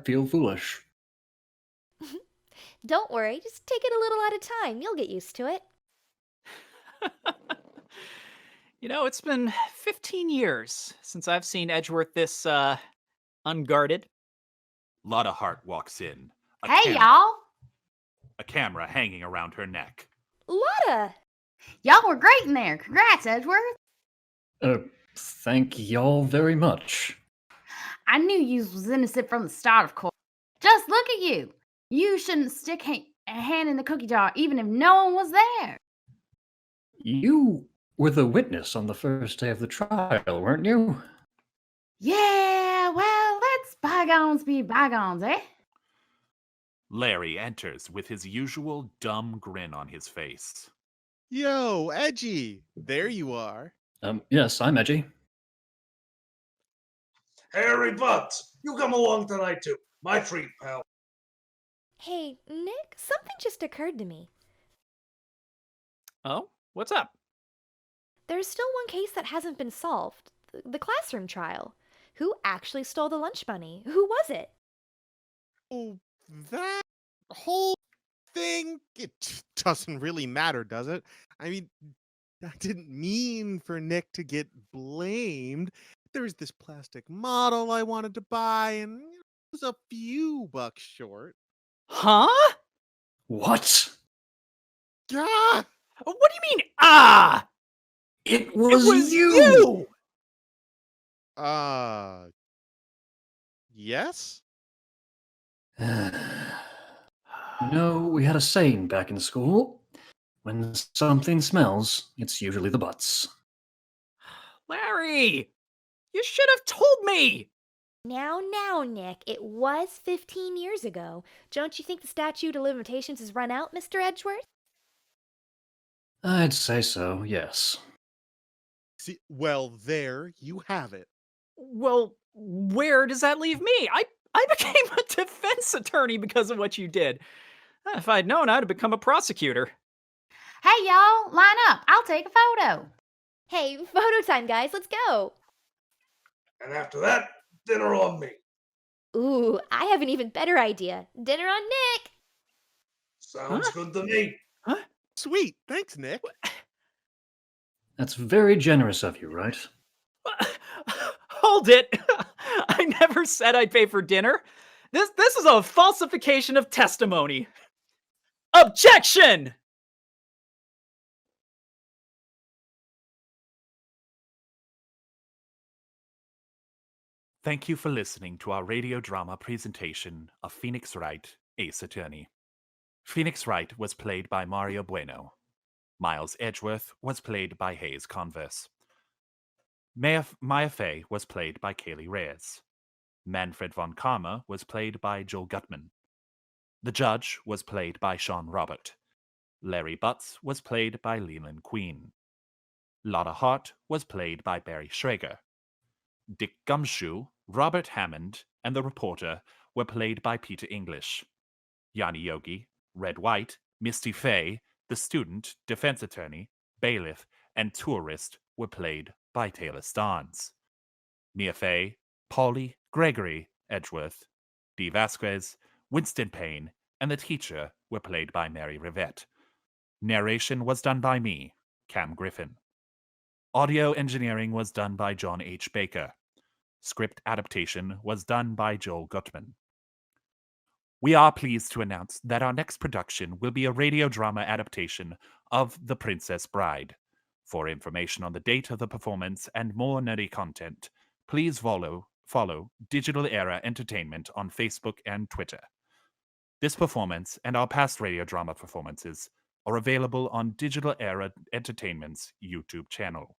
feel foolish. Don't worry, just take it a little at a time. You'll get used to it. You know, it's been 15 years since I've seen Edgeworth this, unguarded. Lotta Hart walks in. Hey, y'all. A camera hanging around her neck. Lotta! Y'all were great in there. Congrats, Edgeworth. Thank y'all very much. I knew you was innocent from the start, of course. Just look at you. You shouldn't stick a hand in the cookie jar even if no one was there. You were the witness on the first day of the trial, weren't you? Yeah, well, let's bygones be bygones, eh? Larry enters with his usual dumb grin on his face. Yo, Edgy! There you are. Yes, I'm Edgy. Harry Butz, you come along tonight too. My treat, pal. Hey, Nick, something just occurred to me. Oh, what's up? There's still one case that hasn't been solved. The classroom trial. Who actually stole the lunch bunny? Who was it? Oh, that whole thing, it doesn't really matter, does it? I mean, I didn't mean for Nick to get blamed. There's this plastic model I wanted to buy, and it was a few bucks short. Huh? What? Ah! What do you mean, ah? It was, you! Yes? No, we had a saying back in school. When something smells, it's usually the butts. Larry! You should have told me! Now, Nick, it was 15 years ago. Don't you think the statute of limitations has run out, Mr. Edgeworth? I'd say so, yes. See, well, there you have it. Well, where does that leave me? I became a defense attorney because of what you did. If I'd known, I'd have become a prosecutor. Hey, y'all, line up. I'll take a photo. Hey, photo time, guys. Let's go. And after that, dinner on me. Ooh, I have an even better idea. Dinner on Nick. Sounds good to me. Huh? Sweet. Thanks, Nick. That's very generous of you, right? Hold it! I never said I'd pay for dinner. This is a falsification of testimony. Objection! Thank you for listening to our radio drama presentation of Phoenix Wright, Ace Attorney. Phoenix Wright was played by Mario Bueno. Miles Edgeworth was played by Hayes Converse. Maya Fey was played by Kailey Reyes. Manfred von Karma was played by Joel Guttman. The judge was played by Sean Robert. Larry Butz was played by Lealin Queen. Lotta Hart was played by Barry Schrager. Dick Gumshoe, Robert Hammond, and the reporter were played by Peter English. Yanni Yogi, Red White, Misty Fey, the student, defense attorney, bailiff, and tourist were played by Taylor Starnes. Mia Fey, Polly, Gregory, Edgeworth, D. Vasquez, Winston Payne, and the teacher were played by Mary Rivette. Narration was done by me, Cam Griffin. Audio engineering was done by John H. Baker. Script adaptation was done by Joel Guttman. We are pleased to announce that our next production will be a radio drama adaptation of The Princess Bride. For information on the date of the performance and more nerdy content, please follow Digital Era Entertainment on Facebook and Twitter. This performance and our past radio drama performances are available on Digital Era Entertainment's YouTube channel.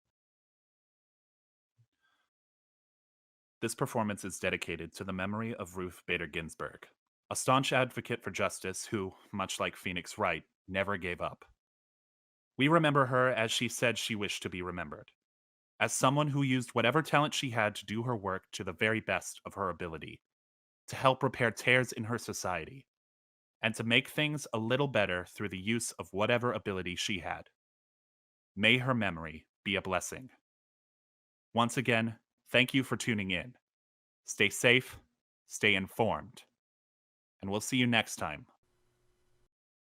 This performance is dedicated to the memory of Ruth Bader Ginsburg, a staunch advocate for justice who, much like Phoenix Wright, never gave up. We remember her as she said she wished to be remembered, as someone who used whatever talent she had to do her work to the very best of her ability, to help repair tears in her society, and to make things a little better through the use of whatever ability she had. May her memory be a blessing. Once again, thank you for tuning in. Stay safe, stay informed, and we'll see you next time.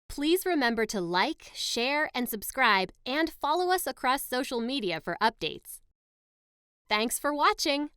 Please remember to like, share, and subscribe, and follow us across social media for updates. Thanks for watching!